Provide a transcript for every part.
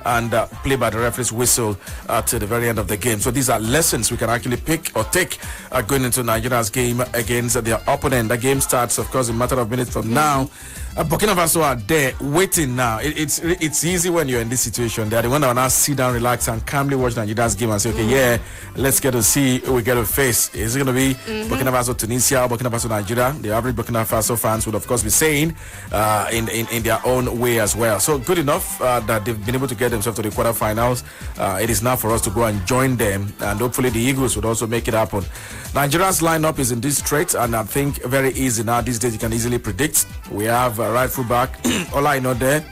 and play by the referee's whistle to the very end of the game. So these are lessons we can actually pick or take going into Nigeria's game against their opponent. The game starts, of course, in a matter of minutes from now. Burkina Faso are there waiting now. It's easy when you're in this situation. They're the one that will now sit down, relax, and calmly watch Nigeria's game and say, okay, yeah, let's get to see who we get to face. Is it going to be Burkina Faso, Tunisia, or Burkina Faso, Nigeria? The average Burkina Faso fans would, of course, be saying in their own way as well. So good enough that they've been able to get themselves to the quarterfinals. It is now for us to go and join them, and hopefully the Eagles would also make it happen. Nigeria's lineup is in this straight, and I think very easy now. These days you can easily predict. We have right fullback Ola there.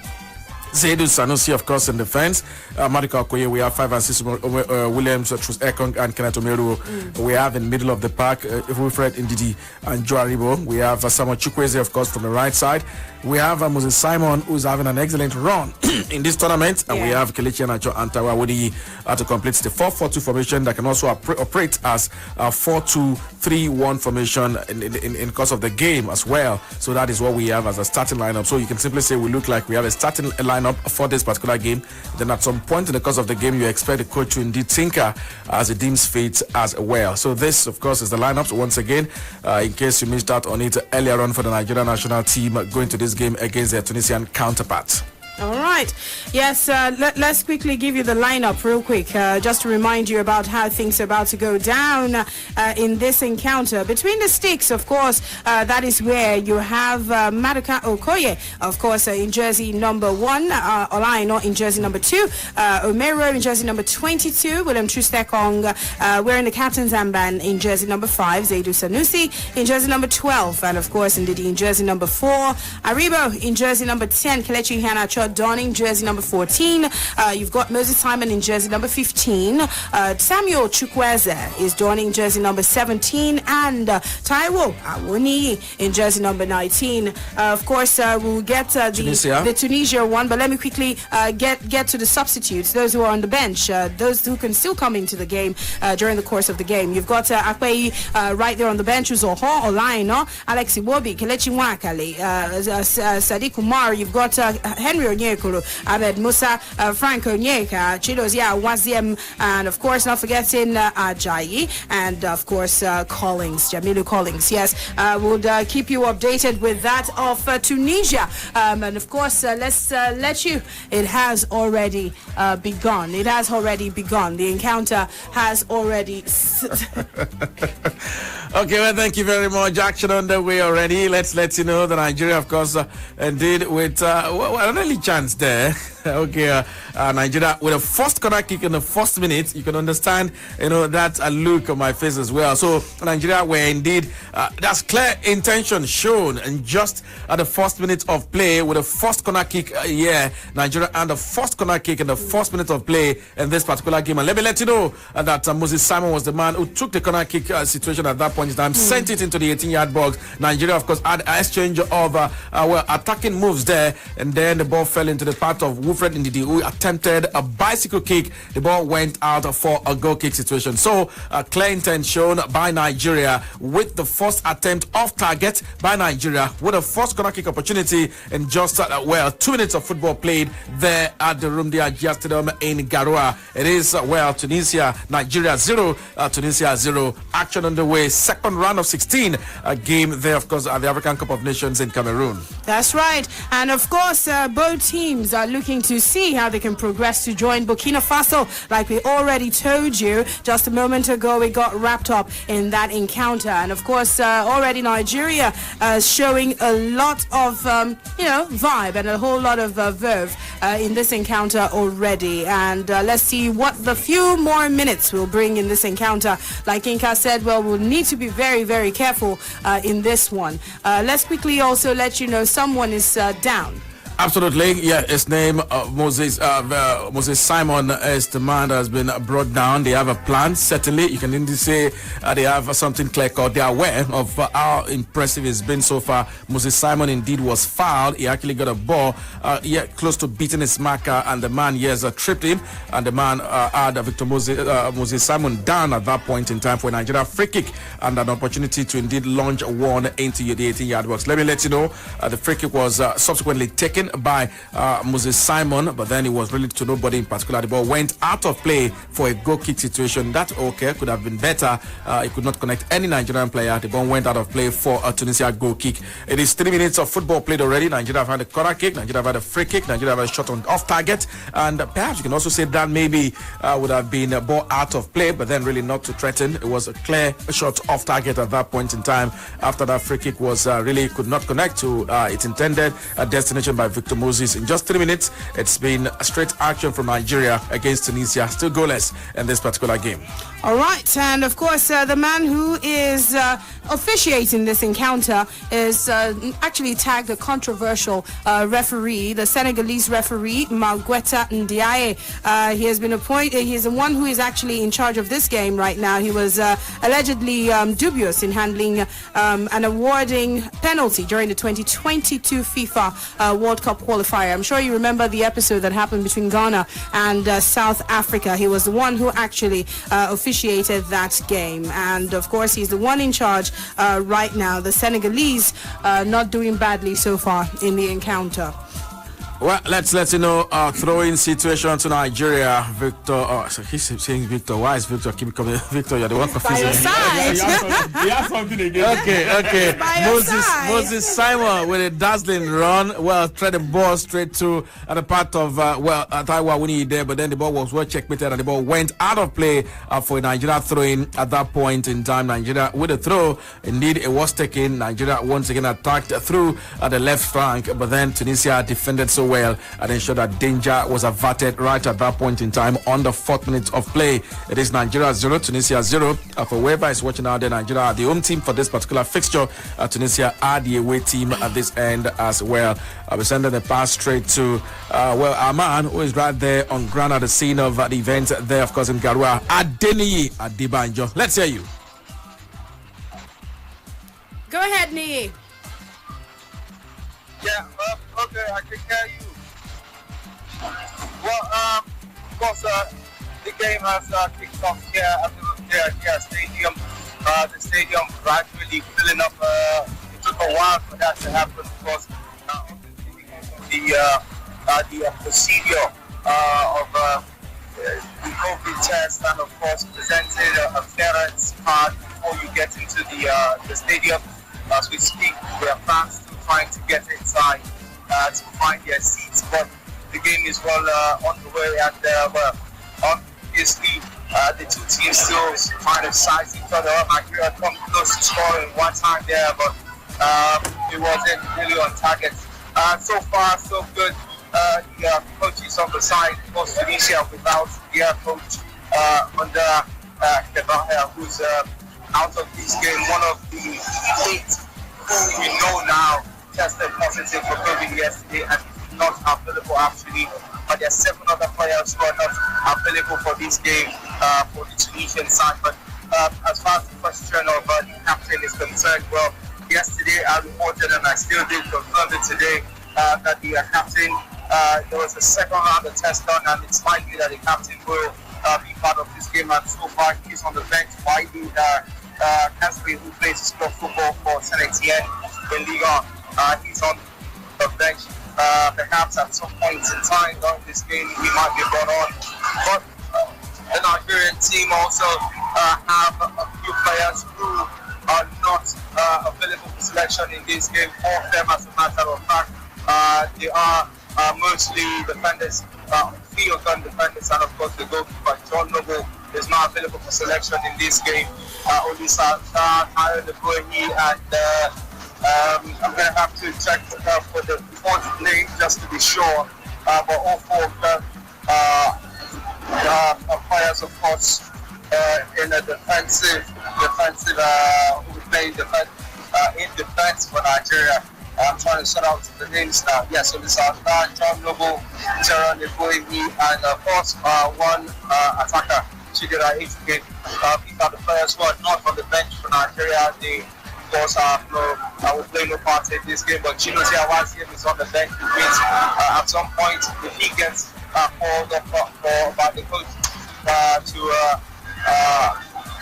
Zaidu Sanusi, of course, in defense. Marika Okoye, we have 5 and 6. Williams, Trus Ekong, and Kenneth Omeru. We have in the middle of the park Wilfred Ndidi and Joe Aribo. We have Samuel Chukwueze, of course, from the right side. We have Moses Simon, who's having an excellent run in this tournament. And we have Kelechi Iheanacho and Taiwo Awoniyi to complete the 4-4-2 formation that can also operate as a 4-2-3-1 formation in course of the game as well. So that is what we have as a starting lineup. So you can simply say we look like we have a starting lineup for this particular game. Then at some point in the course of the game, you expect the coach to indeed tinker as he deems fit as well. So this, of course, is the lineups once again. In case you missed out on it earlier on for the Nigerian national team going to this game against their Tunisian counterparts. All right. Yes, let's quickly give you the lineup real quick, just to remind you about how things are about to go down in this encounter. Between the sticks, of course, that is where you have Maduka Okoye, of course, in jersey number 1, Olaino in jersey number 2, Omero in jersey number 22, William Trustekong wearing the captain's armband in jersey number 5, Zaidu Sanusi in jersey number 12, and of course, Ndidi in jersey number 4, Aribo in jersey number 10, Kelechi Iheanacho donning jersey number 14. You've got Moses Simon in jersey number 15. Samuel Chukwueze is donning jersey number 17, and Taiwo Awoniyi in jersey number 19. Of course, we'll get the Tunisia one, but let me quickly get to the substitutes, those who are on the bench, those who can still come into the game during the course of the game. You've got Akpeyi right there on the bench, Uzoho, Olaino, Alex Iwobi, Kelechi Nwakali, Sadiq Umar. You've got Henry Onyekuru, Ahmed Musa, Frank Onyeka, Chidozia Waziem, and of course not forgetting Ajayi, and of course Collins, Jamilu Collins. Yes, we'll keep you updated with that of Tunisia, and of course let's let you. It has already begun. It has already begun. The encounter has already. Okay, well, thank you very much. Action on the way already. Let's let you know that Nigeria, of course, indeed with an early chance there. Okay, Nigeria with a first corner kick in the first minute. You can understand, that look on my face as well. So Nigeria were indeed, that's clear intention shown, and just at the first minute of play with a first corner kick. Nigeria and the first corner kick in the first minute of play in this particular game. And let me let you know that Moses Simon was the man who took the corner kick situation at that point in time, sent it into the 18-yard box. Nigeria, of course, had an exchange of attacking moves there, and then the ball fell into the path of Wilfred Ndidi, who attempted a bicycle kick. The ball went out for a goal kick situation. So clear intent shown by Nigeria with the first attempt off target by Nigeria with a first corner kick opportunity in just 2 minutes of football played there at the Rumdia Gia Stadium in Garoua. It is Tunisia, Nigeria 0, Tunisia 0. Action underway. Second round of 16 game there, of course, at the African Cup of Nations in Cameroon. That's right. And of course, both teams are looking to see how they can progress to join Burkina Faso. Like we already told you just a moment ago, we got wrapped up in that encounter. And of course, already Nigeria showing a lot of, vibe and a whole lot of verve in this encounter already. And let's see what the few more minutes will bring in this encounter. Like Inka said, well, we'll need to be very, very careful in this one. Let's quickly also let you know someone is down. Absolutely, yeah. His name Moses Simon is the man that has been brought down. They have a plan. Certainly, you can indeed say they have something clear-cut. They are aware of how impressive it's been so far. Moses Simon indeed was fouled. He actually got a ball, close to beating his marker, and the man tripped him, and the man had Victor Moses Simon down at that point in time for a Nigeria free kick and an opportunity to indeed launch one into the 18-yard box. Let me let you know the free kick was subsequently taken by Moses Simon, but then it was really to nobody in particular. The ball went out of play for a goal kick situation. That could have been better. It could not connect any Nigerian player. The ball went out of play for a Tunisia goal kick. It is 3 minutes of football played already. Nigeria have had a corner kick. Nigeria have had a free kick. Nigeria have had a shot on off target. And perhaps you can also say that maybe would have been a ball out of play, but then really not to threaten. It was a clear shot off target at that point in time. After that free kick was really could not connect to its intended destination by Victor Moses. In just 3 minutes, it's been a straight action from Nigeria against Tunisia, still goalless in this particular game. All right, and of course, the man who is officiating this encounter is actually tagged a controversial referee, the Senegalese referee, Malgueta Ndiaye. He has been appointed, he's the one who is actually in charge of this game right now. He was allegedly dubious in handling and awarding penalty during the 2022 FIFA World Cup qualifier. I'm sure you remember the episode that happened between Ghana and South Africa. He was the one who actually officiated that game, and of course he's the one in charge right now. The Senegalese not doing badly so far in the encounter. Well, let's let you know throwing situation to Nigeria. Victor, so he's saying Victor. Why is Victor keep coming? Victor, you're the one confusing me. He has something again. Okay. Moses Simon with a dazzling run. Well, thread the ball straight to the part of Taiwa Winnie there, but then the ball was well checkmated and the ball went out of play for a Nigeria throwing at that point in time. Nigeria with a throw. Indeed, it was taken. Nigeria once again attacked through the left flank, but then Tunisia defended so well and ensured that danger was averted right at that point in time on the 4th minute of play. It is Nigeria 0, Tunisia 0. For whoever is watching out there, Nigeria are the home team for this particular fixture. Tunisia are the away team at this end as well. I'll be sending the pass straight to our man who is right there on ground at the scene of the event there, of course, in Garua, Adeniyi Adebanjo. Let's hear you. Go ahead, Niyi. Yeah, okay, I can hear you. Well, of course, the game has kicked off here at the stadium. The stadium gradually filling up. It took a while for that to happen because the procedure of the COVID test and, of course, presenting a clearance card before you get into the stadium. As we speak, there are fans still trying to get inside to find their seats, but the game is well on the way, and obviously the two teams still trying to size each other up. Nigeria come close to scoring one time there, but it wasn't really on target. So far, so good. The coach is on the side, of course, Tunisia without their coach under Kebahia, who's out of this game. One of the 8 who we know now tested positive for COVID yesterday and not available actually. But there are 7 other players who are not available for this game for the Tunisian side. But as far as the question of the captain is concerned, well, yesterday I reported and I still did confirm it today that the captain, there was a second round of test done, and it's likely that the captain will be part of this game. And so far he's on the bench. Widely Casper, who plays club football for Saint Etienne in Liga, he's on the bench. Perhaps at some point in time during this game he might be brought on. But the Nigerian team also have a few players who are not available for selection in this game. 4 of them, as a matter of fact, they are mostly defenders, 3 of them defenders, and of course the goalkeeper John Noble is not available for selection in this game. Only Tyler and I'm going to have to check for the fourth name just to be sure. But all 4 of them are players, of course, in a defensive who play in defense for Nigeria. I'm trying to sort out the names now. Yes, so this is John Noble, Jaron Eboimi, and of course one attacker, Chidera Ejike. These are the players who are not on the bench for Nigeria. They, of course, will play no part in this game. But Chinozie Awaziem is on the bench, which means at some point, if he gets called up by the coach to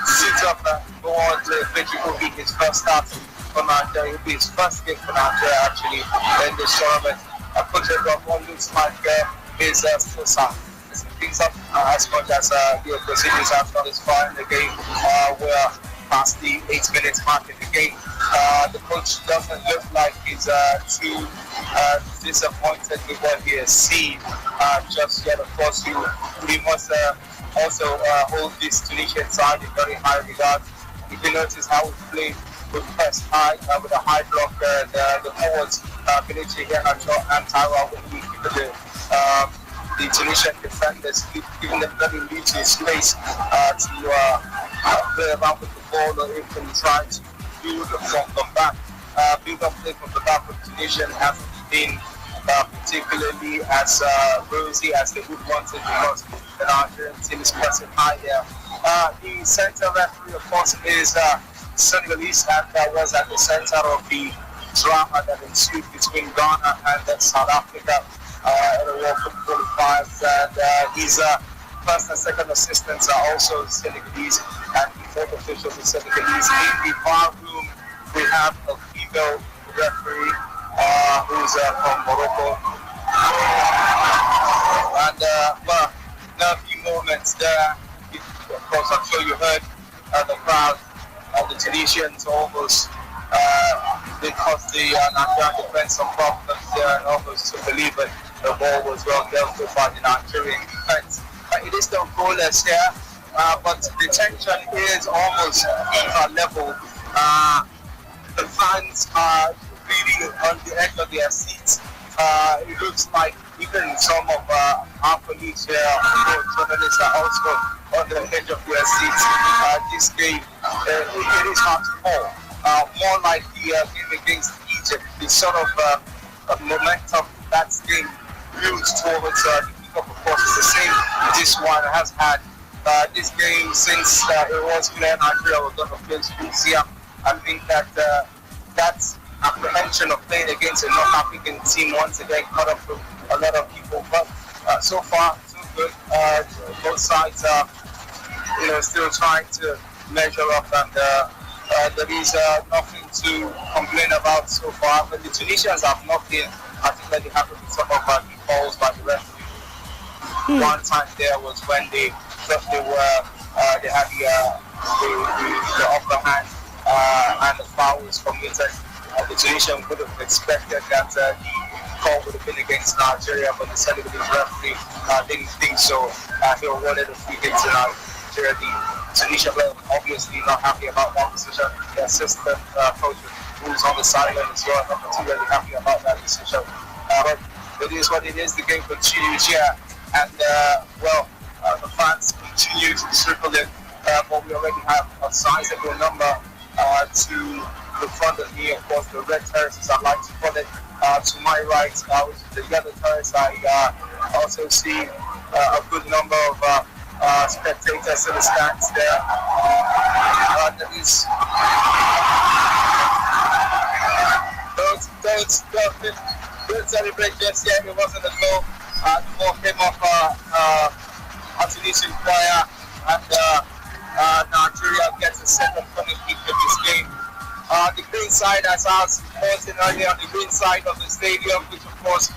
suit up and go on to Frederick will be his first start for Nigeria. It will be his first game for Nigeria actually in this tournament. Coach of what looks like is still sound. Things up as much as the proceedings have got this far in the game. We're past the 8 minutes mark in the game. The coach doesn't look like he's too disappointed with what he has seen just yet. Of course, we must also hold this Tunisian side in very high regard. If you notice how we played with press high, with a high block, the forwards, Kelechi here and Tyra, when we keep the Tunisian defenders, giving them very little space to play around with the ball or even try to build from the back. Build up play from the back of Tunisian hasn't been particularly as rosy as they would want it because the Nigerian team is pressing high there. The center referee, of course, is Senegalese, and that was at the center of the drama that ensued between Ghana and South Africa in the World Cup qualifiers. And his first and second assistants are also Senegalese, and the fourth official is Senegalese. In the bar room, we have a female referee who's from Morocco. And well, there are a few moments there. Of course, I'm sure you heard the crowd, the Tunisians almost because the Nigerian defense some problems there and almost took the lead, but the ball was well dealt with by the Nigerian defense. It is still goalless here, but the tension is almost level. The fans are really on the edge of their seats. It looks like even some of our colleagues here, journalists, are also on the edge of their seats. This game, it is hard to call. More like the game against Egypt, the sort of momentum that game builds towards the kickoff, of course, is the same. This one has had this game since it was clear Nigeria was going to face Tunisia. I think that that's apprehension of playing against a North African team once again caught up with a lot of people. But so far, so good. Both sides are, still trying to measure up, and there is nothing to complain about so far. But the Tunisians have not been particularly happy with some of the calls by the referee. One time there was when they thought they had the upper hand and the foul was committed. The Tunisian would have expected that the call would have been against Nigeria, but the Senegalese referee didn't think so. He awarded a free kick to Nigeria. The Tunisian player obviously not happy about that decision. The assistant coach who's on the sideline as well, not particularly happy about that decision. But it is what it is. The game continues here, and the fans continue to trickle in. But we already have a sizable number to the front of me, of course, the red terraces, I like to call it. To my right, which is the yellow terrace, I also see a good number of spectators in the stands there. Don't celebrate just yet. It wasn't a goal. The ball came off a Tunisian player, and Nigeria gets a second corner kick of this game. The green side, as I was posting earlier, on the green side of the stadium, which of course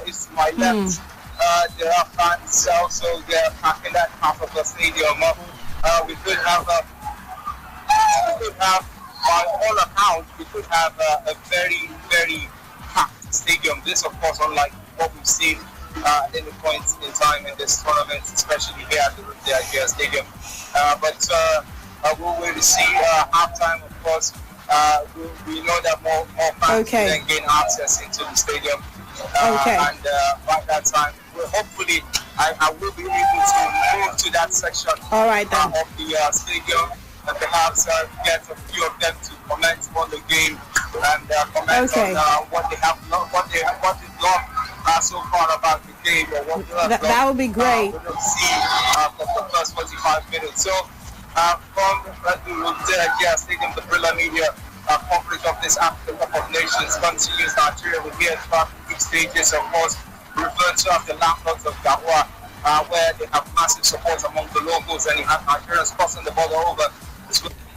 is to my left. There are fans also there packing that half of the stadium up. We could have, by all accounts, we could have a very, very packed stadium. This, of course, unlike what we've seen at any point in time in this tournament, especially here at the stadium. But we'll wait to see halftime, of course. We know that more fans then gain access into the stadium. And by that time, hopefully, I will be able to move to that section of the stadium and perhaps get a few of them to comment on the game and comment on what they have not, what they've loved so far about the game, or what that would be great. We'll see for the first 45 minutes. So from the stadium, the Brila Media coverage of this African Cup of Nations continues. Nigeria will be at group stages, of course, referred to as the landlords of Gawa, where they have massive support among the locals, and you have Nigerians crossing the border over.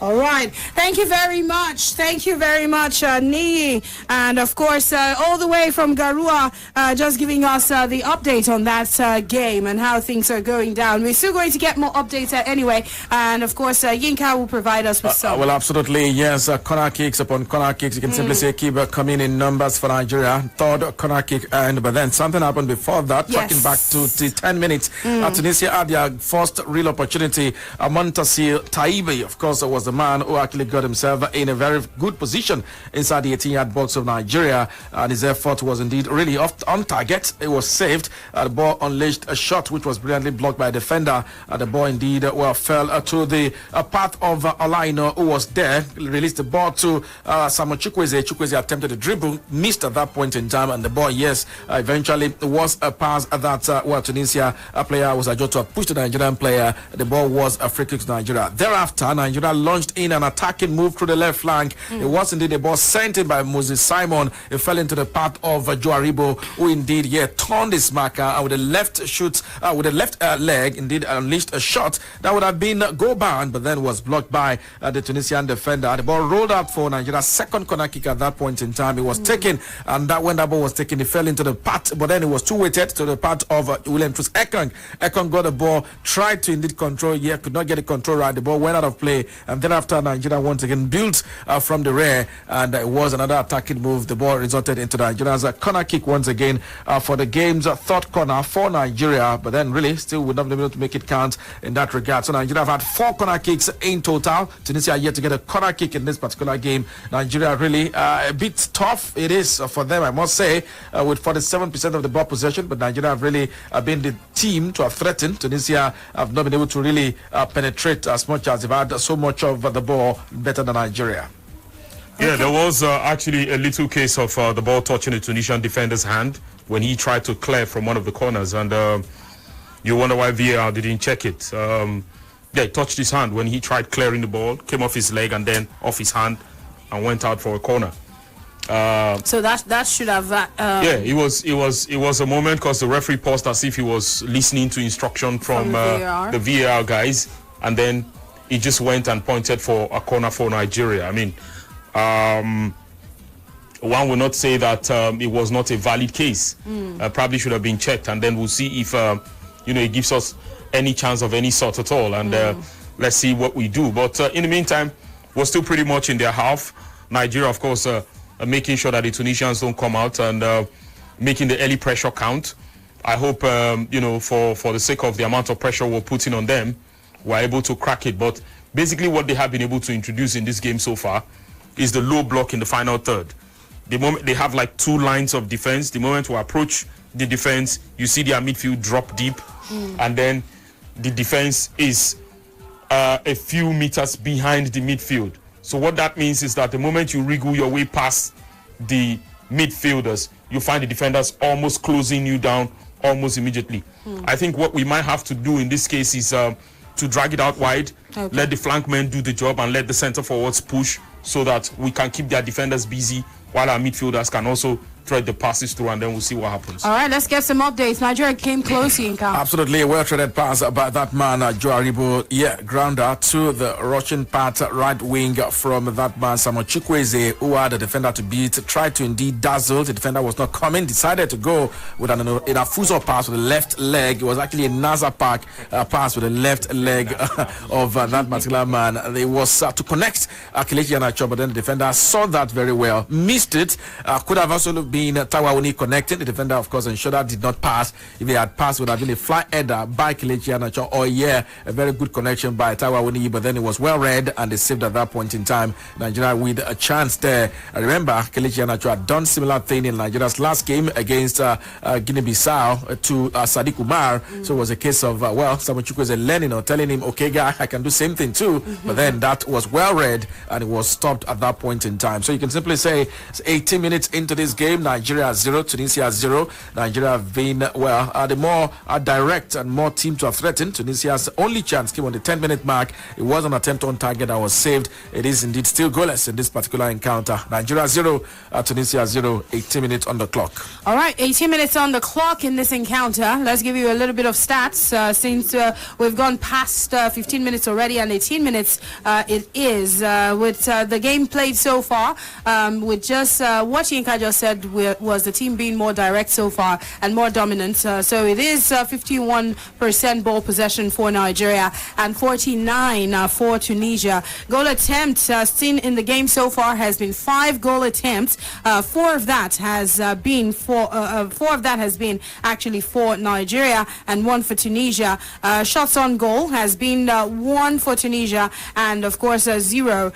All right. Thank you very much. Thank you very much, Nii. And of course, all the way from Garua, just giving us the update on that game and how things are going down. We're still going to get more updates anyway. And of course, Yinka will provide us with some. Well, absolutely. Yes, corner kicks upon corner kicks. You can simply say keep coming in numbers for Nigeria. Third corner kick. But then something happened before that. Yes. Talking back to the 10 minutes. Tunisia had their first real opportunity. Montasir Taibi, of course, was the man who actually got himself in a very good position inside the 18-yard box of Nigeria, and his effort was indeed really on target. It was saved. The ball unleashed a shot which was brilliantly blocked by a defender. The ball indeed fell to the path of Olaino, who was there. Released the ball to Samuel Chukwueze. Chukwueze attempted to dribble, missed at that point in time, and the ball, eventually was a pass that Tunisia player was adjusted to push the Nigerian player. The ball was a free kick to Nigeria. Thereafter, Nigeria launched in an attacking move through the left flank. It was indeed a ball sent in by Moses Simon. It fell into the path of Joe Aribo, who indeed turned his marker and with the left leg indeed unleashed a shot that would have been goal bound, but then was blocked by the Tunisian defender. The ball rolled out for Nigeria's second corner kick at that point in time. It was taken, and when that ball was taken, it fell into the path, but then it was too weighted to the path of William Trus Ekong. Ekong got the ball, tried to indeed control, could not get the control right. The ball went out of play, and then after Nigeria once again built from the rear, and it was another attacking move. The ball resulted into Nigeria's corner kick once again for the game's third corner for Nigeria, but then really still would not be able to make it count in that regard. So Nigeria have had 4 corner kicks in total. Tunisia yet to get a corner kick in this particular game. Nigeria really a bit tough it is for them, I must say, with 47% of the ball possession, but Nigeria have really been the team to have threatened. Tunisia have not been able to really penetrate as much as they've had so much of the ball better than Nigeria. Yeah, there was actually a little case of the ball touching the Tunisian defender's hand when he tried to clear from one of the corners, and you wonder why VAR didn't check it. It touched his hand when he tried clearing the ball, came off his leg and then off his hand and went out for a corner. So that should have it was a moment because the referee paused as if he was listening to instruction from the VAR guys, and then he just went and pointed for a corner for Nigeria. I mean, one will not say that it was not a valid case. Probably should have been checked, and then we'll see if it gives us any chance of any sort at all, and let's see what we do. But in the meantime, we're still pretty much in their half. Nigeria, of course, making sure that the Tunisians don't come out and making the early pressure count. I hope, for the sake of the amount of pressure we're putting on them, we're able to crack it. But basically what they have been able to introduce in this game so far is the low block in the final third. The moment they have like 2 lines of defense, the moment we approach the defense, you see their midfield drop deep, and then the defense is a few meters behind the midfield. So what that means is that the moment you wriggle your way past the midfielders, you find the defenders almost closing you down almost immediately. I think what we might have to do in this case is to drag it out wide, let the flank men do the job, and let the center forwards push so that we can keep their defenders busy while our midfielders can also thread the passes through, and then we'll see what happens. All right, let's get some updates. Nigeria came close, Yinka. Absolutely, a well-threaded pass by that man, Joe Aribo. Grounder to the Russian part right wing from that man, Samuel Chukwueze, who had the defender to beat, tried to indeed dazzle. The defender was not coming, decided to go with an Inafuso pass with the left leg. It was actually a Naza Park pass with the left leg of that particular man. It was to connect Kelechi Iheanacho, but then the defender saw that very well, missed it. Could have also been Tawawuni connecting. The defender, of course, ensured that did not pass. If he had passed, it would have been a fly header by Kelechi Iheanacho, or a very good connection by Tawawuni, but then it was well read and they saved at that point in time. Nigeria with a chance there. I remember Kelechi Iheanacho had done similar thing in Nigeria's last game against Guinea-Bissau to Sadiq Umar. So it was a case of, Samuel Chukwueze learning or telling him, okay, guy, I can do same thing too. But then that was well read and it was stopped at that point in time. So you can simply say it's 18 minutes into this game. Nigeria 0, Tunisia 0. Nigeria have been, the more direct and more team to have threatened. Tunisia's only chance came on the 10-minute mark. It was an attempt on target that was saved. It is indeed still goalless in this particular encounter. Nigeria 0, Tunisia 0, 18 minutes on the clock. All right, 18 minutes on the clock in this encounter. Let's give you a little bit of stats since we've gone past 15 minutes already, and 18 minutes it is with the game played so far. With just what Yinka just said was the team being more direct so far and more dominant. So it is 51% ball possession for Nigeria and 49 for Tunisia. Goal attempts seen in the game so far has been 5 goal attempts. Four of that has been actually for Nigeria and 1 for Tunisia. Shots on goal has been 1 for Tunisia and of course 0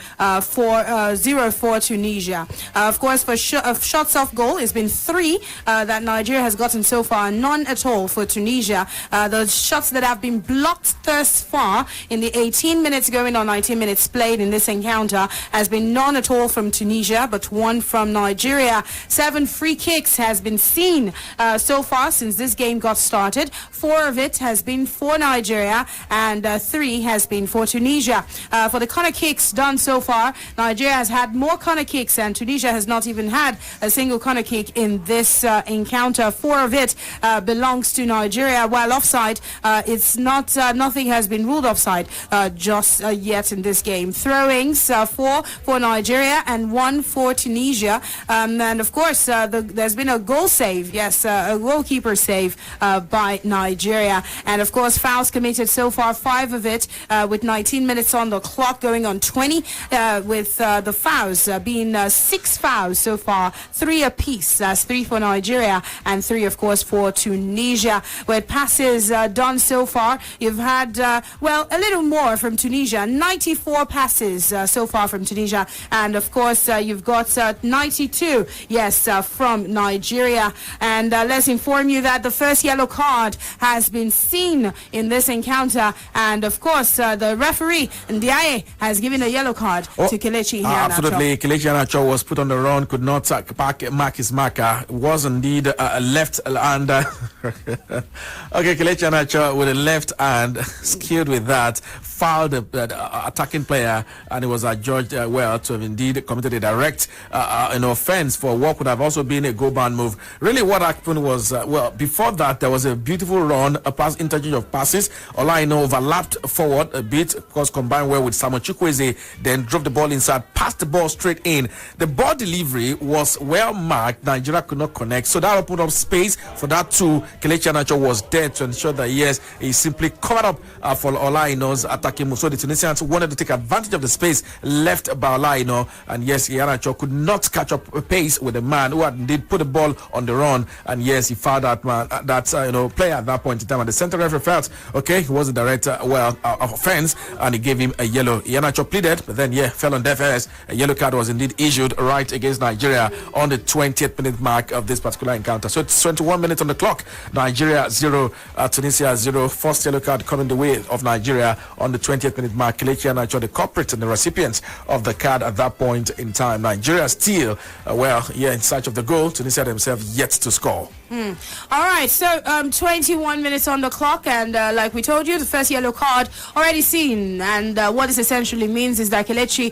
for Tunisia. Of course, for shots off goal, it's been 3 that Nigeria has gotten so far, none at all for Tunisia. The shots that have been blocked thus far in the 18 minutes going on 19 minutes played in this encounter has been none at all from Tunisia, but 1 from Nigeria. 7 free kicks has been seen so far since this game got started. 4 of it has been for Nigeria and 3 has been for Tunisia. For the corner kicks done so far, Nigeria has had more corner kicks and Tunisia has not even had a single corner kick in this encounter. 4 of it belongs to Nigeria, while offside, it's not nothing has been ruled offside just yet in this game. Throw-ins 4 for Nigeria and 1 for Tunisia, and of course there's been a goal save, a goalkeeper save by Nigeria, and of course fouls committed so far, 5 of it with 19 minutes on the clock going on 20, with the fouls being 6 fouls so far, 3 apiece. That's 3 for Nigeria and 3 of course for Tunisia. With passes done so far, you've had a little more from Tunisia, 94 passes so far from Tunisia, and of course you've got 92 from Nigeria. And let's inform you that the first yellow card has been seen in this encounter, and of course the referee Ndiaye has given a yellow card to Kelechi Iheanacho. Absolutely, Kelechi Iheanacho was put on the run, could not mark his marker, was indeed left hand. Okay, Kelechi Iheanacho with a left hand, skilled with that, fouled the attacking player, and it was adjudged to have indeed committed a direct an offense for what could have also been a goal-bound move. Really what happened was, before that there was a beautiful run, a pass interchange of passes. Olaino overlapped forward a bit, of course combined well with Samuel Chukwueze, then drove the ball inside, passed the ball straight in. The ball delivery was well marked, Nigeria could not connect, so that opened up space for that too. Kelechi Iheanacho was there to ensure that he simply covered up for Olaino's attacking move. So the Tunisians wanted to take advantage of the space left by Olaino, and Iheanacho could not catch up pace with the man who had indeed put the ball on the run, and he fouled that man, player at that point in time. And the center referee felt it was a direct offense, and he gave him a yellow. Iheanacho pleaded, but then fell on deaf ears. A yellow card was indeed issued right against Nigeria on the 20th minute mark of this particular encounter. So it's 21 minutes on the clock. Nigeria 0, Tunisia 0. First yellow card coming the way of Nigeria on the 20th minute mark. Kelechi Iheanacho, the culprit and the recipients of the card at that point in time. Nigeria still, in search of the goal. Tunisia themselves yet to score. All right, so 21 minutes on the clock, and like we told you, the first yellow card already seen, and what this essentially means is that Kelechi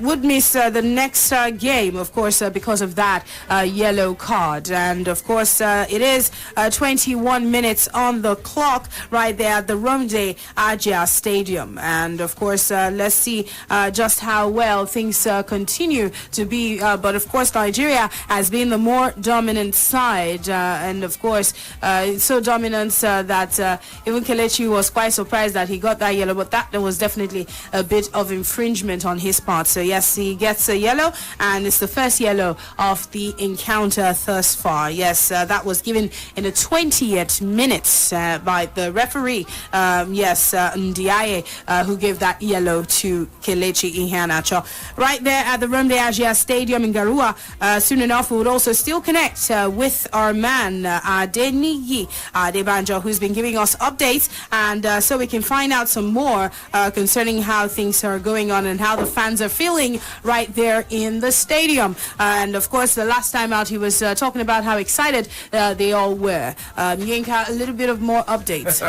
would miss the next game, of course, because of that yellow card. And of course it is 21 minutes on the clock right there at the Romde Ajia Stadium, and of course let's see just how well things continue to be, but of course Nigeria has been the more dominant side, and of course it's so dominant that even Kelechi was quite surprised that he got that yellow, but there was definitely a bit of infringement on his part. So yes, he gets a yellow, and it's the first yellow of the encounter thus far. Yes, that was given in the 20th minute by the referee, Ndiaye, who gave that yellow to Kelechi Iheanacho right there at the Romde Ajia Stadium in Garua. Soon enough we would also still connect with our man Adeniyi Adebanjo, who's been giving us updates, and so we can find out some more concerning how things are going on and how the fans are feeling right there in the stadium. And of course the last last time out, he was talking about how excited they all were. Yinka, a little bit of more updates.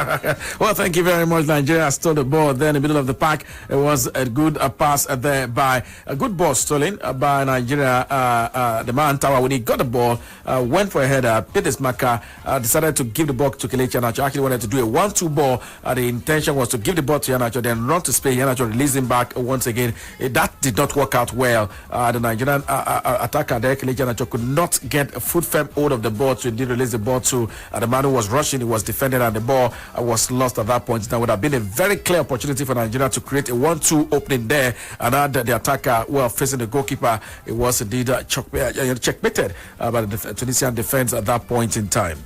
Well, thank you very much. Nigeria stole the ball there in the middle of the pack. It was a good pass there by a good ball stolen by Nigeria. The man Tower, when he got the ball, went for a header. Peter Maka decided to give the ball to Kelechi Iheanacho. Actually wanted to do a 1-2 ball. The intention was to give the ball to Iheanacho, then run to Spain. Iheanacho released him back once again. That did not work out well. The Nigerian attacker there, Kelechi Iheanacho, could not get a foot firm hold of the ball, so he did release the ball to the man who was rushing. He was defending, and the ball was lost at that point. That would have been a very clear opportunity for Nigeria to create a 1-2 opening there, and had the attacker facing the goalkeeper. It was indeed checkmated by the Tunisian defense at that point in time.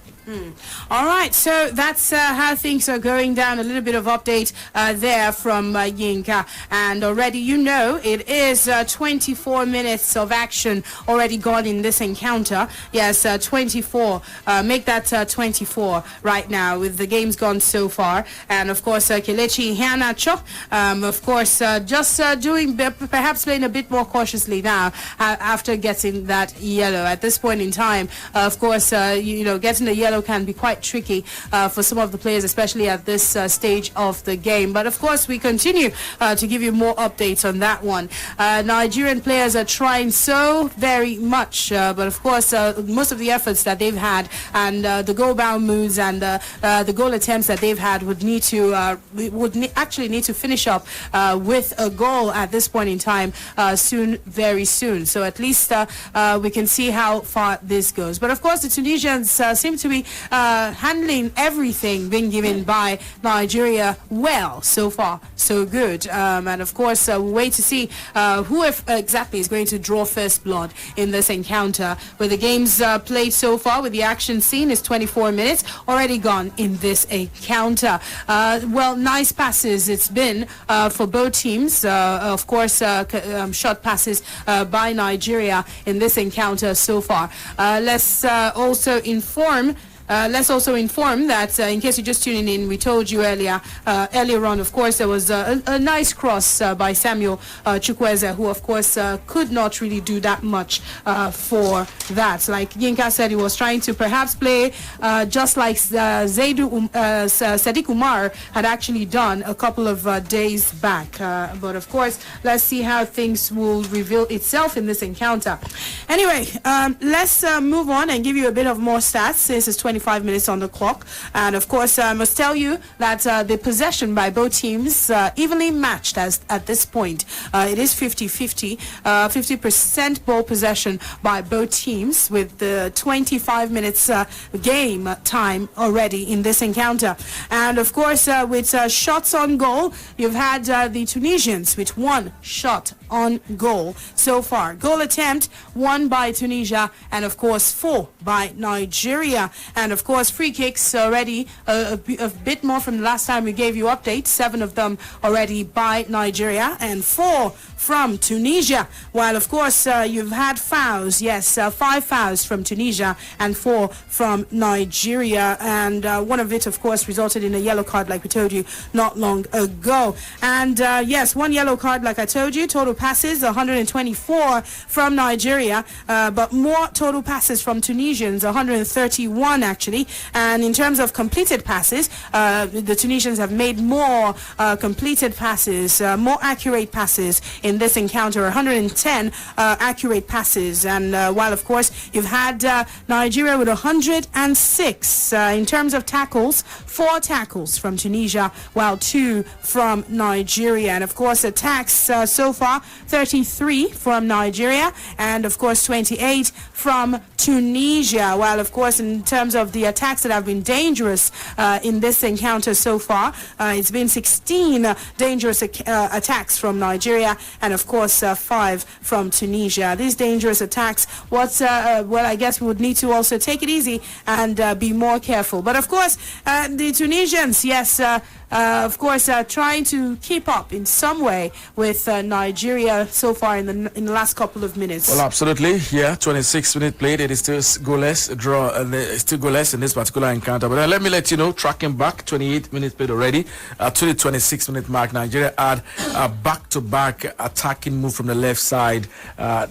All right, so that's how things are going down. A little bit of update there from Yinka. And already, you know, it is 24 minutes of action already gone in this encounter. Yes, 24. Make that 24 right now with the games gone so far. And, of course, Kelechi Iheanacho, of course, just doing, perhaps playing a bit more cautiously now after getting that yellow. At this point in time, of course, you know, getting the yellow can be quite tricky for some of the players, especially at this stage of the game. But of course, we continue to give you more updates on that one. Nigerian players are trying so very much, but of course, most of the efforts that they've had and the goal-bound moves and the goal attempts that they've had would need to actually need to finish up with a goal at this point in time soon, very soon. So at least we can see how far this goes. But of course, the Tunisians seem to be handling everything being given by Nigeria well. So far, so good. And of course, we'll wait to see who exactly is going to draw first blood in this encounter. With the games played so far, with the action scene is 24 minutes already gone in this encounter. Well, nice passes it's been for both teams. Of course, short passes by Nigeria in this encounter so far. Let's also inform that in case you're just tuning in, we told you earlier on, of course, there was a nice cross by Samuel Chukwueze, who, of course, could not really do that much for that. Like Yinka said, he was trying to perhaps play just like Sadiq Umar had actually done a couple of days back. But, of course, let's see how things will reveal itself in this encounter. Anyway, let's move on and give you a bit of more stats since it's 25 minutes on the clock. And of course, I must tell you that the possession by both teams evenly matched at this point. It is 50-50, 50% ball possession by both teams, with the 25 minutes game time already in this encounter. And of course, with shots on goal, you've had the Tunisians with 1 shot on goal so far. Goal attempt, 1 by Tunisia, and of course 4 by Nigeria. And of course, free kicks already a bit more from the last time we gave you updates. 7 of them already by Nigeria and 4 from Tunisia. While of course you've had fouls. Yes, 5 fouls from Tunisia and 4 from Nigeria. And one of it, of course, resulted in a yellow card, like we told you not long ago. And yes, 1 yellow card, like I told you. Total passes 124 from Nigeria, but more total passes from Tunisians, 131 actually. And in terms of completed passes, the Tunisians have made more completed passes, more accurate passes in this encounter, 110 accurate passes. And while of course you've had Nigeria with 106 in terms of tackles, 4 tackles from Tunisia, while 2 from Nigeria. And of course attacks so far, 33 from Nigeria, and of course 28 from Tunisia. While of course in terms of the attacks that have been dangerous in this encounter so far, it's been 16 dangerous attacks from Nigeria, and of course 5 from Tunisia. These dangerous attacks, well, I guess we would need to also take it easy and be more careful. But of course the Tunisians, yes, of course, trying to keep up in some way with Nigeria so far in the last couple of minutes. Well, absolutely. Yeah, 26 minutes played. It is still goalless, draw, still goalless in this particular encounter. But let me let you know, tracking back, 28 minutes played already. To the 26-minute mark, Nigeria had a back-to-back attacking move from the left side.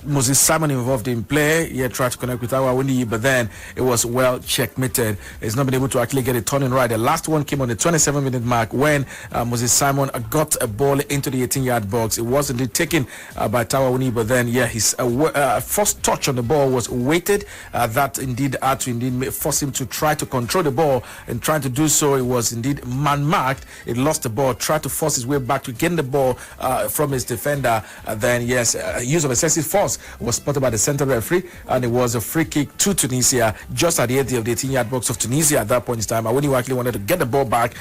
Moses Simon involved in play. He had tried to connect with Awawuni, but then it was well checkmated. He's not been able to actually get it turning right. The last one came on the 27-minute mark when Moses Simon got a ball into the 18-yard box. It was indeed taken by Tawawuni, but then, yeah, his first touch on the ball was weighted. That indeed had to force him to try to control the ball, and trying to do so, it was indeed man-marked. It lost the ball, tried to force his way back to gain the ball from his defender. Then, yes, use of excessive force was spotted by the central referee, and it was a free kick to Tunisia just at the edge of the 18-yard box of Tunisia at that point in time. When he actually wanted to get the ball back,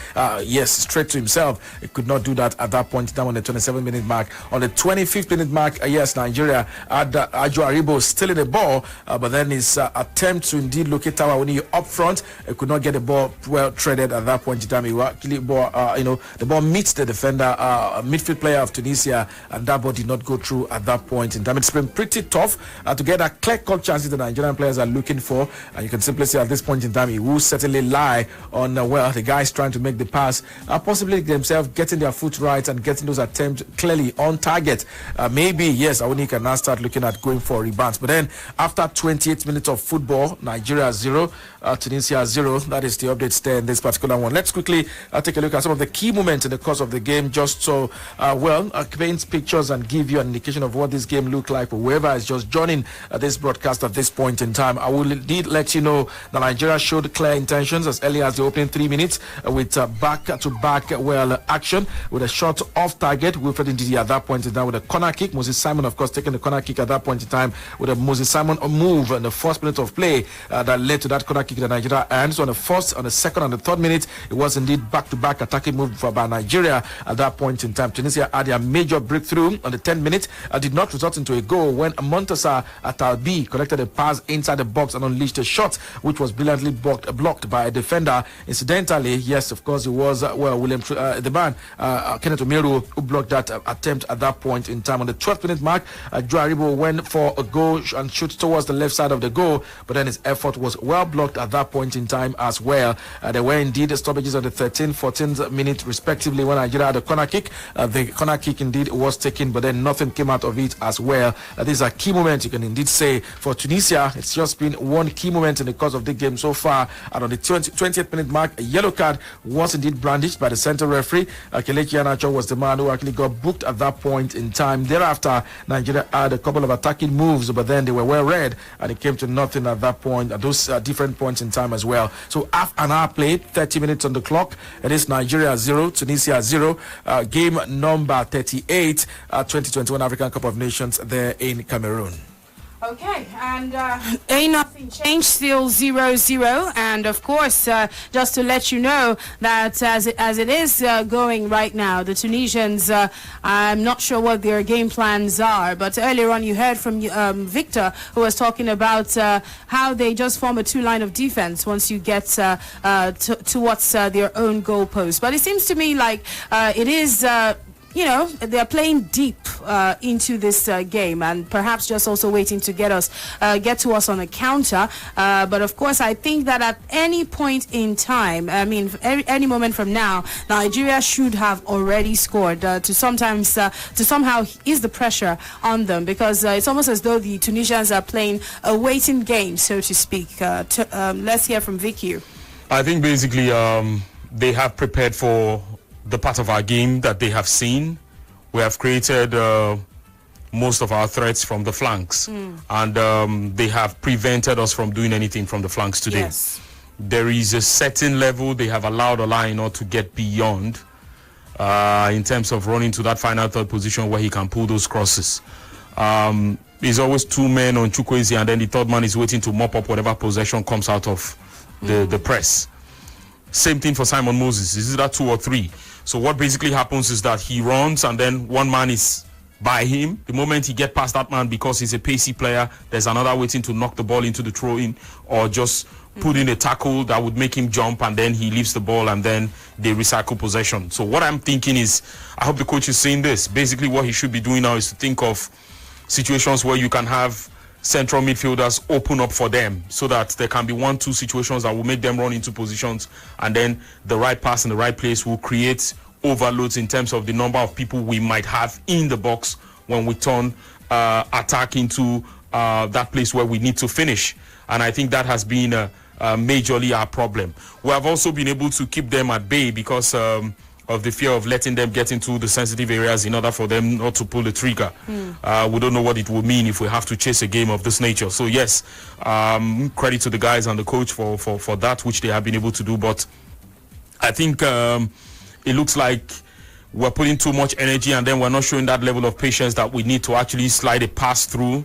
yes, straight to himself. He could not do that at that point in time on the 27-minute mark. On the 25th-minute mark, yes, Nigeria had Ajo Aribo stealing the ball, but then his attempt to indeed locate Tawawuni up front, he could not get the ball well threaded at that point in time. He actually the ball meets the defender, midfield player of Tunisia, and that ball did not go through at that point in time. It's been pretty tough to get a clear-cut chances the Nigerian players are looking for, and you can simply say at this point in time, he will certainly lie on the guys trying to make the pass, possibly themselves getting their foot right and getting those attempts clearly on target. Maybe, yes, Awuni can now start looking at going for rebounds. But then, after 28 minutes of football, Nigeria 0, Tunisia 0. That is the updates there in this particular one. Let's quickly take a look at some of the key moments in the course of the game, just so, paint pictures and give you an indication of what this game looked like for whoever is just joining this broadcast at this point in time. I will indeed let you know that Nigeria showed clear intentions as early as the opening 3 minutes with back-to-back action with a shot off target. Wilfred Ndidi at that point in time with a corner kick. Moses Simon, of course, taking the corner kick at that point in time with a Moses Simon move in the first minute of play that led to that corner kick that Nigeria earned. So on the first, on the second, and the third minute, it was indeed back-to-back attacking move by Nigeria at that point in time. Tunisia had a major breakthrough on the 10th minute, did not result into a goal when Montasa Atalbi collected a pass inside the box and unleashed a shot, which was brilliantly blocked by a defender. Incidentally, yes, of course, it was William the man Kenneth Omeru who blocked that attempt at that point in time. On the 12th minute mark, Joe Aribo went for a goal and shoot towards the left side of the goal, but then his effort was well blocked at that point in time as well. There were indeed stoppages on the 13th, 14th minute respectively when Nigeria had a corner kick. The corner kick indeed was taken, but then nothing came out of it as well. These are key moments, you can indeed say. For Tunisia, it's just been one key moment in the course of the game so far. And on the 20th minute mark, a yellow card was indeed brandished by the central referee. Kelechi Iheanacho was the man who actually got booked at that point in time. Thereafter, Nigeria had a couple of attacking moves, but then they were well read, and it came to nothing at that point, at those different points in time as well. So half an hour played, 30 minutes on the clock. It is Nigeria 0, Tunisia 0. Game number 38, 2021 African Cup of Nations there in Cameroon. Okay, and ain't nothing changed, still 0-0, and of course, just to let you know that as it is going right now, the Tunisians, I'm not sure what their game plans are, but earlier on you heard from Victor, who was talking about how they just form a two-line of defense once you get towards their own goalpost. But it seems to me like it is... they're playing deep into this game, and perhaps just also waiting to get to us on a counter. But of course, I think that at any point in time, any moment from now, Nigeria should have already scored to somehow ease the pressure on them, because it's almost as though the Tunisians are playing a waiting game, so to speak. Let's hear from Vicky. I think basically they have prepared for the part of our game that they have seen. We have created most of our threats from the flanks, and they have prevented us from doing anything from the flanks today. Yes. There is a certain level they have allowed Ola not to get beyond in terms of running to that final third position where he can pull those crosses. There's always two men on Chukwueze, and then the third man is waiting to mop up whatever possession comes out of the press. Same thing for Simon Moses. Is it that 2 or 3? So what basically happens is that he runs, and then one man is by him. The moment he gets past that man, because he's a pacey player, there's another waiting to knock the ball into the throw-in or just put in a tackle that would make him jump, and then he leaves the ball, and then they recycle possession. So what I'm thinking is, I hope the coach is seeing this. Basically, what he should be doing now is to think of situations where you can have central midfielders open up for them, so that there can be 1-2 situations that will make them run into positions, and then the right pass in the right place will create overloads in terms of the number of people we might have in the box when we turn attack into that place where we need to finish. And I think that has been majorly our problem. We have also been able to keep them at bay because of the fear of letting them get into the sensitive areas in order for them not to pull the trigger. We don't know what it will mean if we have to chase a game of this nature. So yes, credit to the guys and the coach for that, which they have been able to do. But I think it looks like we're putting too much energy, and then we're not showing that level of patience that we need to actually slide a pass through.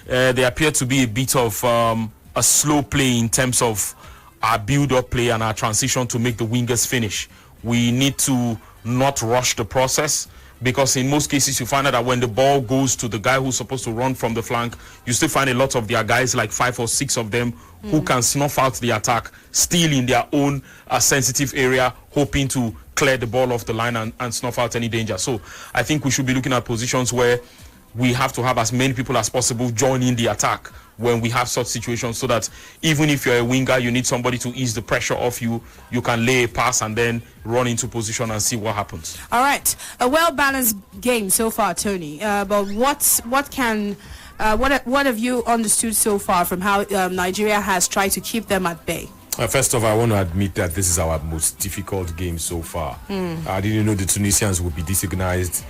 There appear to be a bit of a slow play in terms of our build-up play and our transition to make the wingers finish. We need to not rush the process, because in most cases you find out that when the ball goes to the guy who's supposed to run from the flank, you still find a lot of their guys, like 5 or 6 of them, who can snuff out the attack, still in their own sensitive area, hoping to clear the ball off the line and snuff out any danger. So I think we should be looking at positions where we have to have as many people as possible join in the attack when we have such situations, so that even if you're a winger, you need somebody to ease the pressure off you, you can lay a pass and then run into position and see what happens. All right, a well-balanced game so far, Tony. But what have you understood so far from how Nigeria has tried to keep them at bay? First of all, I want to admit that this is our most difficult game so far. I didn't know the Tunisians would be disorganized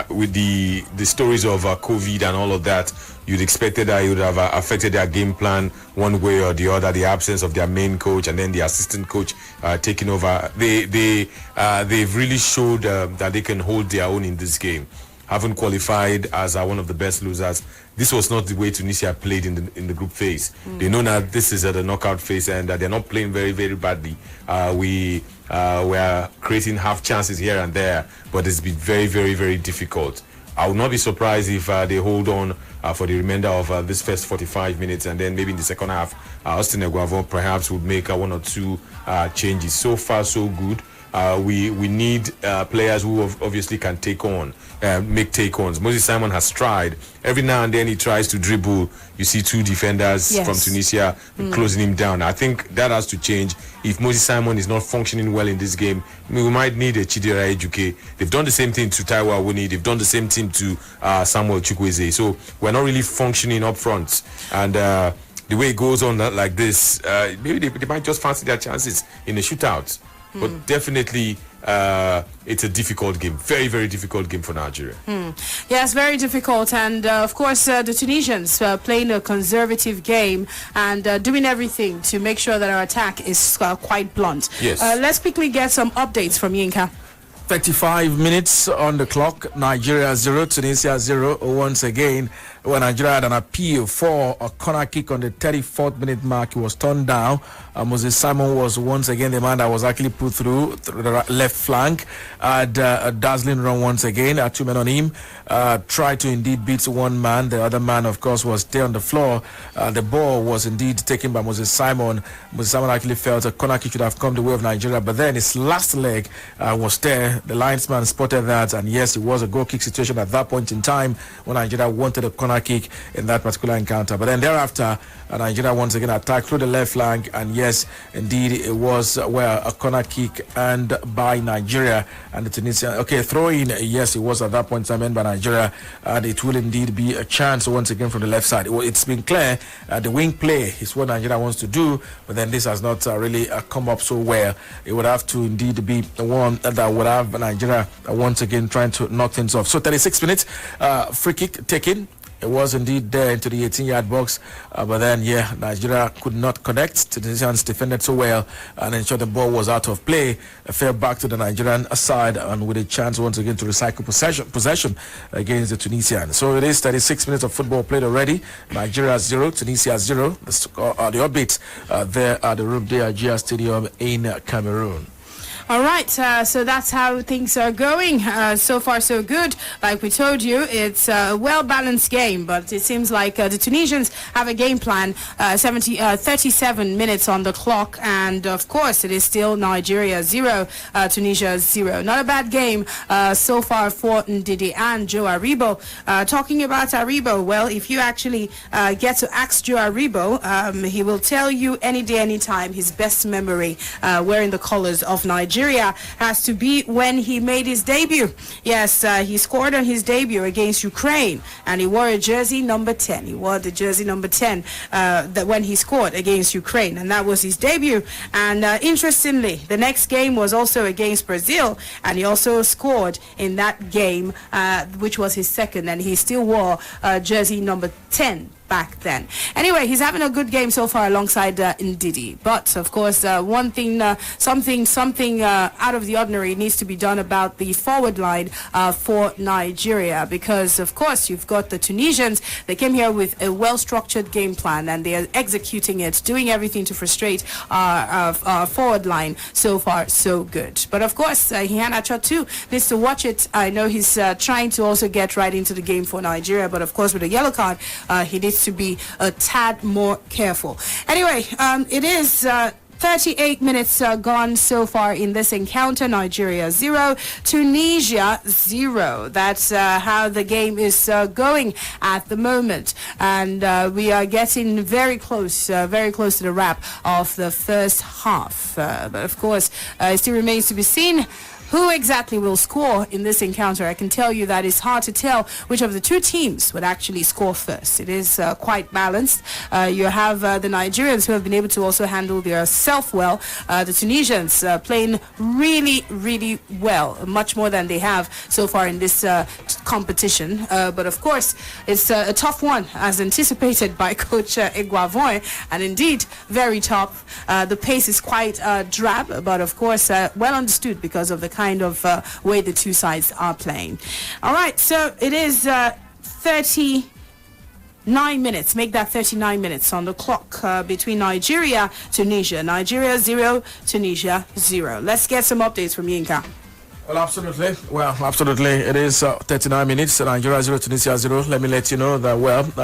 with the stories of COVID and all of that. You'd expected that it would have affected their game plan one way or the other. The absence of their main coach and then the assistant coach taking over. They've really showed that they can hold their own in this game. Haven't qualified as one of the best losers. This was not the way Tunisia played in the group phase. They know that this is the knockout phase, and that they're not playing very, very badly. We are creating half chances here and there, but it's been very, very, very difficult. I would not be surprised if they hold on for the remainder of this first 45 minutes, and then maybe in the second half, Austin Eguavon perhaps would make 1 or 2 changes. So far, so good. We need players who obviously can make take-ons. Moses Simon has tried. Every now and then he tries to dribble. You see 2 defenders from Tunisia closing him down. I think that has to change. If Moses Simon is not functioning well in this game, we might need a Chidera Ejuke. They've done the same thing to Taiwo Awoniyi. They've done the same thing to Samuel Chukwueze. So we're not really functioning up front. And the way it goes on like this, maybe they might just fancy their chances in a shootout. But definitely, it's a difficult game. Very, very difficult game for Nigeria. Yes, very difficult. And, of course, the Tunisians playing a conservative game and doing everything to make sure that our attack is quite blunt. Yes. Let's quickly get some updates from Yinka. 35 minutes on the clock. Nigeria 0, Tunisia 0. Once again, when Nigeria had an appeal for a corner kick on the 34th minute mark, he was turned down. Moses Simon was once again the man that was actually put through the left flank. A dazzling run once again. 2 men on him. Tried to indeed beat one man. The other man, of course, was there on the floor. The ball was indeed taken by Moses Simon. Moses Simon actually felt a corner kick should have come the way of Nigeria, but then his last leg was there. The linesman spotted that, and yes, it was a goal kick situation at that point in time when Nigeria wanted a corner kick in that particular encounter. But then thereafter, Nigeria once again attacked through the left flank, and yes, indeed, it was a corner kick and by Nigeria and the Tunisian. Okay, throw-in, yes, it was at that point in time by Nigeria, and it will indeed be a chance once again from the left side. It's been clear the wing play is what Nigeria wants to do, but then this has not really come up so well. It would have to indeed be the one that would have Nigeria once again trying to knock things off. So 36 minutes, free kick taken. It was indeed there into the 18-yard box, but then, yeah, Nigeria could not connect. The Tunisians defended so well and ensured the ball was out of play. Fell back to the Nigerian side and with a chance once again to recycle possession against the Tunisians. So it is 36 minutes of football played already. Nigeria 0, Tunisia 0. The updates there at the Room Day Ajia Stadium in Cameroon. All right, so that's how things are going. So far, so good. Like we told you, it's a well-balanced game, but it seems like the Tunisians have a game plan, 37 minutes on the clock, and of course, it is still Nigeria 0, Tunisia 0. Not a bad game so far for Ndidi and Joe Aribo. Talking about Aribo, well, if you actually get to ask Joe Aribo, he will tell you any day, any time, his best memory wearing the colors of Nigeria has to be when he made his debut. Yes, he scored on his debut against Ukraine, and he wore a jersey number 10. He wore the jersey number 10 that when he scored against Ukraine, and that was his debut. And interestingly, the next game was also against Brazil, and he also scored in that game, which was his second, and he still wore jersey number 10 back then. Anyway, he's having a good game so far alongside Ndidi. But of course, one thing, something out of the ordinary needs to be done about the forward line for Nigeria, because of course you've got the Tunisians. They came here with a well-structured game plan, and they are executing it, doing everything to frustrate our forward line. So far, so good. But of course, Hiana Chatu needs to watch it. I know he's trying to also get right into the game for Nigeria, but of course with a yellow card, he needs to be a tad more careful. Anyway, it is 38 minutes gone so far in this encounter. Nigeria 0, Tunisia 0. That's how the game is going at the moment. And we are getting very close to the wrap of the first half. But of course, it still remains to be seen who exactly will score in this encounter. I can tell you that it's hard to tell which of the two teams would actually score first. It is quite balanced. You have the Nigerians who have been able to also handle their self well. The Tunisians playing really, really well, much more than they have so far in this competition. But of course, it's a tough one, as anticipated by Coach Iguavoin, and indeed very tough. The pace is quite drab, but of course well understood because of the kind of way the two sides are playing. All right, so it is 39 minutes. Make that 39 minutes on the clock between Nigeria, Tunisia. Nigeria 0, Tunisia 0. Let's get some updates from Yinka. Well, absolutely. It is 39 minutes. Nigeria 0, Tunisia 0. Let me let you know that,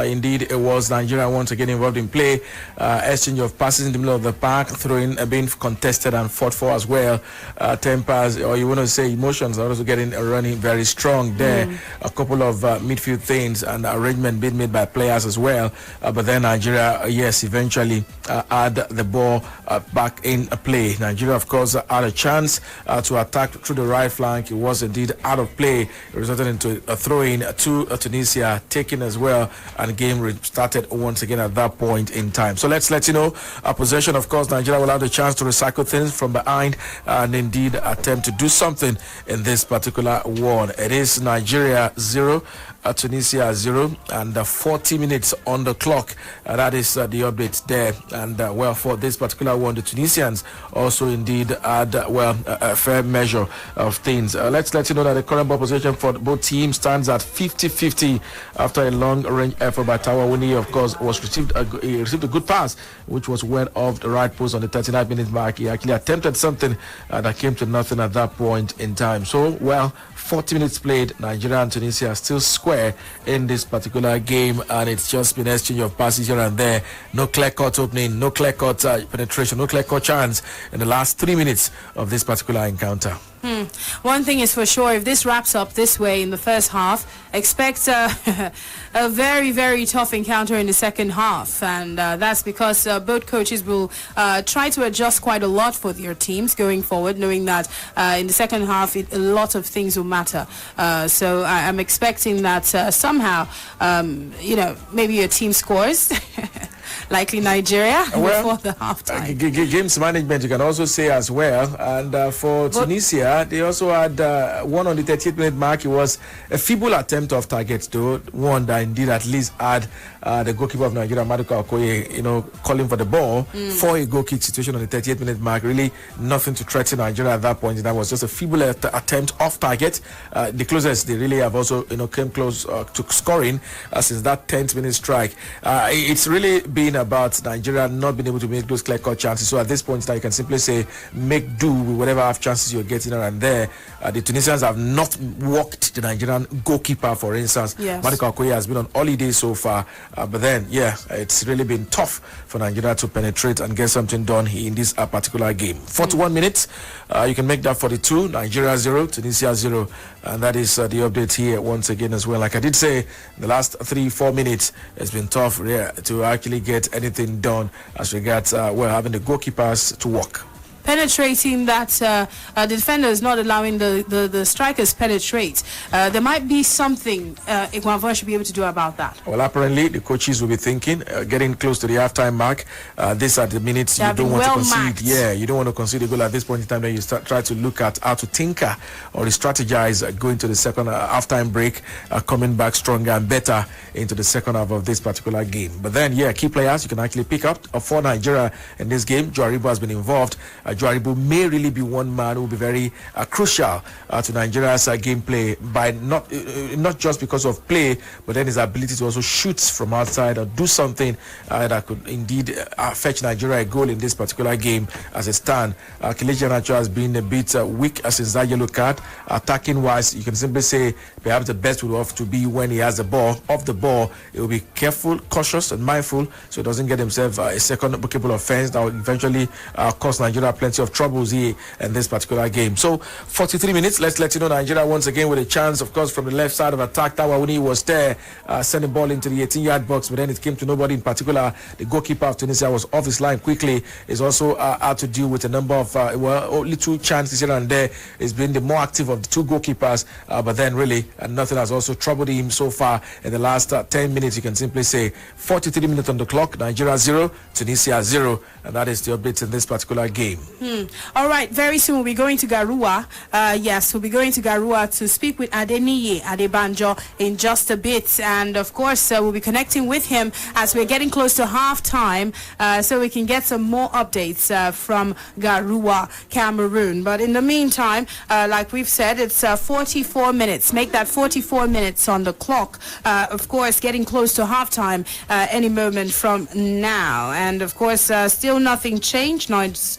indeed, it was Nigeria once again involved in play. Exchange of passes in the middle of the park, throwing being contested and fought for as well. Tempers, or you want to say emotions, are also running very strong there. A couple of midfield things and arrangement being made by players as well. But then Nigeria, yes, eventually had the ball back in play. Nigeria, of course, had a chance to attack through the right flank. It was indeed out of play. It resulted into a throw-in to Tunisia, taken as well, and game restarted once again at that point in time. So let's let you know, possession, of course, Nigeria will have the chance to recycle things from behind and indeed attempt to do something in this particular one. It is Nigeria 0, Tunisia 0, and 40 minutes on the clock. That is the update there. And for this particular one, the Tunisians also indeed had a fair measure of things. Let's let you know that the current ball position for both teams stands at 50-50 after a long-range effort by Tawawuni. Of course, he received a good pass, which was went off the right post on the 39-minute mark. He actually attempted something that came to nothing at that point in time. So, 40 minutes played. Nigeria and Tunisia are still square in this particular game, and it's just been exchange of passes here and there. No clear-cut opening, no clear-cut penetration, no clear-cut chance in the last 3 minutes of this particular encounter. One thing is for sure, if this wraps up this way in the first half, expect a very, very tough encounter in the second half. And that's because both coaches will try to adjust quite a lot for their teams going forward, knowing that in the second half, a lot of things will matter. So I'm expecting that somehow, maybe your team scores. Likely Nigeria before the halftime. Games management, you can also say as well. And for Tunisia, they also had one on the 38-minute mark. It was a feeble attempt off target, though. One that indeed at least had the goalkeeper of Nigeria, Maduka Okoye, calling for the ball for a goal kick situation on the 38-minute mark. Really nothing to threaten Nigeria at that point. That was just a feeble attempt off target. The closest they really have also, came close to scoring since that 10th-minute strike. It's really been about Nigeria not being able to make those clear-cut chances. So at this point, you can simply say, make do with whatever half chances you're getting around there. The Tunisians have not walked the Nigerian goalkeeper, for instance. Yes. Madika Okoye has been on holiday so far. But then, it's really been tough for Nigeria to penetrate and get something done in this particular game. 41 minutes. You can make that 42. Nigeria 0, Tunisia 0. And that is the update here once again as well. Like I did say, the last 3-4 minutes, it's been tough to actually get anything done as regards having the goalkeepers to work. Penetrating that the defender is not allowing the strikers penetrate. There might be something Iguanvon should be able to do about that. Well, apparently the coaches will be thinking, getting close to the halftime mark. These are the minutes you don't want to concede. Marked. Yeah, you don't want to concede a goal at this point in time. Then you try to look at how to tinker or strategize going to the second halftime break, coming back stronger and better into the second half of this particular game. But then, key players you can actually pick up for Nigeria in this game. Joe Aribo has been involved. Joe Aribo may really be one man who will be very crucial to Nigeria's gameplay by not just because of play, but then his ability to also shoot from outside or do something that could indeed fetch Nigeria a goal in this particular game as a stand. Kelechi Iheanacho has been a bit weak since that yellow card. Attacking wise, you can simply say perhaps the best would have to be when he has the ball. Off the ball, he will be careful, cautious and mindful so he doesn't get himself a second bookable offense that will eventually cost Nigeria plenty of troubles here in this particular game. So 43 minutes, let's let you know Nigeria once again with a chance, of course, from the left side of attack. Tawawuni was there, sending ball into the 18-yard box, but then it came to nobody in particular. The goalkeeper of Tunisia was off his line quickly. Is also had to deal with a number of only 2 chances here and there. He's been the more active of the 2 goalkeepers, but then really nothing has also troubled him so far in the last 10 minutes. You can simply say 43 minutes on the clock. Nigeria 0, Tunisia 0, and that is the update in this particular game. All right, very soon we'll be going to Garua. Yes, we'll be going to Garua to speak with Adeniyi Adebanjo in just a bit. And of course, we'll be connecting with him as we're getting close to halftime so we can get some more updates from Garua, Cameroon. But in the meantime, like we've said, it's 44 minutes. Make that 44 minutes on the clock. Of course, getting close to halftime any moment from now. And of course, still nothing changed.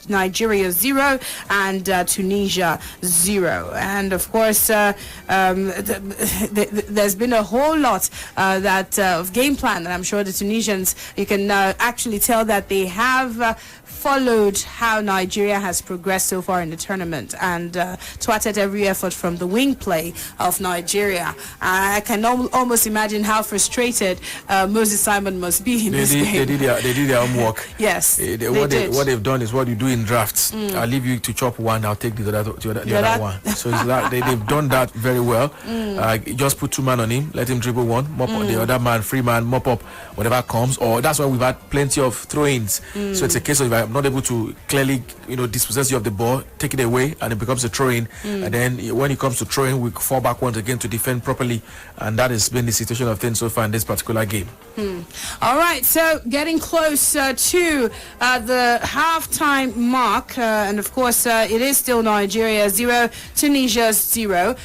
Nigeria 0 and Tunisia 0. And of course, there's been a whole lot of game plan, and I'm sure the Tunisians, you can actually tell that they have followed how Nigeria has progressed so far in the tournament and thwarted every effort from the wing play of Nigeria. I can almost imagine how frustrated Moses Simon must be in this game. They did their homework. Yes, what they've done is what you do in drafts. I'll leave you to chop one, I'll take the other one. So it's like they've done that very well. Just put 2 men on him, let him dribble one, mop up the other man, free man, mop up whatever comes. Or that's why we've had plenty of throw-ins. So it's a case of if I'm not able to clearly dispossess you of the ball, take it away, and it becomes a throw-in. And then when it comes to throwing, we fall back once again to defend properly, and that has been the situation of things so far in this particular game. All right, so getting close to the halftime mark, and of course it is still Nigeria 0, Tunisia 0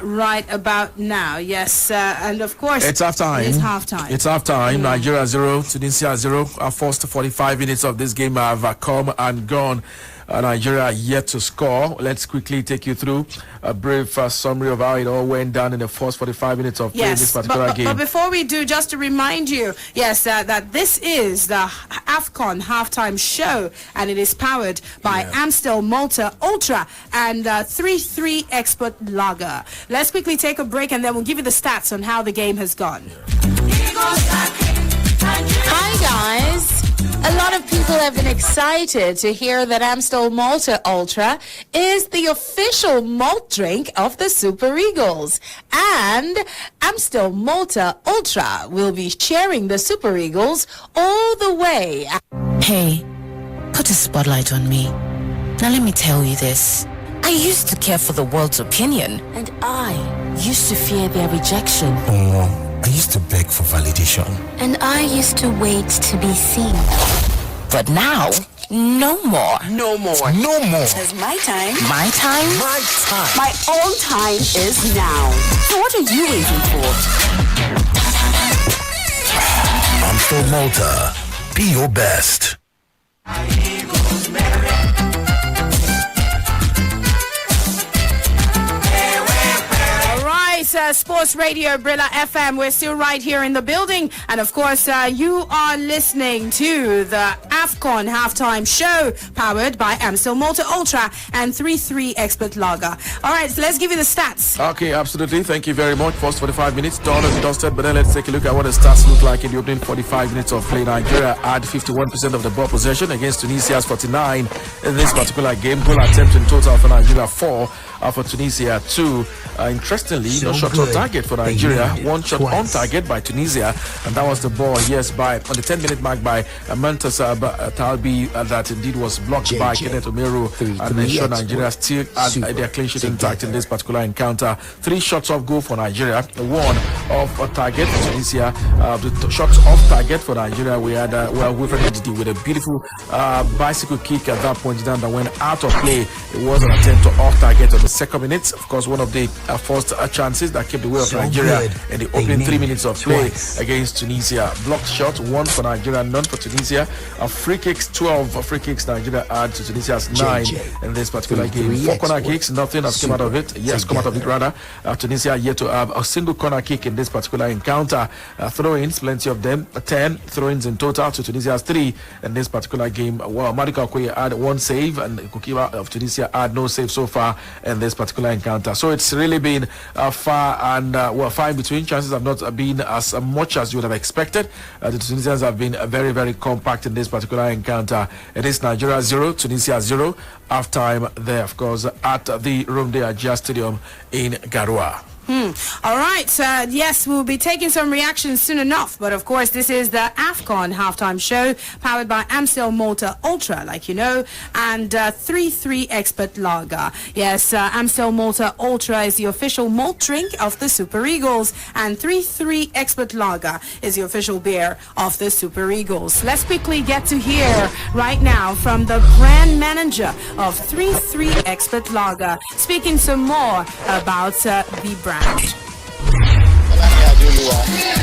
right about now. Yes, and of course it's halftime. It is halftime. It's halftime. Nigeria 0, Tunisia 0. Our first 45 minutes of this game have come and gone. Nigeria yet to score. Let's quickly take you through a brief summary of how it all went down in the first 45 minutes of playing this particular game. But before we do, just to remind you, yes, that this is the AFCON halftime show, and it is powered by Amstel Malta Ultra and 3-3 Expert Lager. Let's quickly take a break, and then we'll give you the stats on how the game has gone. Hi, guys. A lot of people have been excited to hear that Amstel Malta Ultra is the official malt drink of the Super Eagles. And Amstel Malta Ultra will be cheering the Super Eagles all the way. Hey, put a spotlight on me. Now let me tell you this. I used to care for the world's opinion, and I used to fear their rejection. I used to beg for validation. And I used to wait to be seen. But now, no more. No more. No more. Because my time. My time? My time. My own time is now. So what are you waiting for? Amstel Malta. Be your best. Sports Radio Brila FM. We're still right here in the building, and of course you are listening to the AFCON halftime show powered by Amstel Malta Ultra and 3-3 Expert Lager. All right, so let's give you the stats. Okay, absolutely. Thank you very much. First 45 minutes done and dusted, but then let's take a look at what the stats look like in the opening 45 minutes of play. Nigeria had 51% of the ball possession against Tunisia's 49 in this particular game. Goal attempts in total for Nigeria 4, for Tunisia 2. Interestingly, no shot on target for Nigeria, one shot on target by Tunisia, and that was the ball, yes, by on the 10-minute mark by Mantasab Talbi, that indeed was blocked by Kenneth Omeru, and ensured Nigeria still had their clean sheet intact in this particular encounter. 3 shots off goal for Nigeria, 1 off a target for Tunisia. The shots off target for Nigeria, we had Wilfred Ndidi with a beautiful bicycle kick at that point down that went out of play. It was an attempt to off target on the second minute. Of course, one of the first chances that kept the way of Nigeria in the opening 3 minutes of play against Tunisia. Blocked shot, 1 for Nigeria, none for Tunisia. Free kicks, 12 free kicks Nigeria had to Tunisia's 9 in this particular game. 4 corner kicks, nothing has come out of it. Yes, come out of it rather. Tunisia yet to have a single corner kick in this particular encounter. Throw-ins, plenty of them. 10 throw-ins in total to Tunisia's 3 in this particular game. Well, Madika Okoye had 1 save, and Kukiba of Tunisia had no save so far in this particular encounter. So it's really been far in between. Chances have not been as much as you would have expected. The Tunisians have been very, very compact in this particular encounter. It is Nigeria 0, Tunisia 0. Half time there, of course, at the Rumde Ajia Stadium in Garoua. All right. Yes, we'll be taking some reactions soon enough. But of course, this is the AFCON halftime show powered by Amstel Malta Ultra, like you know, and 3-3 Expert Lager. Yes, Amstel Malta Ultra is the official malt drink of the Super Eagles, and 3-3 Expert Lager is the official beer of the Super Eagles. Let's quickly get to hear right now from the brand manager of 3-3 Expert Lager, speaking some more about the brand. I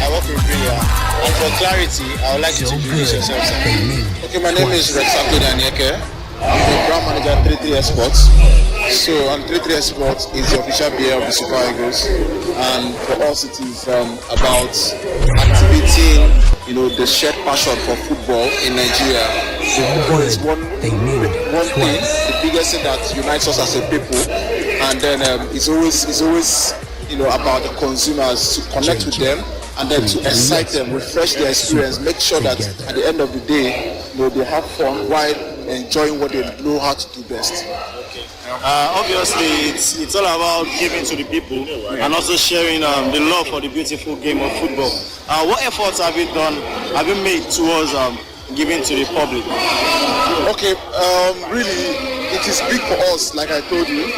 work with Brila, and for clarity, I would like you to introduce yourself. Okay, my name is Rexato Danieke. I'm the brand manager at 3-3 Exports. So, 3-3 Exports is the official beer of the Super Eagles, and for us, it is about activating, the shared passion for football in Nigeria. It's one thing, the biggest thing that unites us as a people, and then it's always about the consumers, to connect with them and then to excite them, refresh their experience, make sure that at the end of the day, they have fun while enjoying what they know how to do best. Obviously, it's all about giving to the people and also sharing the love for the beautiful game of football. What efforts have you made towards giving to the public? Okay, really, it is big for us, like I told you.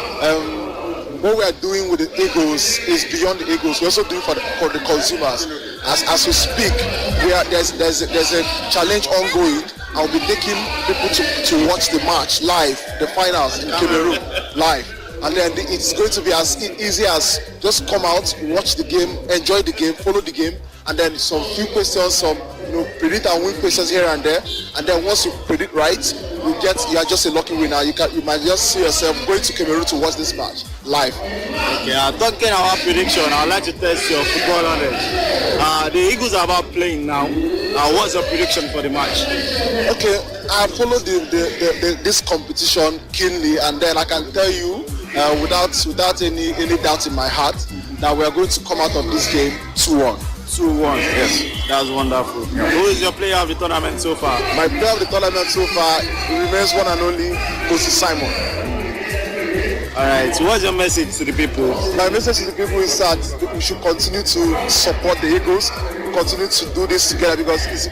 What we are doing with the Eagles is beyond the Eagles. We're also doing for the consumers. As we speak, there's a challenge ongoing. I'll be taking people to watch the match live, the finals in Cameroon live. And then it's going to be as easy as just come out, watch the game, enjoy the game, follow the game, and then some few questions, some predict and win questions here and there. And then once you predict right, you are just a lucky winner. You might just see yourself going to Cameroon to watch this match live. Okay, talking about prediction, I'd like to test your football knowledge. The Eagles are about playing now. What's your prediction for the match? Okay, I followed this competition keenly, and then I can tell you without any doubt in my heart that we are going to come out of this game 2-1. 2-1. Yes, that's wonderful. Who is your player of the tournament so far? My player of the tournament so far remains one and only Kosi Simon. Alright, so what's your message to the people? My message to the people is that we should continue to support the Eagles, continue to do this together, because it's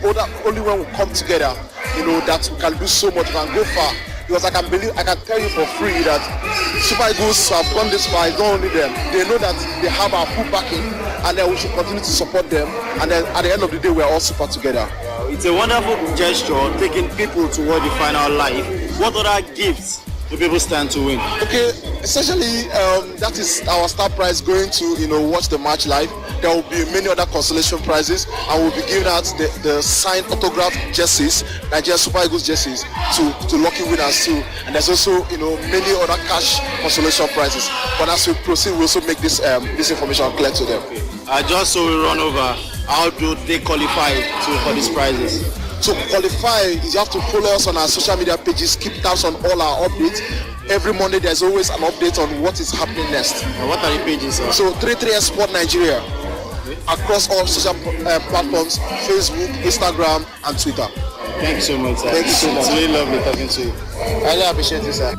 only when we come together, that we can do so much, we can go far. Because I can tell you for free that Super Eagles have gone this far. It's not only them. They know that they have our full backing, and then we should continue to support them. And then at the end of the day, we are all super together. It's a wonderful gesture, taking people toward the final life. What other gifts do people stand to win? Okay, essentially that is our star prize, going to watch the match live. there will be many other consolation prizes, and we'll be giving out the signed autographed jerseys, Nigeria Super Eagles jerseys, to lucky winners too. And there's also, many other cash consolation prizes. But as we proceed, we'll also make this information clear to them. Just so we run over, how do they qualify for these prizes? To qualify, you have to follow us on our social media pages, keep tabs on all our updates. Every Monday there's always an update on what is happening next. And what are the pages, sir? So 33 Sport Nigeria, across all social platforms, Facebook, Instagram, and Twitter. Thank you so much, sir. Thank you so much. It's really lovely talking to you. I really appreciate you, sir.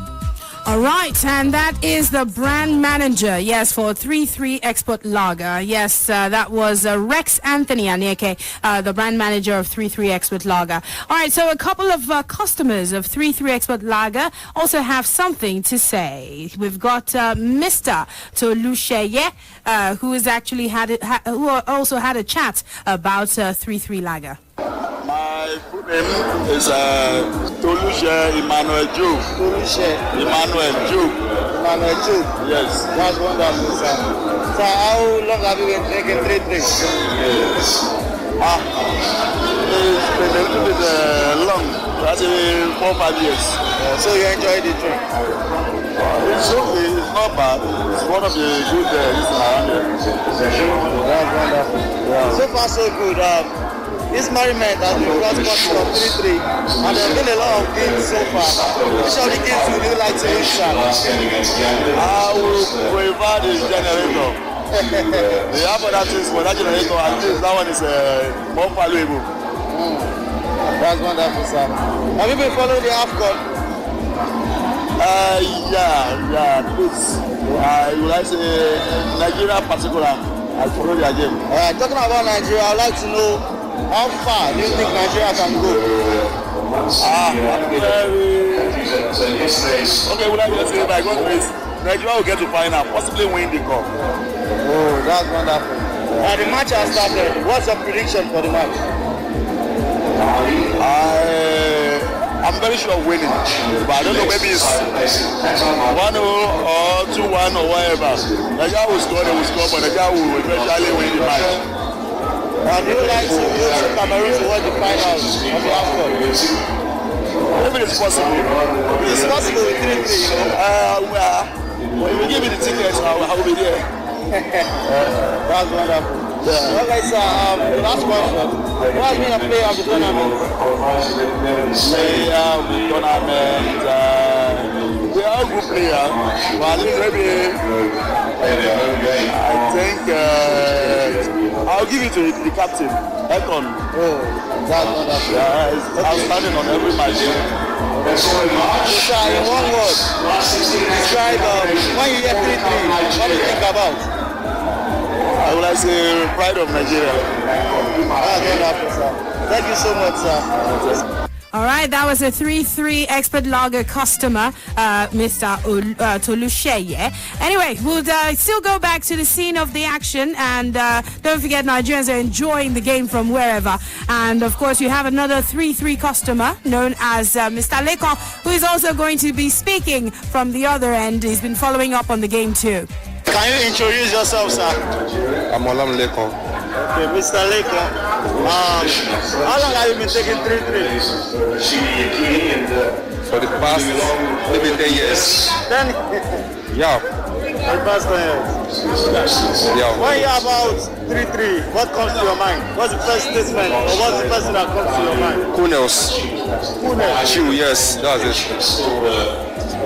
All right, and that is the brand manager, yes, for 33 Export Lager. Yes, that was Rex Anthony Anyeke, the brand manager of 33 Export Lager. All right, so a couple of customers of 33 Export Lager also have something to say. We've got Mr. Tolusheye, who has actually who also had a chat about 33 Lager. My full name is Tolushe Emmanuel Joe. Tolushe Emmanuel Joe. Emmanuel Joe. Yes. That's wonderful, sir. So how long have you been drinking 33? It's been a little bit long. That's 4-5 years. So you enjoy the drink? It's okay. It's not bad. It's one of the good things around here. That's wonderful. Yeah. So far so good. This merriment has been brought from 33, and there have been a lot of games so far. Which of the games would you like to interact? I will prefer the generator. The other things for that generator, at least that one is more valuable. That's wonderful, sir. Have you been following the AFCON? Yeah, please. I would like to say Nigeria in particular. I follow their game. Talking about Nigeria, I would like to know how far do you think Nigeria can go? Okay, would I just say by God's grace, Nigeria will get to final, possibly win the cup. Oh, that's wonderful. The match has started. What's your prediction for the match? I'm very sure of winning, but I don't know, maybe it's 1-0 or 2-1 or whatever. Nigeria will score, they will score, but Nigeria will eventually win the match. Do you like to go to Cameroon to watch the finals of the AFCON? Maybe it's possible. It's possible with 3-3, Well, if you give me the tickets, I will be there. That's wonderful. Yeah. Okay, sir, the last question. Who has been a player of the tournament? Player of the tournament. We are all good players, but maybe I think I'll give it to the captain, AFCON. Oh, that's wonderful. Yeah, he's outstanding on every match. Sir, in one word, describe when you hear 3-3, what do you think about? I would like to say pride of Nigeria. That's wonderful, sir. Thank you so much, sir. All right, that was a 3-3 Expert Lager customer, Mr. Tolusheye. Anyway, we'll still go back to the scene of the action, and don't forget, Nigerians are enjoying the game from wherever. And of course, you have another 3-3 customer known as Mr. Lekon, who is also going to be speaking from the other end. He's been following up on the game too. Can you introduce yourself, sir? I'm Olam Lekon. Okay, Mr. Lekon. How long have you been taking 3-3? For the past maybe 10 years. 10? Yeah. For the past 10 years. Yeah. When you hear about 3-3, what comes to your mind? What's the first statement, or what's the first thing that comes to your mind? Kunos. Kunos. Yes, that's it.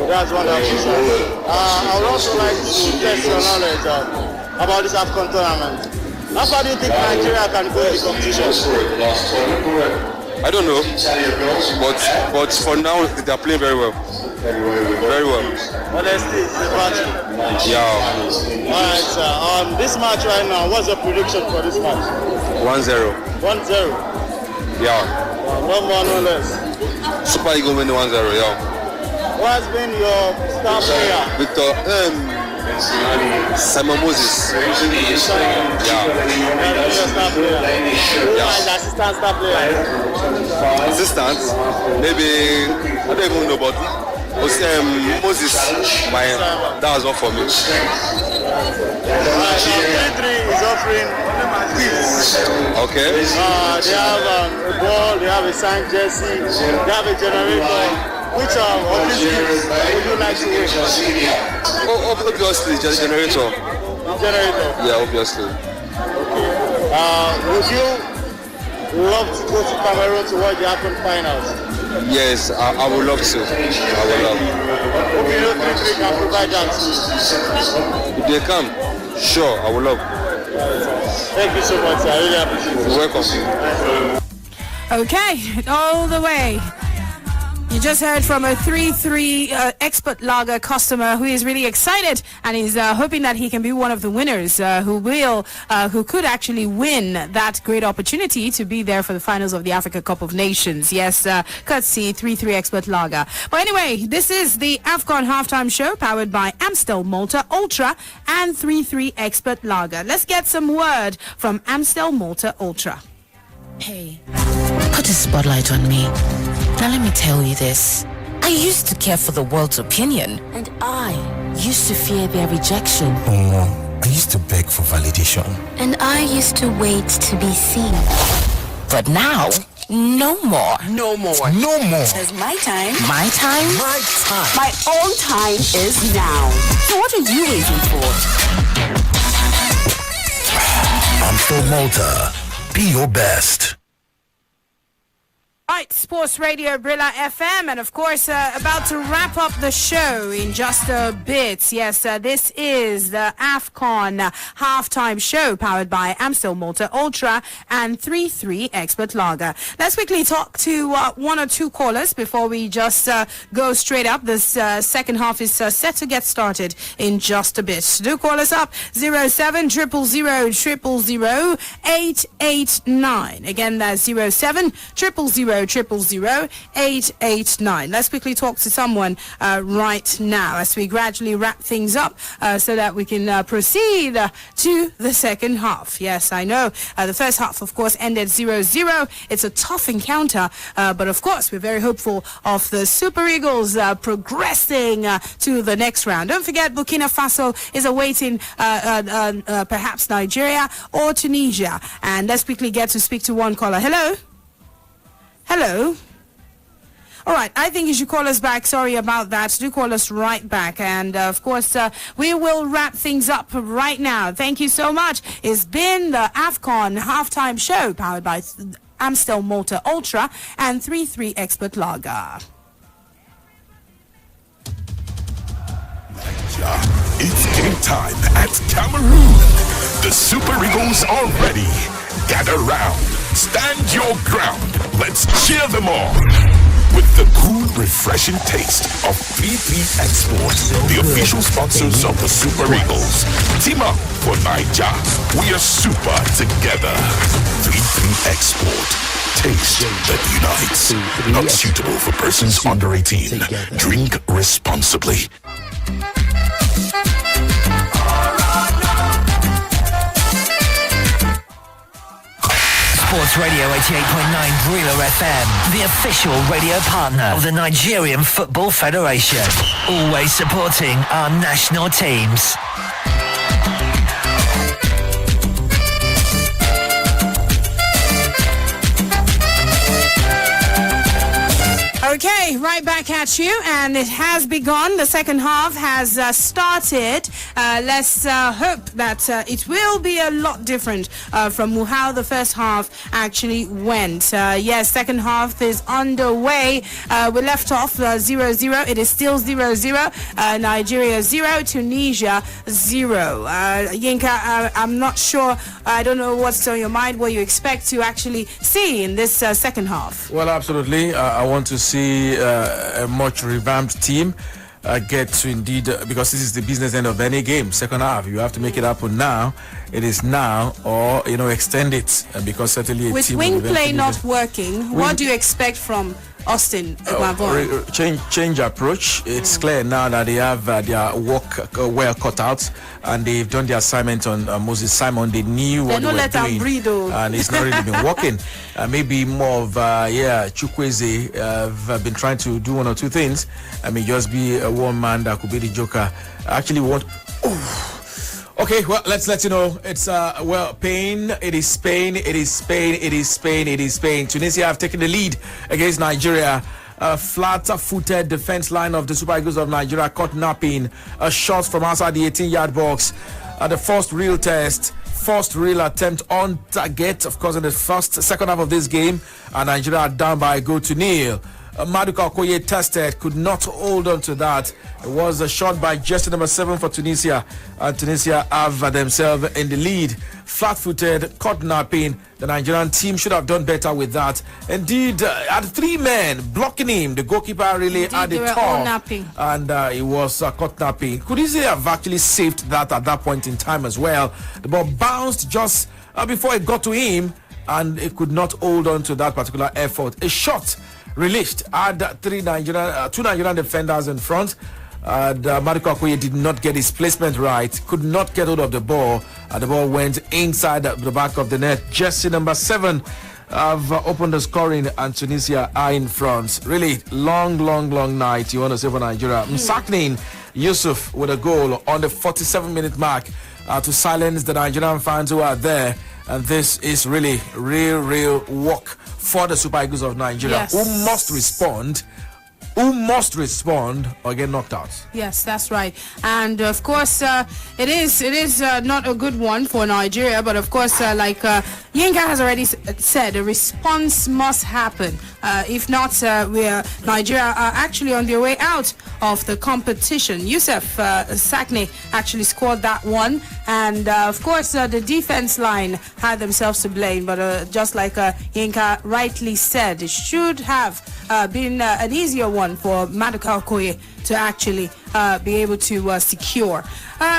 That's wonderful, sir. I would also like to test your knowledge about this AFCON tournament. How far do you think Nigeria can go in the competition? I don't know, but for now they are playing very well. Very well. But there's still a match. Yeah. All right, sir. This match right now, what's your prediction for this match? 1-0. 1-0. Yeah. No more, no less. Super Eagles win 1-0. Yeah. Who has been your star player? Victor, Simon Moses. Yeah. Your star player. Who is assistant star player? Assistant? Maybe, I don't even know, but Moses, that was one for me. is offering gifts. Okay. They have a ball, they have a signed jersey, they have a generator. Which of these gifts would you like to win? Obviously, just generator. Generator? Yeah, obviously. Okay. Would you love to go to Cameroon to watch the AFCON finals? Yes, I would love to. I would love. Okay, you know, 3-3 can provide that to you. If they come, sure, I would love. Thank you so much, sir. I really appreciate it. You're welcome. Okay, all the way. You just heard from a 3-3 expert lager customer who is really excited and is hoping that he can be one of the winners who could actually win that great opportunity to be there for the finals of the Africa Cup of Nations. Yes, courtesy 3-3 expert lager. But anyway, this is the AFCON halftime show powered by Amstel Malta Ultra and 3-3 expert lager. Let's get some word from Amstel Malta Ultra. Hey, put a spotlight on me. Now let me tell you this. I used to care for the world's opinion. And I used to fear their rejection. I used to beg for validation. And I used to wait to be seen. But now, no more. No more. No more. It's my time. My time? My time. My own time is now. So what are you waiting for? Amstel Malta. Be your best. Right, Sports Radio Brila FM, and of course, about to wrap up the show in just a bit. Yes, this is the AFCON halftime show powered by Amstel Malta Ultra and 3-3 Expert Lager. Let's quickly talk to one or two callers before we just go straight up. This second half is set to get started in just a bit. Do call us up 07 000 000 889. Again, that's 07 000 889. Let's quickly talk to someone right now as we gradually wrap things up so that we can proceed to the second half. Yes, I know the first half, of course, ended 0-0. It's a tough encounter, but of course, we're very hopeful of the Super Eagles progressing to the next round. Don't forget, Burkina Faso is awaiting perhaps Nigeria or Tunisia. And let's quickly get to speak to one caller. Hello? Hello. All right, I think you should call us back. Sorry about that. Do call us right back. And, of course, we will wrap things up right now. Thank you so much. It's been the AFCON halftime show powered by Amstel Malta Ultra and 3-3 Expert Lager. It's game time at Cameroon. The Super Eagles are ready. Gather round. Stand your ground. Let's cheer them on. With the cool, refreshing taste of 3-3 Export, the official sponsors of the Super Eagles. Team up for Niger. We are super together. 3-3 Export. Taste that unites. Not suitable for persons under 18. Drink responsibly. Sports Radio 88.9 Brila FM, the official radio partner of the Nigerian Football Federation. Always supporting our national teams. Okay, right back at you, and it has begun. The second half has started. Let's hope that it will be a lot different from how the first half actually went. Yes, second half is underway. We left off 0-0. It is still 0-0. Nigeria 0, Tunisia 0. Yinka, I'm not sure. I don't know what's on your mind, what you expect to actually see in this second half. Well, absolutely. I want to see a much revamped team get to indeed, because this is the business end of any game. Second half, you have to make it happen now. It is now, or extend it, because certainly with wing play not working, what do you expect from Austin? Change approach. It's clear now that they have their work well cut out, and they've done the assignment on Moses Simon. They knew what they were doing, and it's not really been working. Maybe more of Chukwueze have been trying to do one or two things. I mean, just be a one man that could be the joker. Actually, Okay, well, let's let you know. It's Spain. It is Spain. It is Spain. It is Spain. It is Spain. Tunisia have taken the lead against Nigeria. Flat-footed defense line of the Super Eagles of Nigeria caught napping shots from outside the 18-yard box. The first real test, first real attempt on target, of course, in the second half of this game. Nigeria are down by a goal to nil. Maduka Okoye tested, could not hold on to that. It was a shot by jersey number 7 for Tunisia, and Tunisia have themselves in the lead. Flat-footed, caught napping. The Nigerian team should have done better with that. Indeed, had 3 men blocking him. The goalkeeper really had it tough, and he was caught napping. Could easily have actually saved that at that point in time as well. The ball bounced just before it got to him, and he could not hold on to that particular effort. A shot released, had 2 Nigerian defenders in front. Maduka Okoye did not get his placement right, could not get hold of the ball, and the ball went inside the back of the net. Jersey number 7 have opened the scoring, and Tunisia are in front. Really long night, you want to say, for Nigeria. Msaknin Yusuf with a goal on the 47-minute mark to silence the Nigerian fans who are there. And this is really real work for the Super Eagles of Nigeria, who must respond or get knocked out. Yes, that's right. And of course, it is not a good one for Nigeria, but of course, like Yinka has already said, a response must happen. If not, Nigeria are actually on their way out of the competition. Youssef Sakne actually scored that one, and of course, the defense line had themselves to blame, but just like Yinka rightly said, it should have been an easier one for Maduka Okoye to actually be able to secure.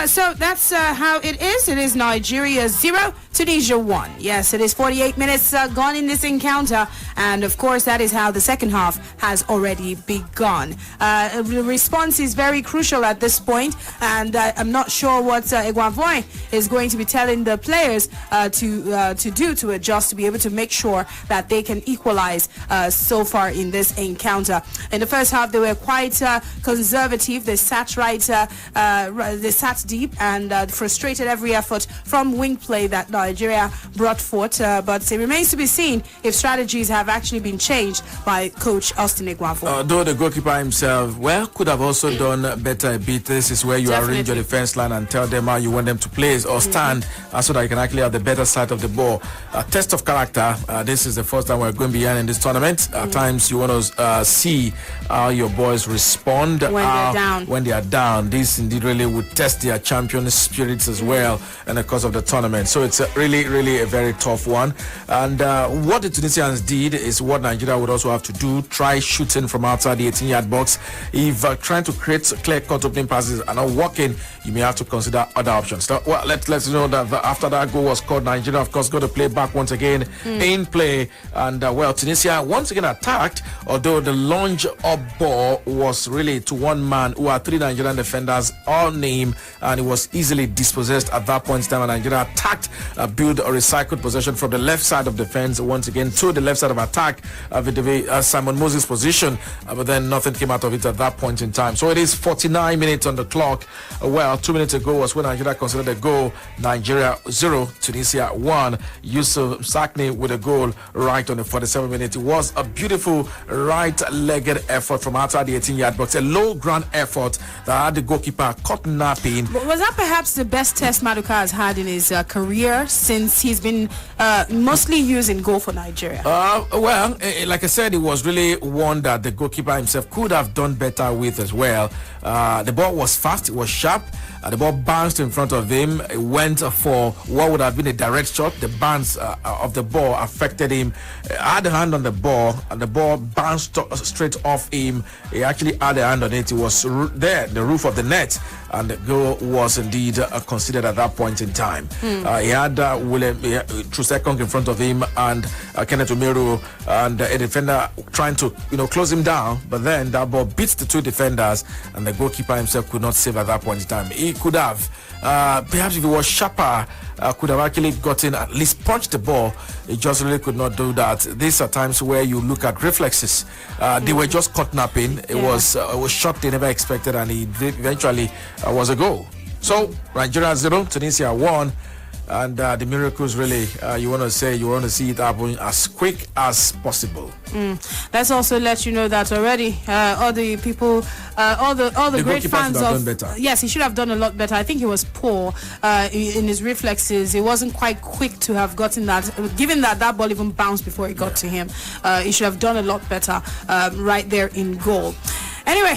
So that's how it is. It is Nigeria 0, Tunisia 1. Yes, it is 48 minutes gone in this encounter, and of course that is how the second half has already begun. The response is very crucial at this point, and I'm not sure what Egwavoy is going to be telling the players to do to adjust, to be able to make sure that they can equalize so far in this encounter. In the first half, they were quite conservative. They sat they sat deep and frustrated every effort from wing play that Nigeria brought forth. But it remains to be seen if strategies have actually been changed by Coach Austin Egwavoy. Though the goalkeeper himself, could have also done better a bit. This is where you arrange your defense line and tell them how you want them to play or stand, so that you can actually have the better side of the ball. A test of character. This is the first time we're going behind in this tournament. At times you want to see how your boys respond when they are down. This indeed really would test their champion spirits as well in the course of the tournament. So it's really a very tough one. And what the Tunisians did is what Nigeria would also have to do: try shooting from outside the 18-yard box. If trying to create clear-cut opening passes are not working, you may have to consider other options. So, let's know that after that goal was scored, Nigeria of course got to play back once again in play, and Tunisia once again attacked, although the lunge up ball was really to one man who had 3 Nigerian defenders on him, and it was easily dispossessed at that point in time. And Nigeria attacked, build a recycled possession from the left side of defense once again to the left side of attack with Simon Moses' position, but then nothing came out of it at that point in time. So it is 49 minutes on the clock. 2 minutes ago was when Nigeria considered a goal. Nigeria 0, Tunisia 1. Yusuf Sakne with a goal right on the 47 minutes. It was a beautiful right-legged effort from outside the 18-yard box, a low ground effort that had the goalkeeper caught napping. But was that perhaps the best test Maduka has had in his career, since he's been mostly used in goal for Nigeria? Like I said, it was really one that the goalkeeper himself could have done better with as well. The ball was fast, it was sharp. The ball bounced in front of him. It went for what would have been a direct shot. The bounce of the ball affected him. He had a hand on the ball, and the ball bounced straight off him. He actually had a hand on it. It was there, the roof of the net, and the goal was indeed considered at that point in time. He had William Trusekong in front of him, and Kenneth Omeru, and a defender trying to close him down, but then that ball beats the 2 defenders, and the goalkeeper himself could not save at that point in time. He could have, perhaps if he was sharper, could have actually gotten, at least punched the ball. He just really could not do that. These are times where you look at reflexes. They were just caught napping. It was a shot they never expected, and it eventually was a goal. So Nigeria 0, Tunisia 1. And the miracles really, you want to see it happen as quick as possible. Let's also let you know that already all the people, all the great fans of, yes, he should have done a lot better. I think he was poor in his reflexes. He wasn't quite quick to have gotten that. Given that ball even bounced before it got to him, he should have done a lot better right there in goal. Anyway,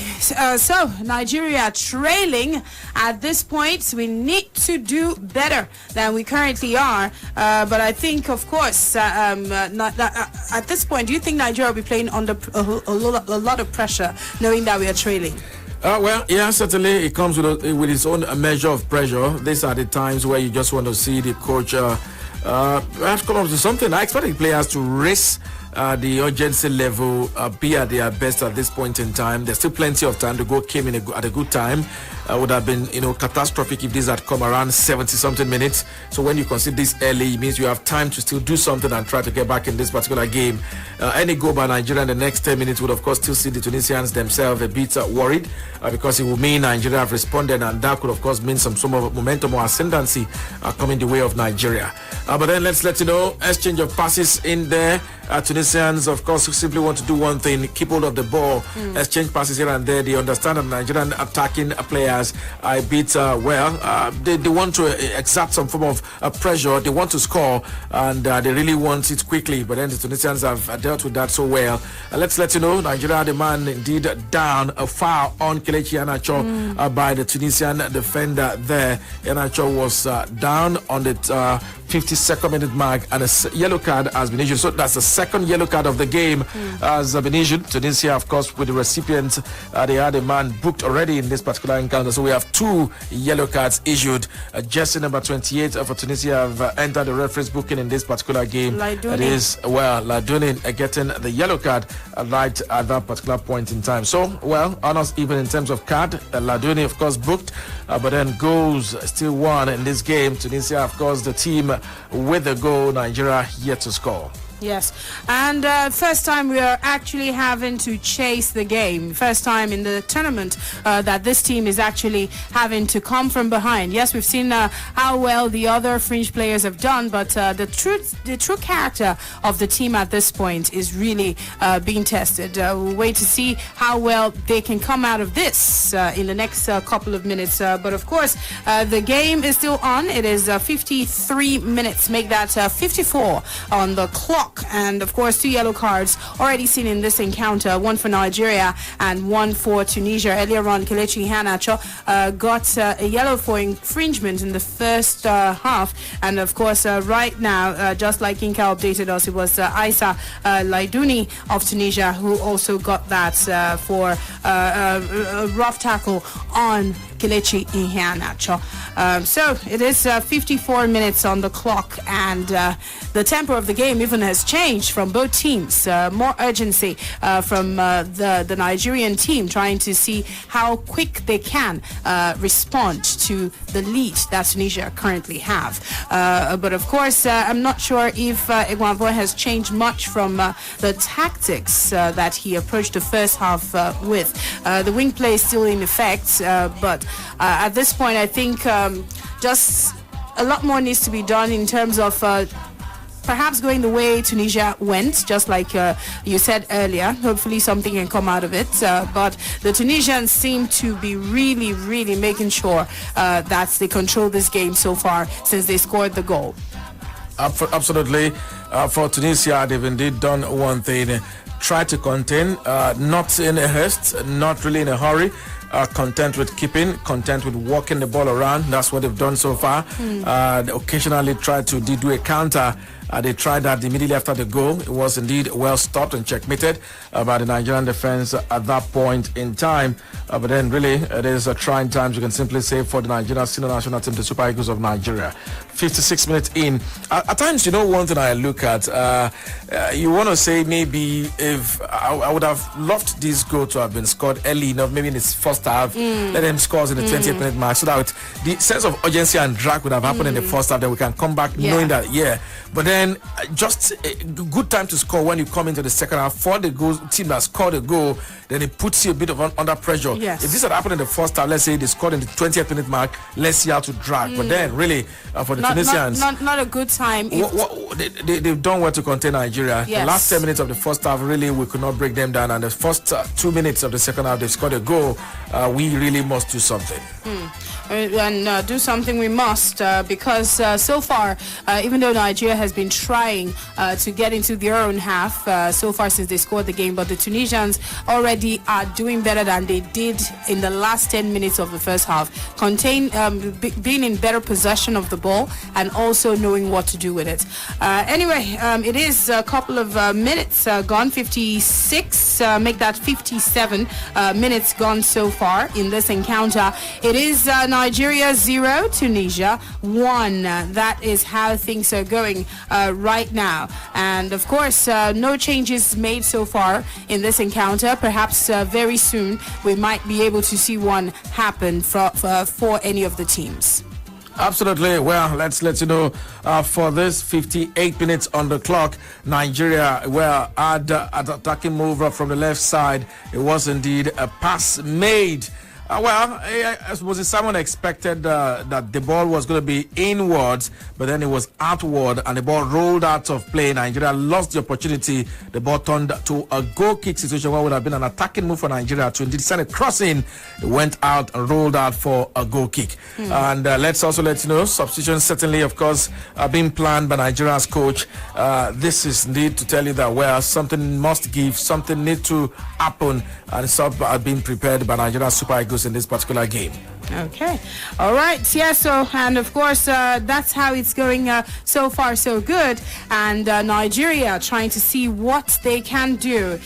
so Nigeria trailing at this point. We need to do better than we currently are. But I think, of course, at this point, do you think Nigeria will be playing under a lot of pressure, knowing that we are trailing? Well, yeah, certainly it comes with its own measure of pressure. These are the times where you just want to see the coach perhaps come up with something. I expect the players to race the urgency level, be at their best at this point in time. There's still plenty of time. The goal came in at a good time. Would have been, catastrophic if this had come around 70-something minutes. So when you consider this early, it means you have time to still do something and try to get back in this particular game. Any goal by Nigeria in the next 10 minutes would, of course, still see the Tunisians themselves a bit worried because it will mean Nigeria have responded, and that could, of course, mean some of momentum or ascendancy coming the way of Nigeria. But then let's let you know, exchange of passes in there. Tunisians, of course, simply want to do one thing: keep hold of the ball, exchange passes here and there. They understand that Nigerian attacking players are a bit they want to exert some form of pressure. They want to score, and they really want it quickly. But then the Tunisians have dealt with that so well. Let's let you know, Nigeria had a man indeed down, a foul on Kelechi Iheanacho by the Tunisian defender there. Iheanacho was down on the 52nd minute mark, and a yellow card has been issued. So that's the second yellow card of the game has been issued. Tunisia, of course, with the recipient, they had a man booked already in this particular encounter. So we have 2 yellow cards issued. Jersey number 28 for Tunisia have entered the referee's booking in this particular game. It is, Ladouni getting the yellow card right at that particular point in time. So, honest even in terms of card. Ladouni, of course, booked, but then goals still won in this game. Tunisia, of course, the team with the goal. Nigeria yet to score. Yes, and first time we are actually having to chase the game. First time in the tournament that this team is actually having to come from behind. Yes, we've seen how well the other fringe players have done, but the true character of the team at this point is really being tested. We'll wait to see how well they can come out of this in the next couple of minutes. But of course, the game is still on. It is 53 minutes. Make that 54 on the clock. And of course, 2 yellow cards already seen in this encounter, 1 for Nigeria and 1 for Tunisia. Earlier on, Kelechi Iheanacho got a yellow for infringement in the first half. And of course, right now, just like Inka updated us, it was Issa Ladouni of Tunisia who also got that for a rough tackle on Kelechi Iheanacho. So it is 54 minutes on the clock, and the tempo of the game even has changed from both teams. More urgency from the Nigerian team, trying to see how quick they can respond to the lead that Tunisia currently have. But of course, I'm not sure if Egwanvoy has changed much from the tactics that he approached the first half with. The wing play is still in effect, but at this point, I think just a lot more needs to be done in terms of perhaps going the way Tunisia went, just like you said earlier. Hopefully something can come out of it. But the Tunisians seem to be really, really making sure that they control this game so far since they scored the goal. Absolutely. For Tunisia, they've indeed done one thing. Try to contain, not in a haste, not really in a hurry. Content with keeping, content with walking the ball around. That's what they've done so far. They occasionally try to do a counter. They tried that immediately after the goal. It was indeed well stopped and checkmated by the Nigerian defense at that point in time. But then really, it is a trying times, you can simply say, for the Nigerian senior national team, the Super Eagles of Nigeria. 56 minutes in. At times, one thing I look at, you want to say maybe if I would have loved this goal to have been scored early enough, maybe in its first half, let them score in the 20th minute mark, so that the sense of urgency and drag would have happened in the first half, then we can come back knowing that, but then then just a good time to score when you come into the second half. For the team that scored a goal, then it puts you a bit of under pressure. Yes. If this had happened in the first half, let's say they scored in the 20th minute mark, let's see how to drag. But then, really, for the Tunisians, not a good time. They've done well to contain Nigeria. Yes. The last 10 minutes of the first half, really, we could not break them down. And the first 2 minutes of the second half, they scored a goal. We really must do something. And do something we must, because so far, even though Nigeria has been trying to get into their own half so far since they scored the game, but the Tunisians already are doing better than they did in the last 10 minutes of the first half. Being in better possession of the ball and also knowing what to do with it. Anyway, it is a couple of minutes gone, 56, make that 57 minutes gone so far in this encounter. It is Nigeria 0, Tunisia 1. That is how things are going right now. And of course, no changes made so far in this encounter. Perhaps very soon we might be able to see one happen for any of the teams. Absolutely. Well, let's let you know for this 58 minutes on the clock, Nigeria had an attacking move from the left side. It was indeed a pass made. I suppose someone expected that the ball was going to be inwards, but then it was outward and the ball rolled out of play. Nigeria lost the opportunity. The ball turned to a goal kick situation where would have been an attacking move for Nigeria to indeed send a crossing. It went out and rolled out for a goal kick. And let's also let you know, substitutions certainly, of course, are being planned by Nigeria's coach. This is indeed to tell you that, something must give, something needs to happen, and sub are being prepared by Nigeria Super Eagles in this particular game. Okay. All right. Yeah. So, and of course, that's how it's going so far, so good. And Nigeria trying to see what they can do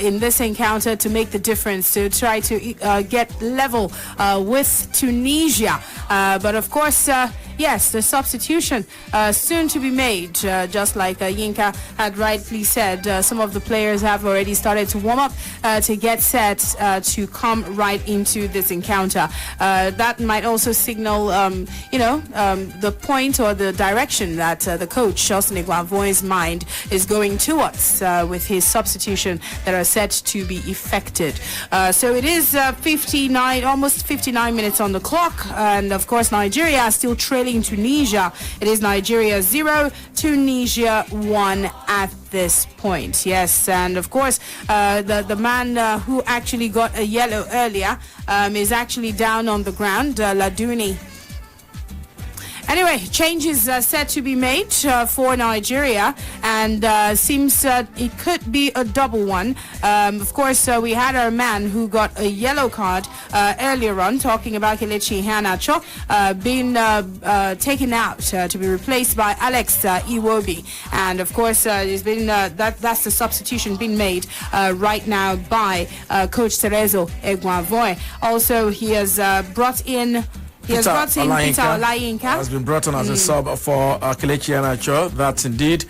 in this encounter to make the difference, to try to get level with Tunisia. But of course, yes, the substitution soon to be made. Just like Yinka had rightly said, some of the players have already started to warm up to get set to come right into this encounter. That might also signal, the point or the direction that the coach, Joseph Egwavoin's mind is going towards with his substitution that are set to be effected. So it is 59, almost 59 minutes on the clock. And of course, Nigeria is still trailing Tunisia. It is Nigeria 0, Tunisia 1 at this point. Yes, and of course, the man who actually got a yellow earlier is actually down on the ground, Laduni. Anyway, changes set to be made for Nigeria, and seems it could be a double one. Of course, we had our man who got a yellow card earlier on, talking about Kelechi Iheanacho, being taken out to be replaced by Alex Iwobi. And of course, it's been that's the substitution being made right now by Coach Terezo Egwavoin. Also, he has brought in. Peter Olayinka has been brought on as a sub for Kelechi Iheanacho. That's indeed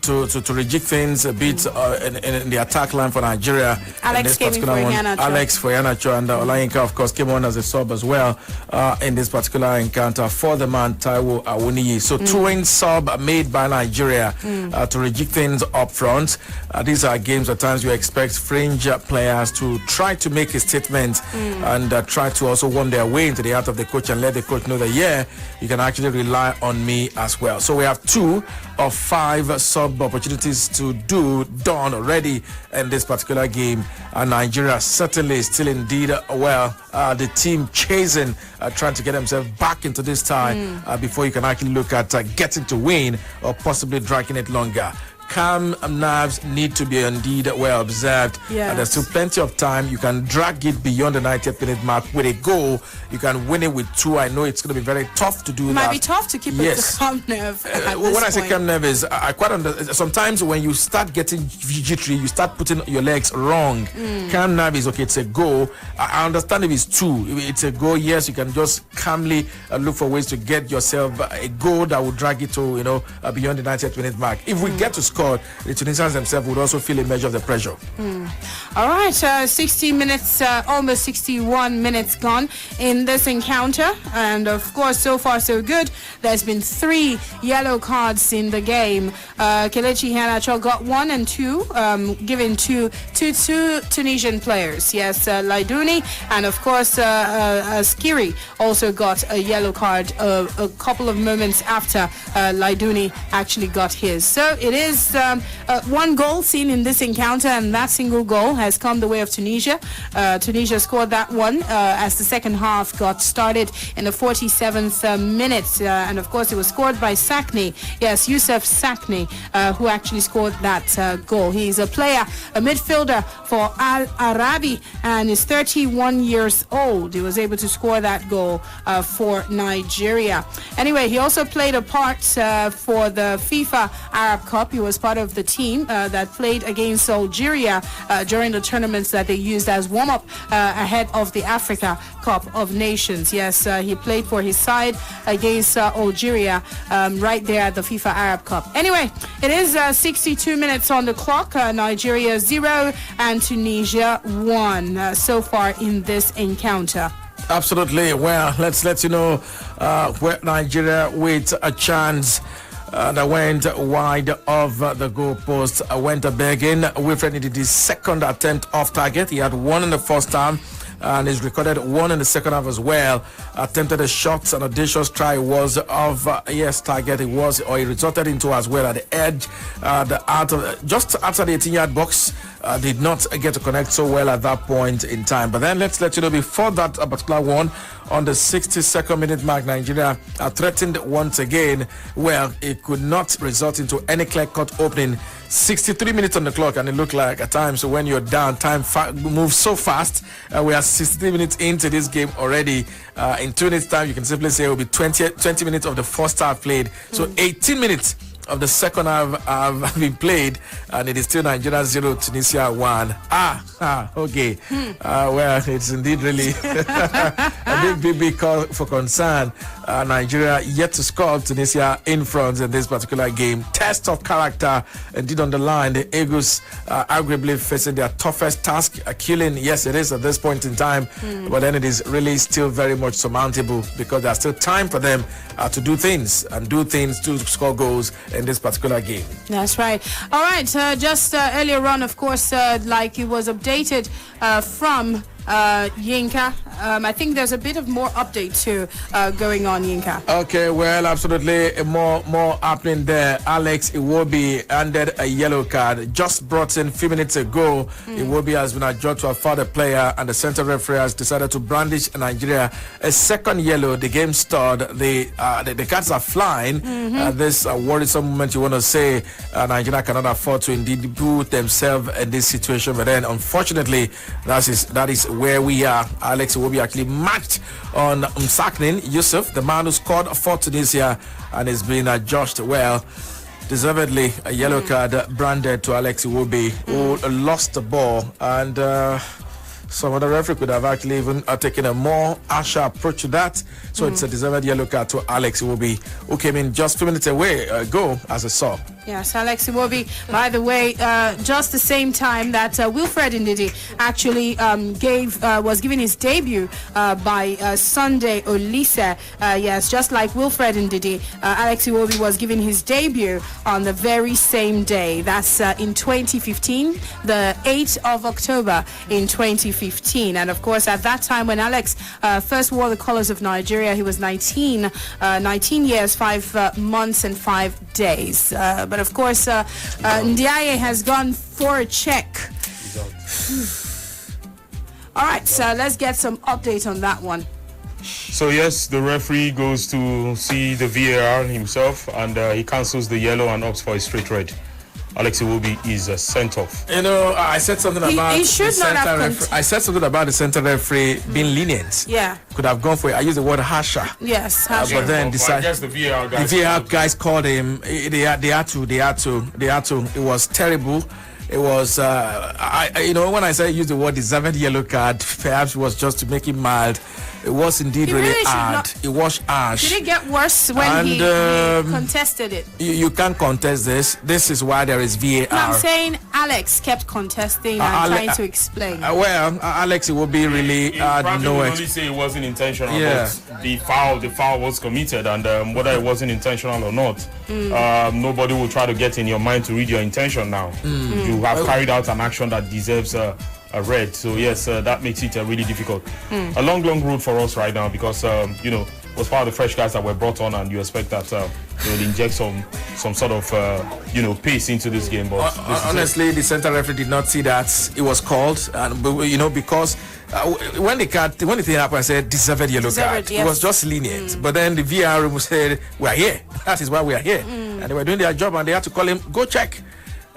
to rejig things a bit in the attack line for Nigeria. Alex came in for Iheanacho. Alex for Iheanacho, and Olayinka, of course, came on as a sub as well in this particular encounter for the man Taiwo Awoniyi. So two-in sub made by Nigeria to rejig things up front. These are games at times you expect fringe players to try to make a statement and try to also warm their way into the heart of the coach and let the coach know that, you can actually rely on me as well. So we have 2 of 5 sub opportunities to done already in this particular game, and Nigeria certainly is still indeed the team chasing, trying to get themselves back into this tie before you can actually look at getting to win or possibly dragging it longer. Calm nerves need to be indeed well observed. Yes. There's still plenty of time. You can drag it beyond the 90th minute mark with a goal. You can win it with 2. I know it's going to be very tough to do that. It might be tough to keep a calm nerve. When I say calm nerve is, I quite understand. Sometimes when you start getting jittery, you start putting your legs wrong. Calm nerve is okay. It's a goal. I understand if it's 2. If it's a goal, yes, you can just calmly look for ways to get yourself a goal that will drag it to beyond the 90th minute mark. If we get to score scored, the Tunisians themselves would also feel a measure of the pressure. All right, 60 minutes, almost 61 minutes gone in this encounter. And of course, so far so good. There's been 3 yellow cards in the game. Kelechi Iheanacho got 1 and 2, given to two Tunisian players. Yes, Laidouni and of course Skiri also got a yellow card a couple of moments after Laidouni actually got his. So it is 1 goal seen in this encounter, and that single goal has come the way of Tunisia. Tunisia scored that one as the second half got started in the 47th minute, and of course it was scored by Sakni. Yes, Youssef Sakni, who actually scored that goal. He's a player, a midfielder for Al Arabi, and is 31 years old. He was able to score that goal for Nigeria. Anyway, he also played a part for the FIFA Arab Cup. He was part of the team that played against Algeria during the tournaments that they used as warm-up ahead of the Africa Cup of Nations. Yes, he played for his side against Algeria right there at the FIFA Arab Cup. Anyway, it is 62 minutes on the clock. Nigeria 0 and Tunisia 1 so far in this encounter. Absolutely. Well, let's let you know where Nigeria with a chance that went wide of the goalpost, went begging. Wilfred needed his second attempt off target. He had 1 in the first half and he's recorded 1 in the second half as well. Attempted a shot, an audacious try was of target. It was, or he resulted into as well at the edge, just outside the 18-yard box. Did not get to connect so well at that point in time. But then let's let you know, before that particular one, on the 62nd minute mark, Nigeria threatened once again. Well, it could not result into any clear-cut opening. 63 minutes on the clock, and it looked like at times when you're down, time moves so fast. We are 63 minutes into this game already. In 2 minutes time, you can simply say it will be 20 minutes of the first half played. So 18 minutes of the second half have been played, and it is still Nigeria 0, Tunisia 1. Okay. Well, it's indeed really a big call for concern. Nigeria yet to score, Tunisia in front in this particular game. Test of character indeed on the line. The Eagles arguably facing their toughest task. Killing, yes, it is at this point in time, but then it is really still very much surmountable because there's still time for them to do things to score goals in this particular game. That's right. All right, just earlier on, of course, like it was updated from Yinka. I think there's a bit of more update too going on, Yinka. Okay, well, absolutely more happening there. Alex Iwobi handed a yellow card just brought in a few minutes ago. Iwobi has been adjudged to a further player, and the center referee has decided to brandish Nigeria a second yellow. The game started. The cards are flying. This worrisome moment, you want to say. Nigeria cannot afford to indeed put themselves in this situation, but then unfortunately that is where we are. Alex Iwobi actually matched on Saknin Yusuf, the man who scored for Tunisia, and is being adjudged well. Deservedly a yellow card branded to Alex Iwobi, who lost the ball, and some of the referee could have actually even taken a more harsher approach to that. So it's a deserved yellow card to Alex Iwobi, who came in just 2 minutes ago as a sub. Yes, Alex Iwobi, by the way, just the same time that Wilfred Ndidi actually was given his debut by Sunday Olise. Yes, just like Wilfred Ndidi, Alex Iwobi was given his debut on the very same day. That's in 2015, the 8th of October in 2015. And of course, at that time when Alex first wore the colors of Nigeria, he was 19 years, 5 months and 5 days. But of course, Ndiaye has gone for a check. All right, so let's get some update on that one. So yes, the referee goes to see the VAR himself, and he cancels the yellow and opts for a straight red. Alex Iwobi is sent off. You know, I said something about he should not have I said something about the center referee being lenient. Yeah. Could have gone for it. I used the word harsher. Yes, harsher. But then I guess the VAR guys called him. They had to. It was terrible. It was, when I say use the word deserved yellow card, perhaps it was just to make it mild. It was indeed He really really should hard. not- It was harsh. Did it get worse when he contested it? You can't contest this. This is why there is VAR. No, I'm saying Alex kept contesting and trying to explain. Alex, it would be really probably would only say it wasn't intentional. Yeah. But the foul was committed, and whether it wasn't intentional or not, nobody will try to get in your mind to read your intention now. You have carried out an action that deserves a red. So yes, that makes it really difficult. A long road for us right now because was part of the fresh guys that were brought on, and you expect that they will inject some sort of pace into this game. But honestly, the center referee did not see that it was called, and because when the thing happened, I said deserved yellow card. Yes. It was just lenient, but then the VAR room said we are here. That is why we are here, and they were doing their job, and they had to call him go check.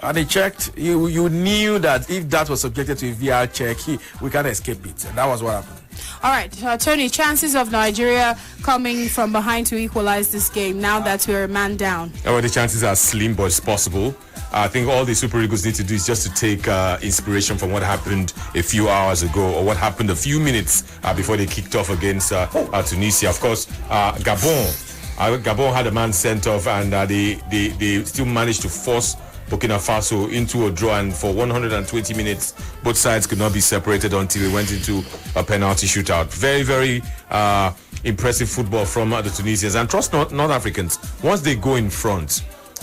And they checked. You knew that if that was subjected to a VAR check, we can't escape it, and that was what happened. All right, Tony, chances of Nigeria coming from behind to equalize this game now that we're a man down? Well, the chances are slim, but it's possible. I think all the Super Eagles need to do is just to take inspiration from what happened a few hours ago, or what happened a few minutes before they kicked off against Tunisia. Of course, Gabon had a man sent off, and they still managed to force Burkina Faso into a draw, and for 120 minutes both sides could not be separated until they went into a penalty shootout. Very, very impressive football from the Tunisians, and trust North Africans. Once they go in front,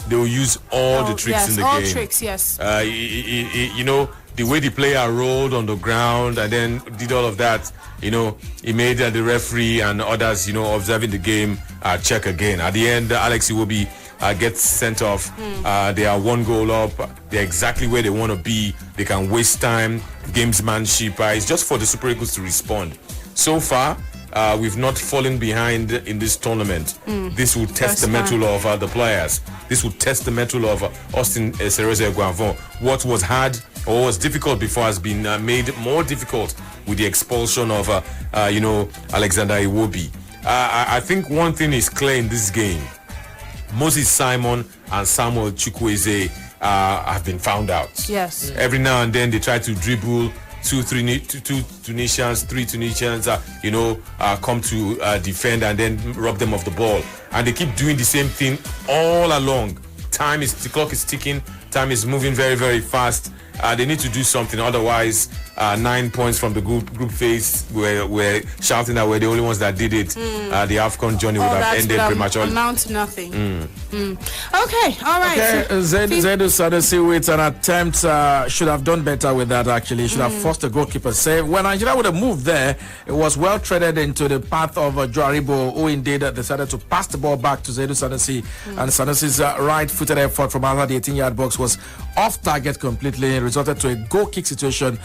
they will use all the tricks in the game. All tricks, yes. The way the player rolled on the ground and then did all of that, it made the referee and others, observing the game check again. At the end, Alex Iwobi gets sent off. They are 1 goal up. They're exactly where they want to be. They can waste time, gamesmanship. It's just for the Super Eagles to respond. So far, we've not fallen behind in this tournament. This will test the mettle of the players. This will test the mettle of Austin Cereze Guavon. What was hard or was difficult before has been made more difficult with the expulsion of Alexander Iwobi. I think one thing is clear in this game. Moses Simon and Samuel Chukwueze have been found out. Yes. Every now and then they try to dribble two Tunisians, three Tunisians, come to defend and then rob them of the ball. And they keep doing the same thing all along. The clock is ticking. Time is moving very, very fast. They need to do something, otherwise 9 points from the group phase. We're shouting that we're the only ones that did it. The AFCON journey would have ended prematurely. Amount to nothing. Okay, all right. Okay, Zaidu Sanusi with an attempt should have done better with that. Actually, should have forced the goalkeeper save. When Nigeria would have moved there, it was well threaded into the path of Joaribo, who indeed decided to pass the ball back to Zaidu Sanusi, and Sanusi's right-footed effort from outside the 18-yard box was off target completely, resulted to a goal kick situation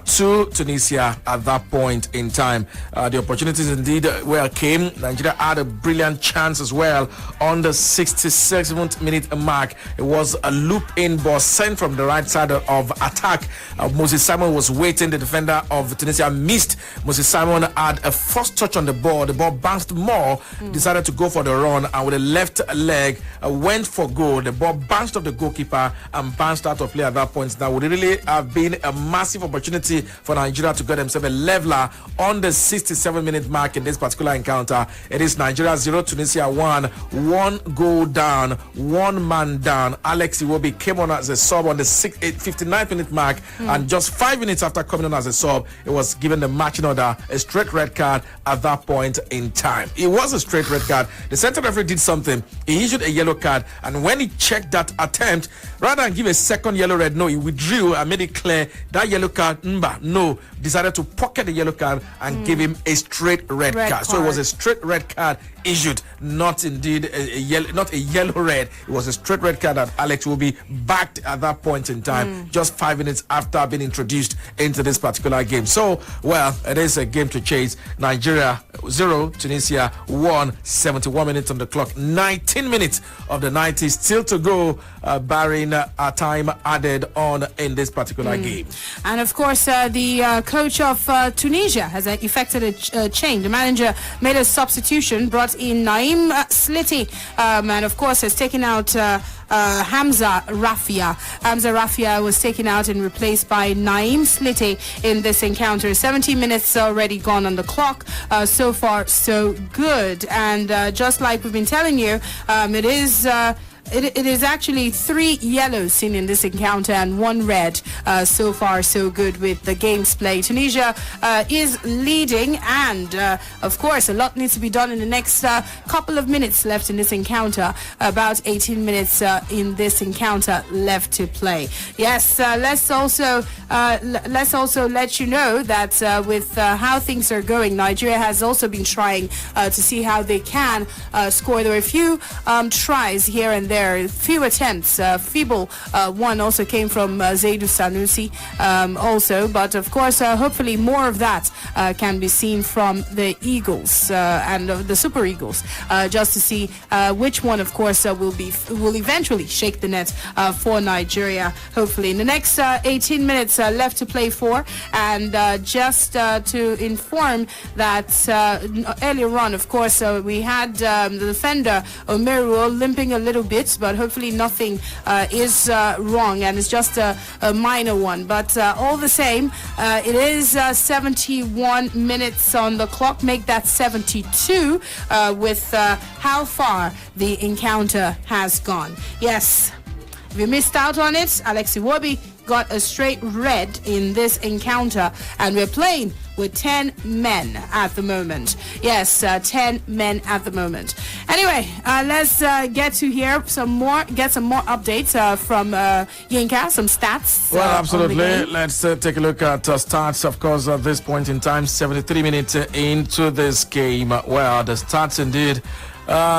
to Tunisia at that point in time. The opportunities indeed came. Nigeria had a brilliant chance as well on the 67th minute mark. It was a loop-in ball sent from the right side of attack. Moses Simon was waiting. The defender of Tunisia missed. Moses Simon had a first touch on the ball. The ball bounced more, decided to go for the run, and with the left leg went for goal. The ball bounced off the goalkeeper and bounced out of play at that point. That would really have been a massive opportunity for Nigeria to get themselves a leveler on the 67-minute mark in this particular encounter. It is Nigeria 0, Tunisia 1, 1 goal down, 1 man down. Alex Iwobi came on as a sub on the 59th minute mark, and just 5 minutes after coming on as a sub, it was given the matching order, a straight red card at that point in time. It was a straight red card. The center referee did something. He issued a yellow card, and when he checked that attempt, rather than give a second yellow red, no, he withdrew and made it clear that yellow card, decided to pocket the yellow card and give him a straight red card. So it was a straight red card issued, not indeed not a yellow red. It was a straight red card that Alex will be backed at that point in time, just 5 minutes after being introduced into this particular game. So, it is a game to chase. Nigeria 0, Tunisia 1, 71 minutes on the clock. 19 minutes of the 90 still to go, barring a time added on in this particular game. And of course, the coach of Tunisia has effected a change. The manager made a substitution, brought in Naim Sliti, and of course has taken out Hamza Rafia. Hamza Rafia was taken out and replaced by Naeem Slite in this encounter. 17 minutes already gone on the clock. So far, so good. And just like we've been telling you, it is actually 3 yellows seen in this encounter and 1 red. So far, so good with the game's play. Tunisia is leading, and of course, a lot needs to be done in the next couple of minutes left in this encounter. About 18 minutes in this encounter left to play. Yes, let's also let you know that with how things are going, Nigeria has also been trying to see how they can score. There were a few tries here and there, few attempts. Feeble one also came from Zaidu Sanusi also, but of course hopefully more of that can be seen from the Eagles and the Super Eagles, just to see which one of course will eventually shake the net for Nigeria, hopefully in the next 18 minutes left to play for. And just to inform that earlier on, of course, we had the defender Omeru limping a little bit, but hopefully nothing is wrong, and it's just a minor one. But all the same, it is 71 minutes on the clock. Make that 72 with how far the encounter has gone. Yes, if you missed out on it, Alex Iwobi got a straight red in this encounter, and we're playing with 10 men at the moment. Yes, 10 men at the moment. Anyway, let's get some more updates from Yinka, some stats. Well, absolutely. Let's take a look at stats. Of course, at this point in time, 73 minutes into this game. Well, the stats indeed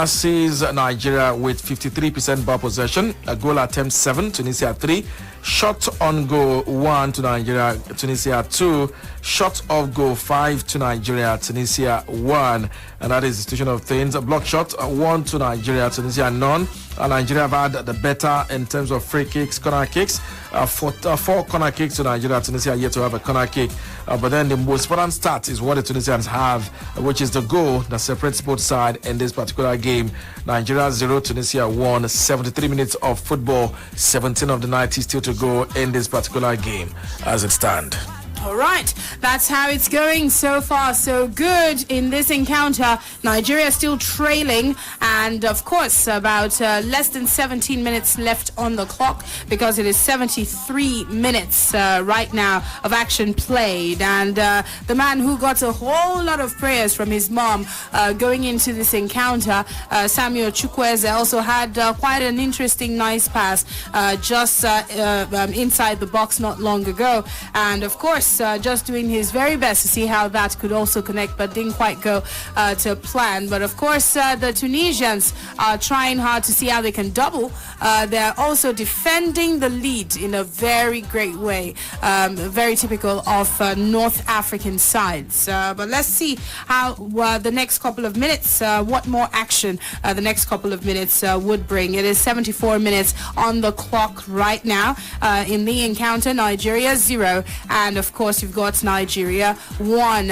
sees Nigeria with 53% ball possession, a goal attempt 7, Tunisia 3, shot on goal 1 to Nigeria, Tunisia 2, shot off goal 5 to Nigeria, Tunisia 1, and that is the situation of things. A block shot 1 to Nigeria, Tunisia none. Nigeria have had the better in terms of free kicks, corner kicks. 4 corner kicks to Nigeria, Tunisia yet to have a corner kick. But then the most important stat is what the Tunisians have, which is the goal that separates both sides in this particular game. Nigeria 0, Tunisia 1, 73 minutes of football, 17 of the 90 still to go in this particular game as it stands. All right, that's how it's going so far, so good in this encounter. Nigeria still trailing, and of course about less than 17 minutes left on the clock, because it is 73 minutes right now of action played. And the man who got a whole lot of prayers from his mom going into this encounter, Samuel Chukwueze, also had quite an interesting, nice pass just inside the box not long ago. And of course, just doing his very best to see how that could also connect, but didn't quite go to plan. But of course, the Tunisians are trying hard to see how they can double. They're also defending the lead in a very great way, very typical of North African sides. But let's see how the next couple of minutes, what more action the next couple of minutes would bring. It is 74 minutes on the clock right now in the encounter. Nigeria 0, and of course you've got Nigeria 1.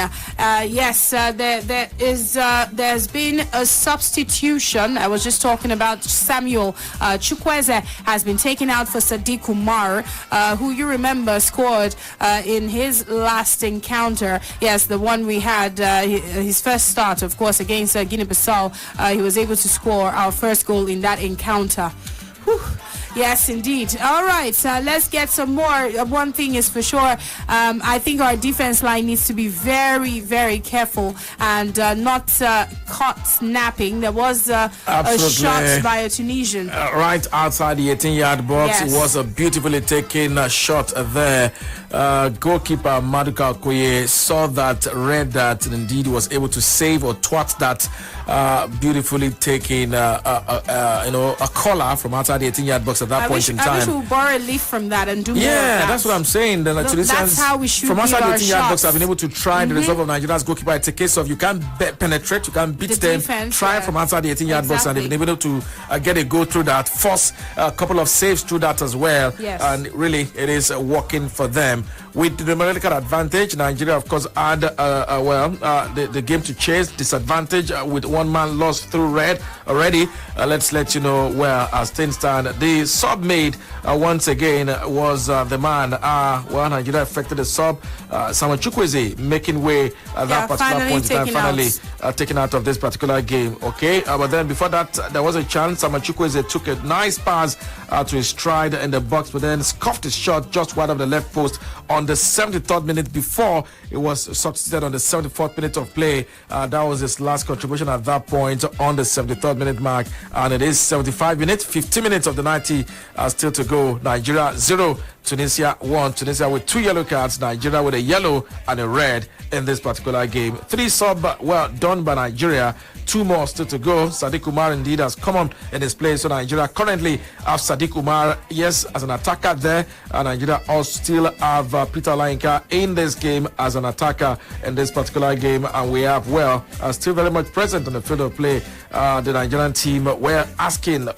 Yes, there's been a substitution. I was just talking about Samuel Chukwueze has been taken out for Sadiq Umar, who you remember scored in his last encounter. Yes, the one we had, his first start, of course, against Guinea-Bissau. He was able to score our first goal in that encounter. Whew. Yes, indeed. All right, let's get some more. One thing is for sure, I think our defense line needs to be very, very careful and not caught snapping. There was a shot by a Tunisian. Right outside the 18-yard box. Yes. It was a beautifully taken shot there. Goalkeeper Maduka Okoye saw that, read that, and indeed was able to save or twat that beautifully taken, a collar from outside the 18-yard box. at that point in time. I wish we'll borrow a leaf from that and do more of Yeah, that. that's what I'm saying. The That's how we should from build outside our the 18-yard box, shots. have been able to try the resolve of Nigeria's goalkeeper. It's a case of you can't penetrate, you can't beat The them. defense, Try yeah. from outside the 18-yard box, and they've been able to get a goal through that. Force a couple of saves through that as well. Yes. And really, it is working for them. With the numerical advantage, Nigeria, of course, had the game to chase. Disadvantage with one man lost through red already. Let's let you know where things stand. The sub made once again was the man. Nigeria affected the sub. Samuel Chukwueze making way at that particular point in time, finally taken out of this particular game. Okay, but then before that, there was a chance. Samuel Chukwueze took a nice pass to his stride in the box, but then scuffed his shot just wide of the left post on the 73rd minute before it was substituted on the 74th minute of play. That was his last contribution at that point on the 73rd minute mark, and it is 75 minutes, 15 minutes of the 90 still to go. Nigeria 0, Tunisia 1. Tunisia with 2 yellow cards, Nigeria with a yellow and a red in this particular game. 3 sub done by Nigeria, 2 more still to go. Sadiq Umar indeed has come on in his place. So Nigeria currently have Sadiq Umar, yes, as an attacker there. And Nigeria also still have Peter Lainka in this game as an attacker in this particular game. And we have, still very much present on the field of play. The Nigerian team were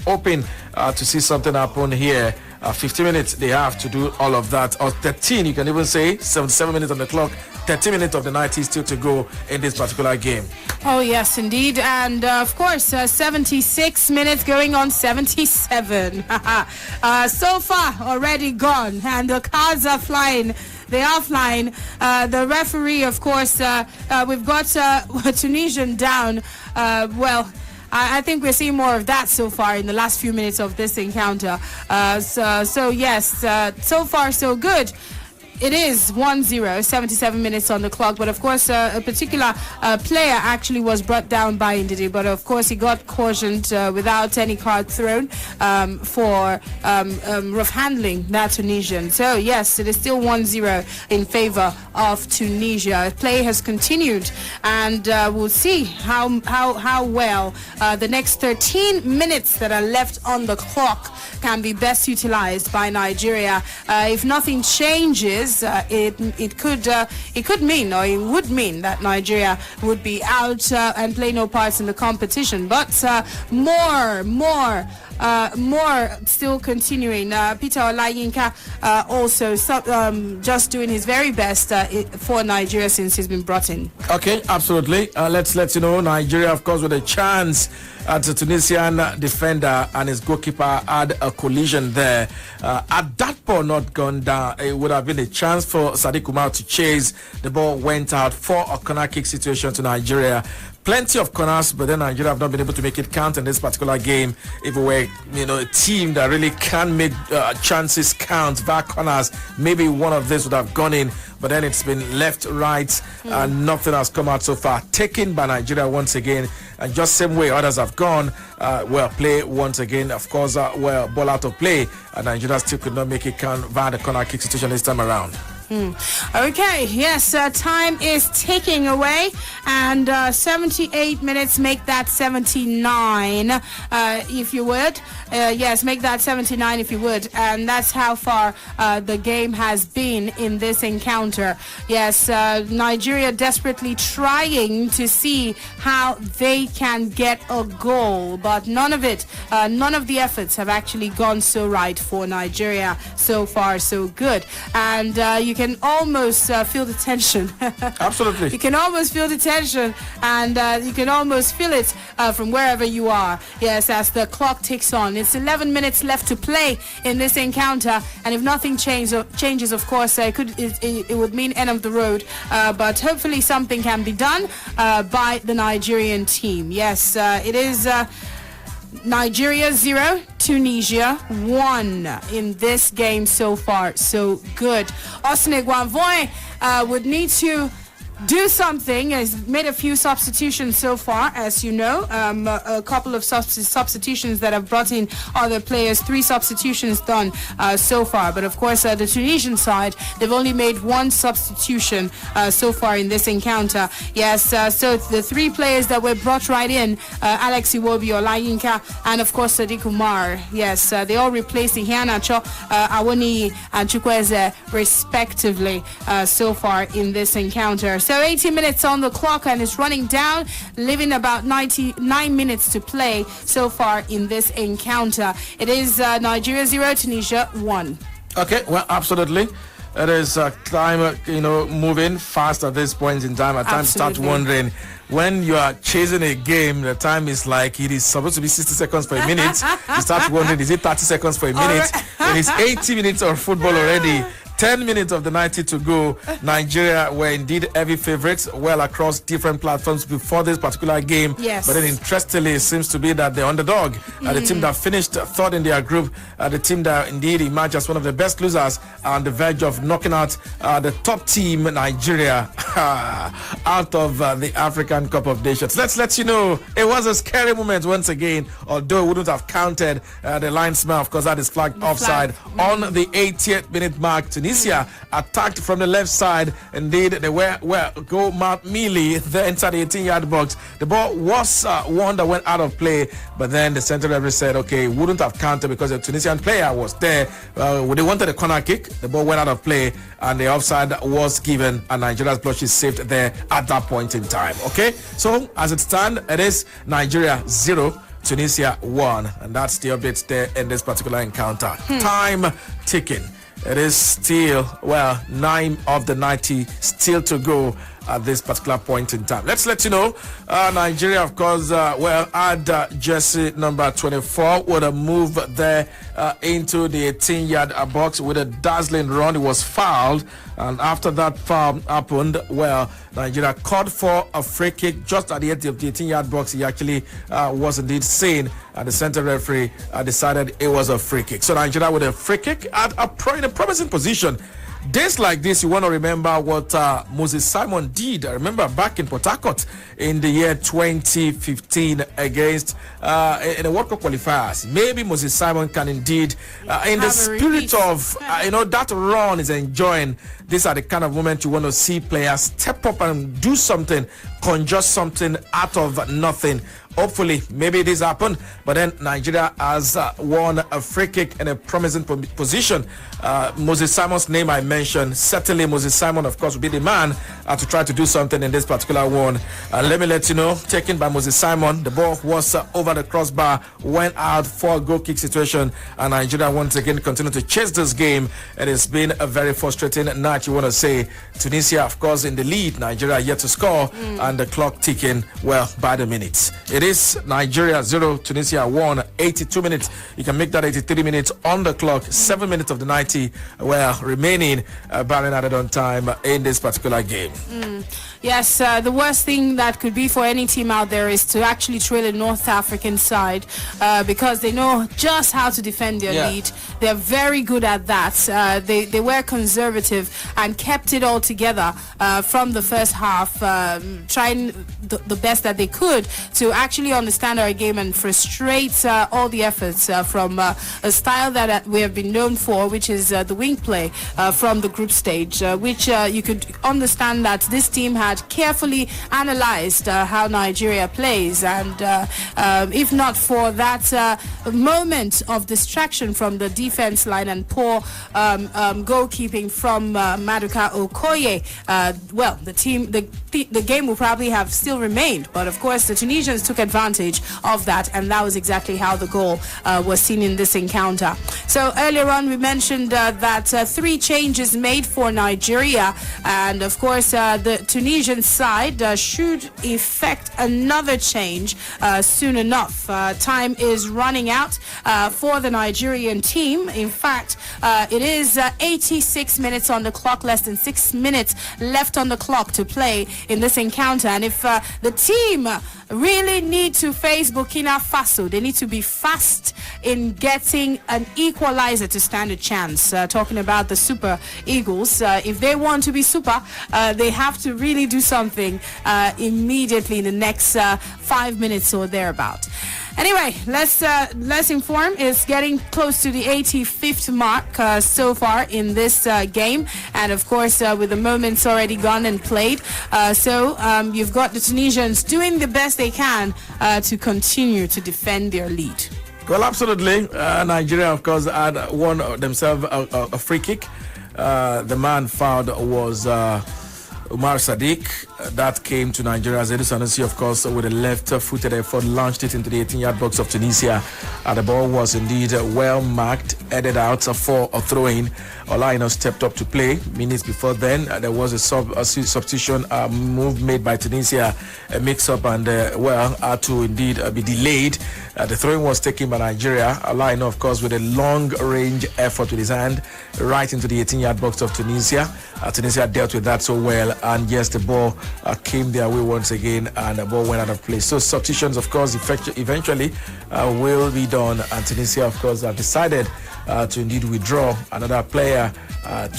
hoping to see something happen here. 15 minutes they have to do all of that, or 13 you can even say. 77 minutes on the clock, 30 minutes of the 90 still to go in this particular game. Oh yes, indeed. And of course 76 minutes going on 77. So far already gone, and the cards are flying. They are flying. The referee, of course, we've got Tunisian down. I think we're seeing more of that so far in the last few minutes of this encounter. So yes, so far so good. It is 1-0, 77 minutes on the clock. But of course, a particular player actually was brought down by Ndidi. But of course, he got cautioned without any card thrown for rough handling that Tunisian. So yes, it is still 1-0 in favor of Tunisia. Play has continued, and we'll see how well the next 13 minutes that are left on the clock can be best utilized by Nigeria. If nothing changes, it could mean, or it would mean, that Nigeria would be out and play no parts in the competition. But more still continuing. Peter Olayinka also just doing his very best for Nigeria since he's been brought in. Okay, absolutely. Let's let you know, Nigeria, of course, with a chance. The Tunisian defender and his goalkeeper had a collision there. Had that ball not gone down, it would have been a chance for Sadiq Umar to chase. The ball went out for a corner kick situation to Nigeria. Plenty of corners, but then Nigeria have not been able to make it count in this particular game. If we were, a team that really can make chances count via corners, maybe one of these would have gone in. But then it's been left, right, and nothing has come out so far. Taken by Nigeria once again, and just same way others have gone. Play once again, of course, ball out of play, and Nigeria still could not make it count via the corner kick situation this time around. Okay, yes, time is ticking away, and 78 minutes, make that 79 if you would. Yes, make that 79 if you would. And that's how far the game has been in this encounter. Yes, Nigeria desperately trying to see how they can get a goal, but none of the efforts have actually gone so right for Nigeria. So far so good. And you can almost feel the tension. Absolutely. You can almost feel the tension, and you can almost feel it from wherever you are. Yes, as the clock ticks on. It's 11 minutes left to play in this encounter, and if nothing changes, of course, it would mean end of the road. But hopefully something can be done by the Nigerian team. Yes, it is Nigeria 0, Tunisia 1 in this game so far. So good. Osne Guanvoy would need to do something. Has made a few substitutions so far, as you know. A couple of substitutions that have brought in other players. 3 substitutions done so far. But of course, the Tunisian side, they've only made 1 substitution so far in this encounter. Yes, so the 3 players that were brought right in, Alex Iwobi, Olayinka, and of course Sadiq Umar. Yes, they all replaced Iheanacho, Awoni, and Chukwueze respectively so far in this encounter. So 80 minutes on the clock and it's running down, leaving about 99 minutes to play so far in this encounter. It is Nigeria 0, Tunisia 1. Okay, well, absolutely. It is time, moving fast at this point in time. At times, start wondering when you are chasing a game, the time is like it is supposed to be 60 seconds for a minute. You start wondering, is it 30 seconds for a minute? It is 80 minutes of football already. 10 minutes of the 90 to go. Nigeria were indeed heavy favorites well across different platforms before this particular game. Yes. But then interestingly, it seems to be that the underdog, the team that finished third in their group, the team that indeed emerged as one of the best losers, are on the verge of knocking out the top team, Nigeria, out of the African Cup of Nations. Let's let you know, it was a scary moment once again, although it wouldn't have counted the linesman. Of course, that is flagged offside on the 80th minute mark. Tunisia attacked from the left side. Indeed, they were go Mount Mealy there inside the 18-yard box. The ball was one that went out of play, but then the center referee said, okay, wouldn't have counted because the Tunisian player was there. They wanted a corner kick. The ball went out of play, and the offside was given, and Nigeria's blush is saved there at that point in time. Okay, so as it stands, it is Nigeria 0, Tunisia 1, and that's the updates there in this particular encounter. Time ticking. It is still, 9 of the 90 still to go at this particular point in time. Let's let you know, Nigeria, of course, had jersey number 24 with a move there into the 18-yard box with a dazzling run. It was fouled, and after that foul happened, Nigeria called for a free kick just at the edge of the 18-yard box. He actually was indeed seen, and the center referee decided it was a free kick. So Nigeria with a free kick at in a promising position. Days like this, you want to remember what Moses Simon did. I remember back in Port Harcourt in the year 2015 against in the World Cup qualifiers. Maybe Moses Simon can indeed, in the spirit of that run is enjoying. These are the kind of moments you want to see players step up and do something, conjure something out of nothing. Hopefully, maybe this happened, but then Nigeria has won a free kick in a promising position. Moses Simon's name I mentioned, certainly Moses Simon, of course, will be the man to try to do something in this particular one. Let me let you know, taken by Moses Simon, the ball was over the crossbar, went out for a goal kick situation, and Nigeria once again continue to chase this game. It has been a very frustrating night, you want to say. Tunisia, of course, in the lead, Nigeria yet to score, and the clock ticking, by the minutes. It is Nigeria 0, Tunisia 1, 82 minutes. You can make that 83 minutes on the clock. 7 minutes of the 90 remaining, barring added on time in this particular game. Yes, the worst thing that could be for any team out there is to actually trail a North African side because they know just how to defend their lead. They're very good at that. They were conservative and kept it all together from the first half, trying the best that they could to actually understand our game and frustrate all the efforts from a style that we have been known for, which is the wing play from the group stage, which you could understand that this team had carefully analyzed how Nigeria plays, and if not for that moment of distraction from the defense line and poor goalkeeping from Maduka Okoye, the game will probably have still remained. But of course, the Tunisians took advantage of that, and that was exactly how the goal was seen in this encounter. So earlier on, we mentioned that 3 changes made for Nigeria, and of course, the Tunisian side should effect another change soon enough. Time is running out for the Nigerian team. In fact, it is 86 minutes on the clock, less than 6 minutes left on the clock to play in this encounter. And if the team really need to face Burkina Faso. They need to be fast in getting an equalizer to stand a chance. Talking about the Super Eagles, if they want to be super, they have to really do something immediately in the next 5 minutes or thereabout. Anyway, let's inform. It's getting close to the 85th mark so far in this game, and of course with the moments already gone and played, so you've got the Tunisians doing the best they can to continue to defend their lead. Well, absolutely. Nigeria, of course, had won themselves a free kick. The man fouled was Umar Sadiq. That came to Nigeria. Zedu Sanusi, of course, with a left-footed effort, launched it into the 18-yard box of Tunisia. The ball was indeed well marked, headed out for a throw-in. Olaino stepped up to play. Minutes before then, there was a substitution move made by Tunisia, a mix-up, and had to indeed be delayed. The throw-in was taken by Nigeria. Olaino, of course, with a long-range effort with his hand right into the 18-yard box of Tunisia. Tunisia dealt with that so well, and yes, the ball came their way once again, and the ball went out of play. So substitutions, of course, eventually will be done, and Tunisia, of course, have decided to indeed withdraw another player.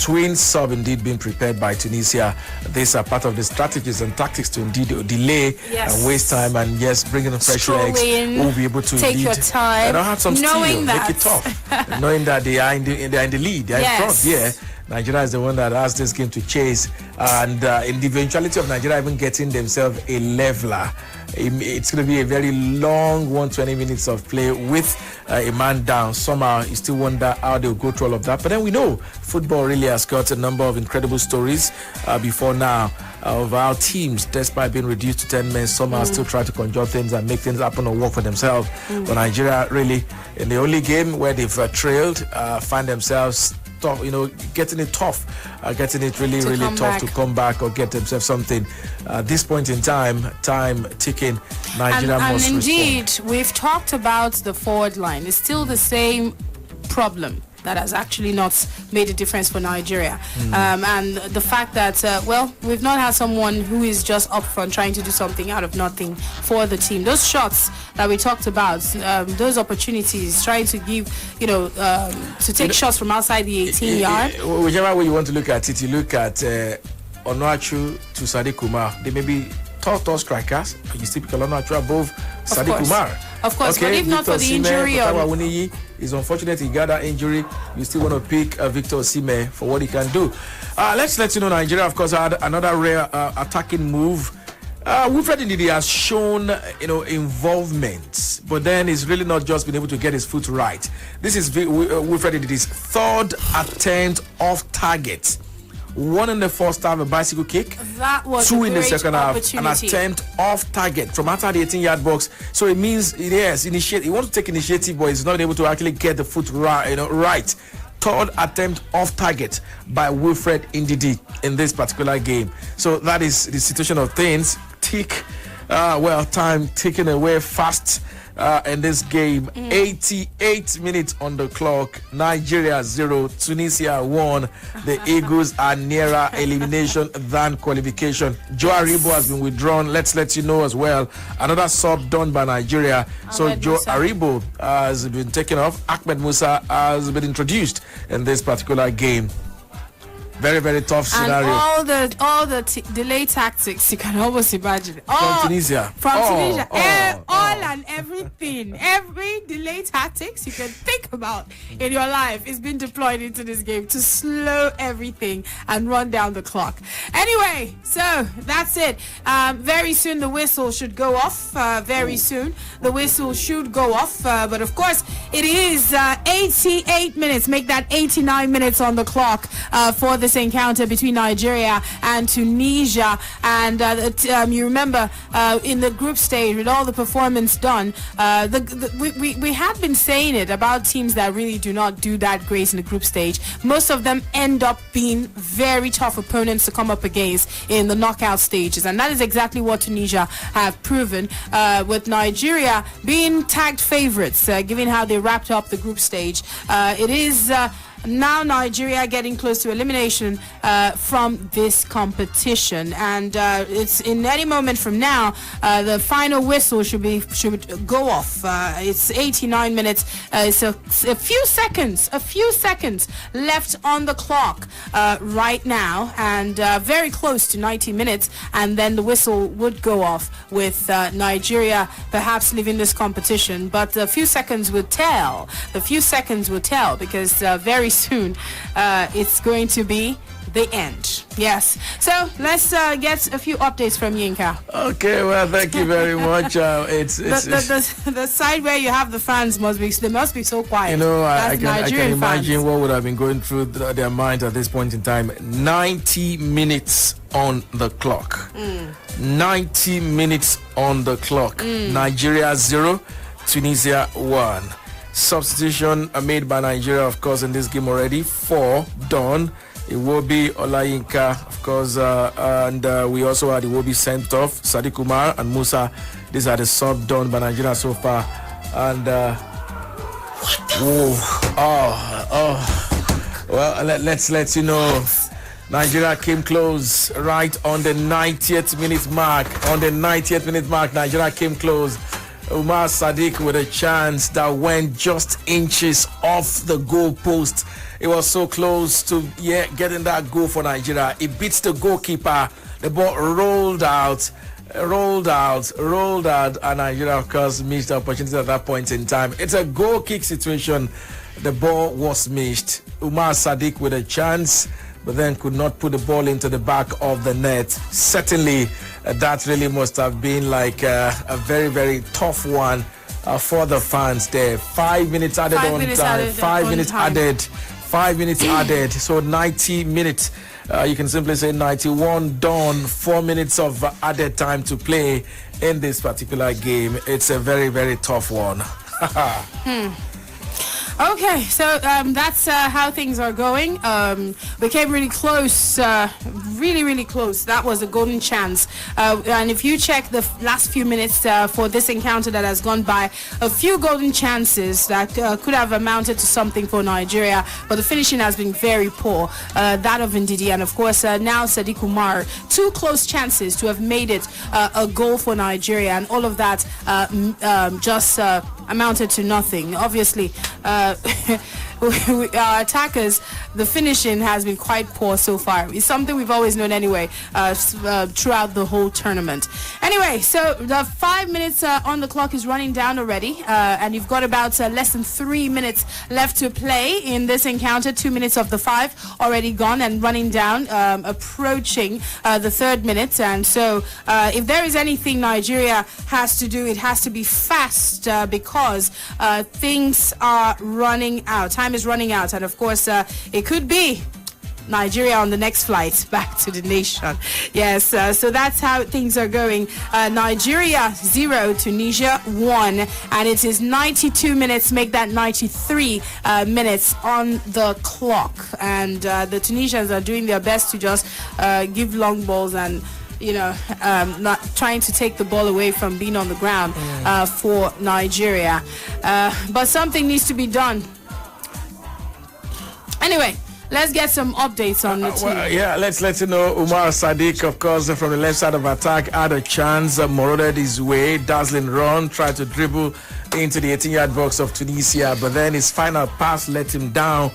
Twin sub indeed being prepared by Tunisia. These are part of the strategies and tactics to indeed delay and waste time, and yes, bring in fresh legs who will be able to take your time. And have some knowing steel, that. make it tough, knowing that they are in the lead, they are in front. Yeah. Nigeria is the one that has this game to chase, and in the eventuality of Nigeria even getting themselves a leveler, it's going to be a very long 120 minutes of play with a man down. Somehow you still wonder how they'll go through all of that, but then we know football really has got a number of incredible stories before now of our teams, despite being reduced to 10 men, somehow still try to conjure things and make things happen or work for themselves. But Nigeria really, in the only game where they've trailed, find themselves tough, getting it tough, getting it really tough to come back or get themselves something. At this point in time ticking, Nigeria must and indeed, respond. we've talked about the forward line. It's still the same problem that has actually not made a difference for Nigeria. And the fact that, we've not had someone who is just up front trying to do something out of nothing for the team. Those shots that we talked about, those opportunities, trying to give, to take shots from outside the 18-yard. Whichever way you want to look at it, you look at Onuachu to Sadiq Kumar. They may be top strikers, but you still pick Onuachu above Sadiq Kumar. Of course, but if not for the injury it's unfortunate he got that injury. You still want to pick Victor Osimhen for what he can do. Let's let you know Nigeria, of course, had another rare attacking move. Wilfred Ndidi has shown, involvement, but then he's really not just been able to get his foot right. This is Wilfred Ndidi's third attempt off target. One in the first half, a bicycle kick. That was two in the second half, an opportunity. attempt off target from outside the 18-yard box. So it means, he wants to take initiative, but he's not able to actually get the foot right. Third attempt off target by Wilfred Ndidi in this particular game. So that is the situation of things. Time ticking away fast in this game. 88 minutes on the clock. Nigeria 0, Tunisia 1. The Eagles are nearer elimination than qualification. Joe Aribo has been withdrawn. Let's let you know as well. Another sub done by Nigeria. So Joe Aribo has been taken off. Ahmed Musa has been introduced in this particular game. Very, very tough scenario. And all the delay tactics you can almost imagine. From Tunisia. All and everything. Every delay tactics you can think about in your life is being deployed into this game to slow everything and run down the clock. Anyway, so that's it. Very soon the whistle should go off. Very soon the whistle should go off. But of course, it is 88 minutes. Make that 89 minutes on the clock for this encounter between Nigeria and Tunisia. And you remember in the group stage with all the performance done, we have been saying it about teams that really do not do that great in the group stage. Most of them end up being very tough opponents to come up against in the knockout stages, and that is exactly what Tunisia have proven, with Nigeria being tagged favorites given how they wrapped up the group stage. It is now Nigeria getting close to elimination from this competition, and it's in any moment from now. The final whistle should go off. It's 89 minutes. It's a few seconds left on the clock right now, and very close to 90 minutes, and then the whistle would go off with Nigeria perhaps leaving this competition. But a few seconds will tell. Because very soon it's going to be the end. Yes. So let's get a few updates from Yinka. Okay, well, thank you very much. It's the side where you have the fans must be so quiet. You know, I can imagine fans. what would have been going through their minds at this point in time. 90 minutes on the clock. 90 minutes on the clock. Nigeria 0, Tunisia 1. Substitution made by Nigeria, of course, in this game already. 4 done. Iwobi, Olayinka, of course, and we also had Iwobi sent off. Sadiq Umar and Musa. These are the sub done by Nigeria so far. And well, let's let you know. Nigeria came close right on the 90th minute mark. Nigeria came close. Umar Sadiq with a chance that went just inches off the goal post. It was so close to getting that goal for Nigeria. It beats the goalkeeper. The ball rolled out, and Nigeria, of course, missed the opportunity at that point in time. It's a goal kick situation. The ball was missed. Umar Sadiq with a chance, but then could not put the ball into the back of the net. Certainly, that really must have been like a very, very tough one for the fans there. 5 minutes added on time. 5 minutes added. 5 minutes added. So 90 minutes. You can simply say 91 done. 4 minutes of added time to play in this particular game. It's a very, very tough one. Okay, so that's how things are going. We came really close, really close. That was a golden chance. And if you check the last few minutes for this encounter that has gone by, a few golden chances that could have amounted to something for Nigeria, but the finishing has been very poor. That of Ndidi and, of course, now Sadiq Umar. 2 close chances to have made it a goal for Nigeria, and all of that just amounted to nothing. Obviously, our attackers, the finishing has been quite poor so far. It's something we've always known anyway throughout the whole tournament. Anyway, so the 5 minutes on the clock is running down already, and you've got about less than 3 minutes left to play in this encounter. 2 minutes of the 5 already gone and running down, approaching the 3rd minute. And so if there is anything Nigeria has to do, it has to be fast because things are running out. Time is running out, and of course it could be Nigeria on the next flight back to the nation. Yes, so that's how things are going. Nigeria 0, Tunisia 1, and it is 92 minutes, make that 93 minutes on the clock. And the Tunisians are doing their best to just give long balls and not trying to take the ball away from being on the ground for Nigeria. But something needs to be done. Anyway, let's get some updates on the team. Let's let you know. Umar Sadiq, of course, from the left side of attack, had a chance, marauded his way, dazzling run, tried to dribble into the 18-yard box of Tunisia, but then his final pass let him down.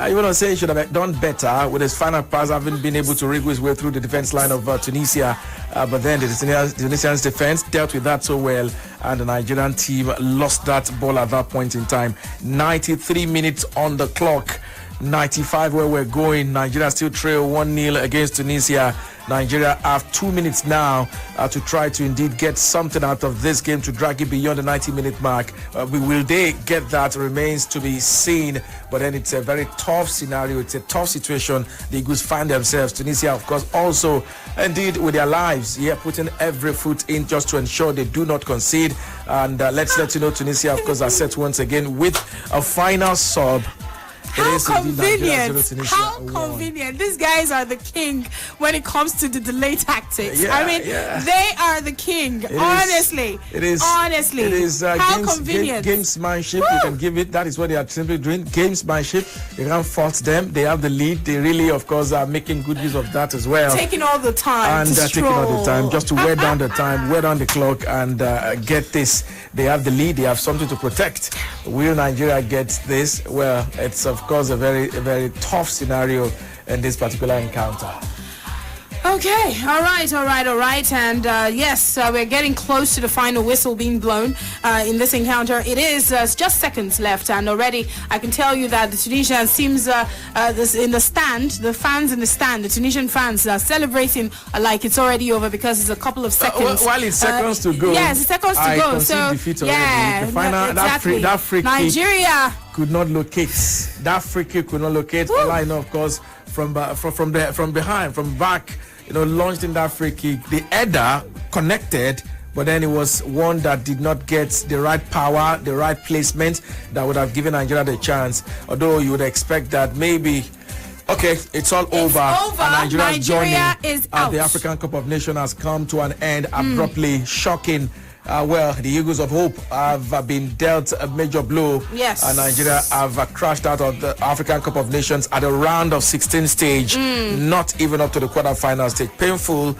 You want to say he should have done better with his final pass, having been able to wriggle his way through the defense line of Tunisia. But then the Tunisians defense dealt with that so well, and the Nigerian team lost that ball at that point in time. 93 minutes on the clock. 95 where we're going. Nigeria still trail 1-0 against Tunisia. Nigeria have 2 minutes now to try to indeed get something out of this game to drag it beyond the 90-minute mark. Will they get that remains to be seen. But then it's a very tough scenario. It's a tough situation the Eagles find themselves. Tunisia, of course, also indeed with their lives, putting every foot in just to ensure they do not concede. And let's let you know, Tunisia, of course, are set once again with a final sub. How convenient. How convenient. These guys are the king when it comes to the delay tactics. Yeah, I mean, they are the king. Honestly. It is. Honestly. It is how convenient. Gamesmanship. You can give it. That is what they are simply doing. Gamesmanship. You can't fault them. They have the lead. They really, of course, are making good use of that as well. Taking all the time. And taking all the time just to wear down the time, wear down the clock, and get this. They have the lead. They have something to protect. Will Nigeria get this? Well, it's of course a very tough scenario in this particular encounter. Okay, all right. And yes, we're getting close to the final whistle being blown in this encounter. It is just seconds left, and already I can tell you that the Tunisian seems in the stand, the fans in the stand, the Tunisian fans are celebrating like it's already over because it's a couple of seconds. While it's seconds to go. Yes, seconds to go. So, yeah, the final, exactly. that free Nigeria could not locate. That free kick could not locate. Line, of course, from behind, from back. Launched in that free kick. The header connected, but then it was one that did not get the right power, the right placement that would have given Nigeria the chance. Although you would expect that maybe, okay, it's all over. And Nigeria's journey is at out. the African Cup of Nations has come to an end abruptly, shocking. The Eagles of Hope have been dealt a major blow. Yes. And Nigeria have crashed out of the African Cup of Nations at a round of 16 stage, not even up to the quarterfinal stage. Painful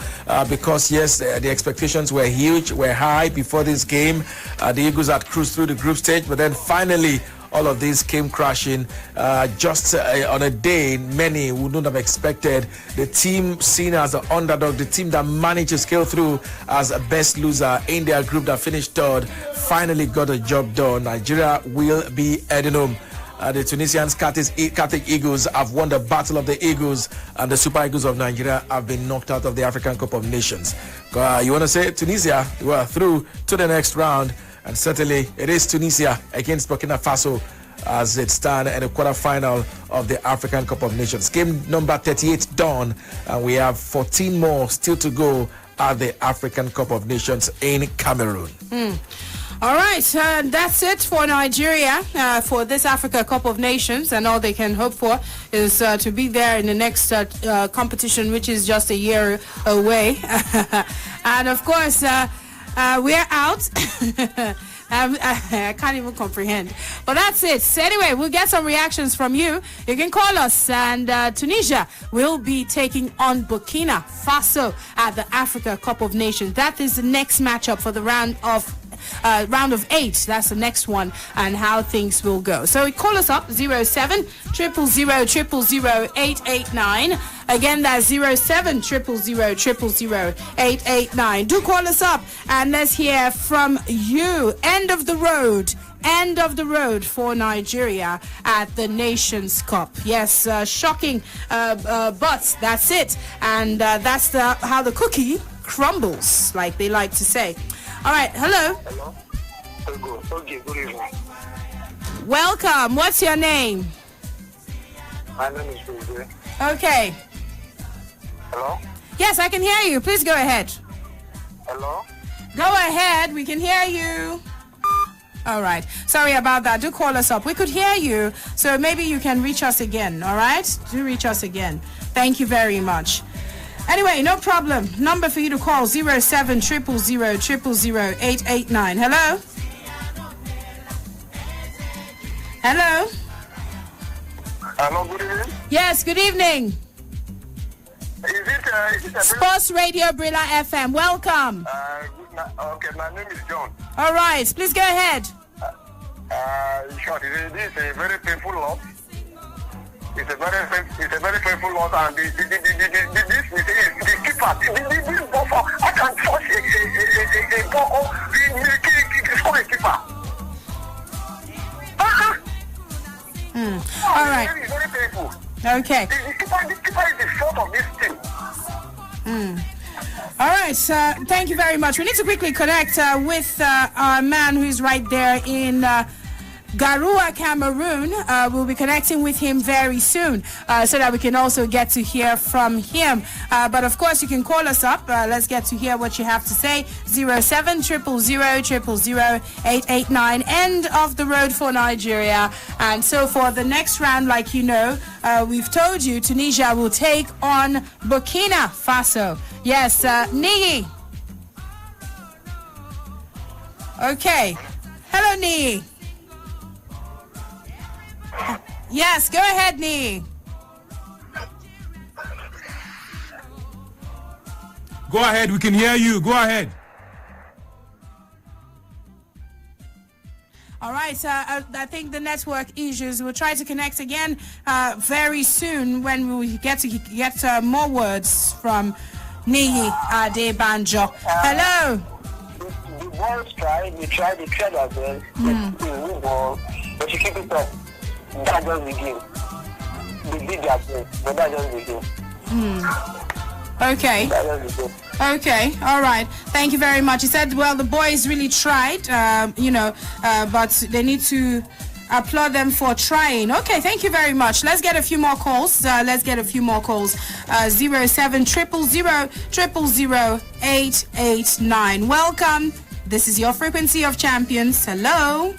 because, yes, the expectations were huge, were high before this game. The Eagles had cruised through the group stage, but then finally, all of this came crashing just on a day many would not have expected. The team seen as the underdog, the team that managed to scale through as a best loser in their group that finished third, finally got a job done. Nigeria will be heading home. The Tunisian Celtic Eagles have won the Battle of the Eagles, and the Super Eagles of Nigeria have been knocked out of the African Cup of Nations. You want to say Tunisia were through to the next round, and certainly it is Tunisia against Burkina Faso as it stands in the quarterfinal of the African Cup of Nations. Game number 38 done, and we have 14 more still to go at the African Cup of Nations in Cameroon. All right, that's it for Nigeria for this Africa Cup of Nations, and all they can hope for is to be there in the next competition, which is just a year away. And of course, we're out. I can't even comprehend. But that's it. So anyway, we'll get some reactions from you. You can call us, and Tunisia will be taking on Burkina Faso at the Africa Cup of Nations. That is the next matchup for the round of 8. That's the next one, and how things will go. So call us up 07 000 889. Again, that's 07 000 889. Do call us up and let's hear from you. End of the road for Nigeria at the Nations Cup. Yes, shocking, but that's it, and that's how the cookie crumbles, like they like to say. All right, hello. Hello. Okay, good evening. Welcome. What's your name? My name is Brila. Okay. Hello? Yes, I can hear you. Please go ahead. Hello? Go ahead. We can hear you. All right. Sorry about that. Do call us up. We could hear you, so maybe you can reach us again. All right? Do reach us again. Thank you very much. Anyway, no problem. Number for you to call 07 000 889. Hello? Hello? Hello, good evening. Yes, good evening. Is it Sports Radio Brila FM. Welcome. Okay, my name is John. All right, please go ahead. In short, this is a very painful loss. It's a very painful loss, and the keeper, this buffer, I can touch a ball, score a keeper. All right. It's very painful. Okay. The keeper is the front of this team. All right. Thank you very much. We need to quickly connect with our man who is right there in Garua, Cameroon. We'll be connecting with him very soon so that we can also get to hear from him. But of course, you can call us up. Let's get to hear what you have to say. 0700000889. End of the road for Nigeria. And so for the next round, like you know, we've told you Tunisia will take on Burkina Faso. Yes, Nii. Okay. Hello, Nii. Yes, go ahead, Nii. Go ahead, we can hear you. Go ahead. All right, I think the network issues. We'll try to connect again very soon when we get more words from Nii Adebanjo. Hello. The boys tried as well. But you keep it up. That just the game. They did their best, but that just the game. Okay. That just the game. Okay, all right. Thank you very much. He said, well, the boys really tried, but they need to applaud them for trying. Okay, thank you very much. Let's get a few more calls. 07000000889. Welcome. This is your frequency of champions. Hello.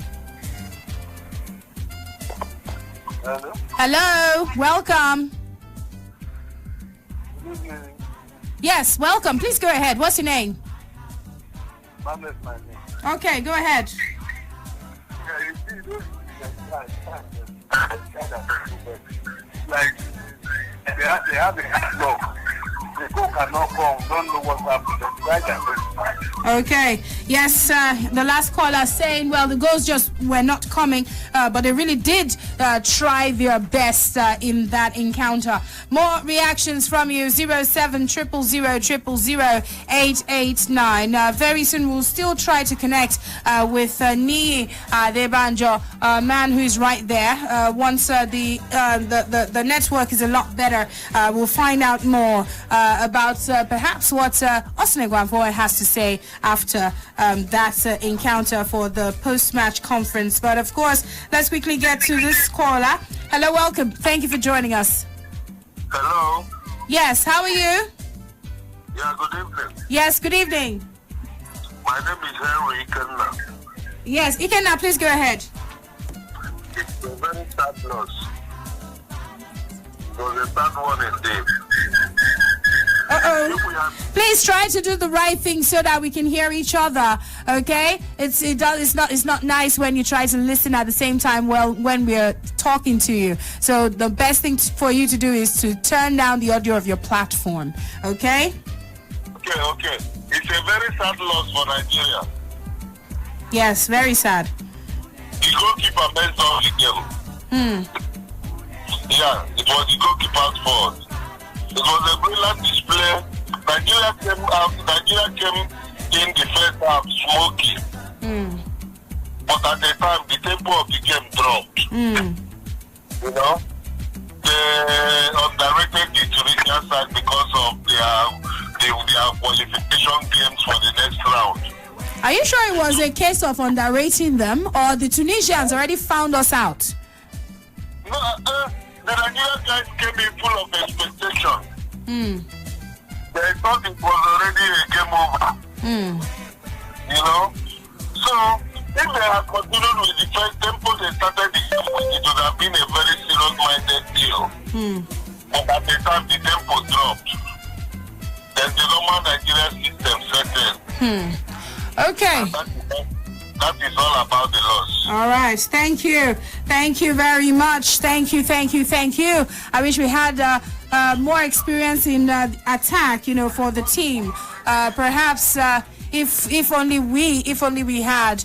Hello. Hello. Welcome. Yes, welcome. Please go ahead. What's your name? Mom is my name. Okay, go ahead. Yeah, you see, those like they have a dog. The dog cannot come, don't know what's happening. Okay. Yes, the last caller saying, well, the goals just were not coming, but they really did try their best in that encounter. More reactions from you, 07000000889. Very soon we'll still try to connect with Nii Adebanjo, a man who is right there. Once the network is a lot better, we'll find out more about perhaps what Osnegwamfoy has to say after that encounter for the post-match conference. But of course, let's quickly get to this caller. Hello, welcome. Thank you for joining us. Hello. Yes, how are you? Yeah, good evening. Yes, good evening. My name is Henry Ikenna. Yes, Ikenna, please go ahead. It's a very sad loss. It was a sad one indeed. Please try to do the right thing so that we can hear each other. Okay? It's not nice when you try to listen at the same time when we're talking to you. So the best thing for you to do is to turn down the audio of your platform. Okay? Okay. It's a very sad loss for Nigeria. Yes, very sad. The goalkeeper messed up the game. Yeah, it was the goalkeeper's fault. It was a brilliant display. Nigeria came in the first half smoky. But at the time, the tempo of the game dropped. You know? They underrated the Tunisian side because of their qualification games for the next round. Are you sure it was a case of underrating them, or the Tunisians already found us out? No, the Nigerian guys came in full of expectation. They thought it was already a game over. You know? So, if they had continued with the first tempo they started the game, it would have been a very serious-minded deal. But at the time, the tempo dropped. Then the normal Nigerian system set in. Okay. That is all about the loss. All right. Thank you. Thank you very much. Thank you. I wish we had more experience in attack, for the team. Perhaps if only we had,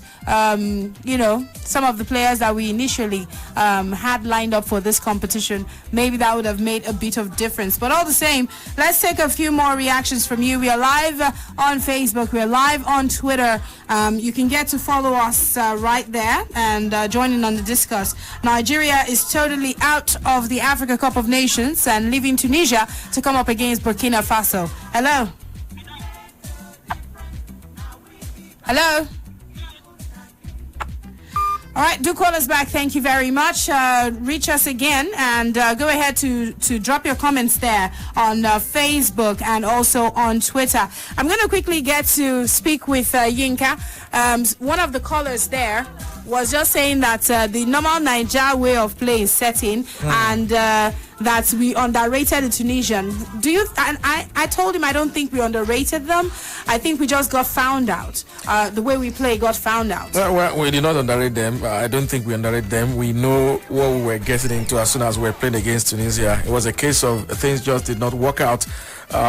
some of the players that we initially had lined up for this competition, maybe that would have made a bit of difference. But all the same, let's take a few more reactions from you. We are live on Facebook. We are live on Twitter. You can get to follow us right there and join in on the discuss. Nigeria is totally out of the Africa Cup of Nations and leaving Tunisia to come up against Burkina Faso. Hello. All right, do call us back. Thank you very much. Reach us again and go ahead to drop your comments there on Facebook and also on Twitter. I'm going to quickly get to speak with Yinka. One of the callers there was just saying that the normal Niger way of play is setting and that we underrated the Tunisian. Do you? And I told him I don't think we underrated them. I think we just got found out. The way we play got found out. Well, we did not underrate them. I don't think we underrate them. We know what we were getting into as soon as we were playing against Tunisia. It was a case of things just did not work out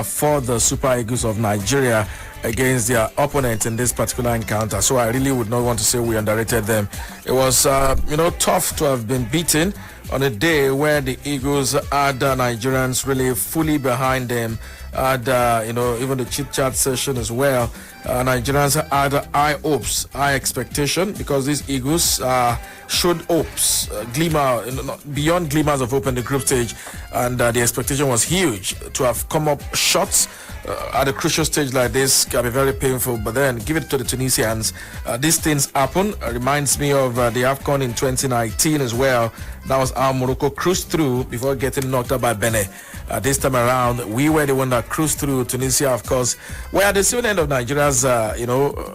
for the Super Eagles of Nigeria against their opponents in this particular encounter. So I really would not want to say we underrated them. It was, tough to have been beaten on a day where the Eagles had Nigerians really fully behind them. Had, even the chit-chat session as well. Nigerians had high hopes, high expectation, because these Eagles showed hopes, beyond glimmers of hope in the group stage, and the expectation was huge. To have come up short at a crucial stage like this can be very painful, but then give it to the Tunisians. These things happen. Reminds me of the AFCON in 2019 as well. That was how Morocco cruised through before getting knocked out by Benin. This time around, we were the one that cruised through. Tunisia, of course, were at the same end of Nigeria's,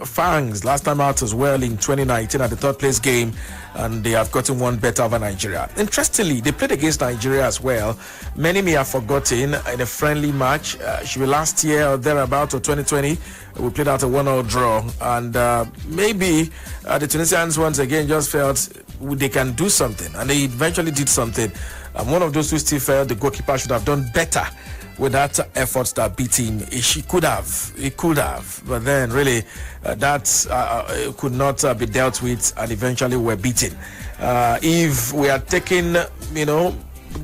fangs last time out as well in 2019 at the third place game, and they have gotten one better over Nigeria. Interestingly, they played against Nigeria as well. Many may have forgotten in a friendly match. Should be last year or thereabout, or 2020. We played out a 1-0 draw, and maybe the Tunisians once again just felt they can do something, and they eventually did something. One of those who still felt the goalkeeper should have done better with that effort that beat him. He could have, but then really that could not be dealt with, and eventually were beaten. If we had taken,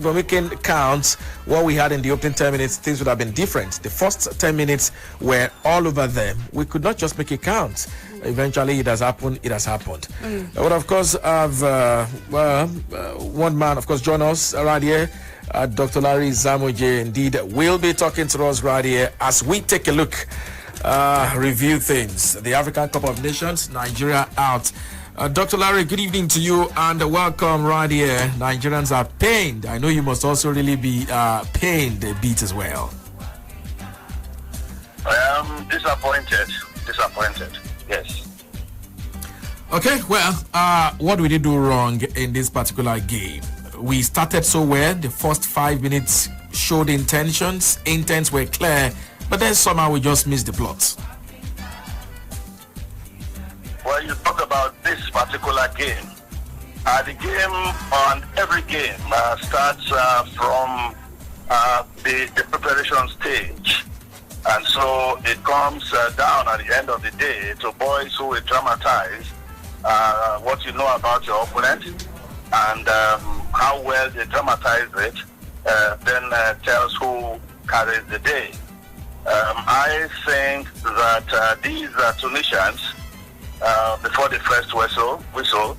when we can count what we had in the opening 10 minutes, things would have been different. The first 10 minutes were all over them. We could not just make it count. Eventually, it has happened. I would, of course, have one man, of course, join us right here. Dr. Larry Zamoje, indeed, will be talking to us right here as we take a look, review things. The African Cup of Nations, Nigeria out. Dr. Larry, good evening to you and welcome right here. Nigerians are pained. I know you must also really be pained a bit as well. I am disappointed. Yes. Okay, well, what did we do wrong in this particular game? We started so well. The first 5 minutes showed intentions. Intents were clear, but then somehow we just missed the plot. Well, you talk about this particular game. The game on every game starts from the preparation stage. And so it comes down at the end of the day to boys who will dramatize what you know about your opponent and how well they dramatize it, then tells who carries the day. I think that these Tunisians, before the first whistle,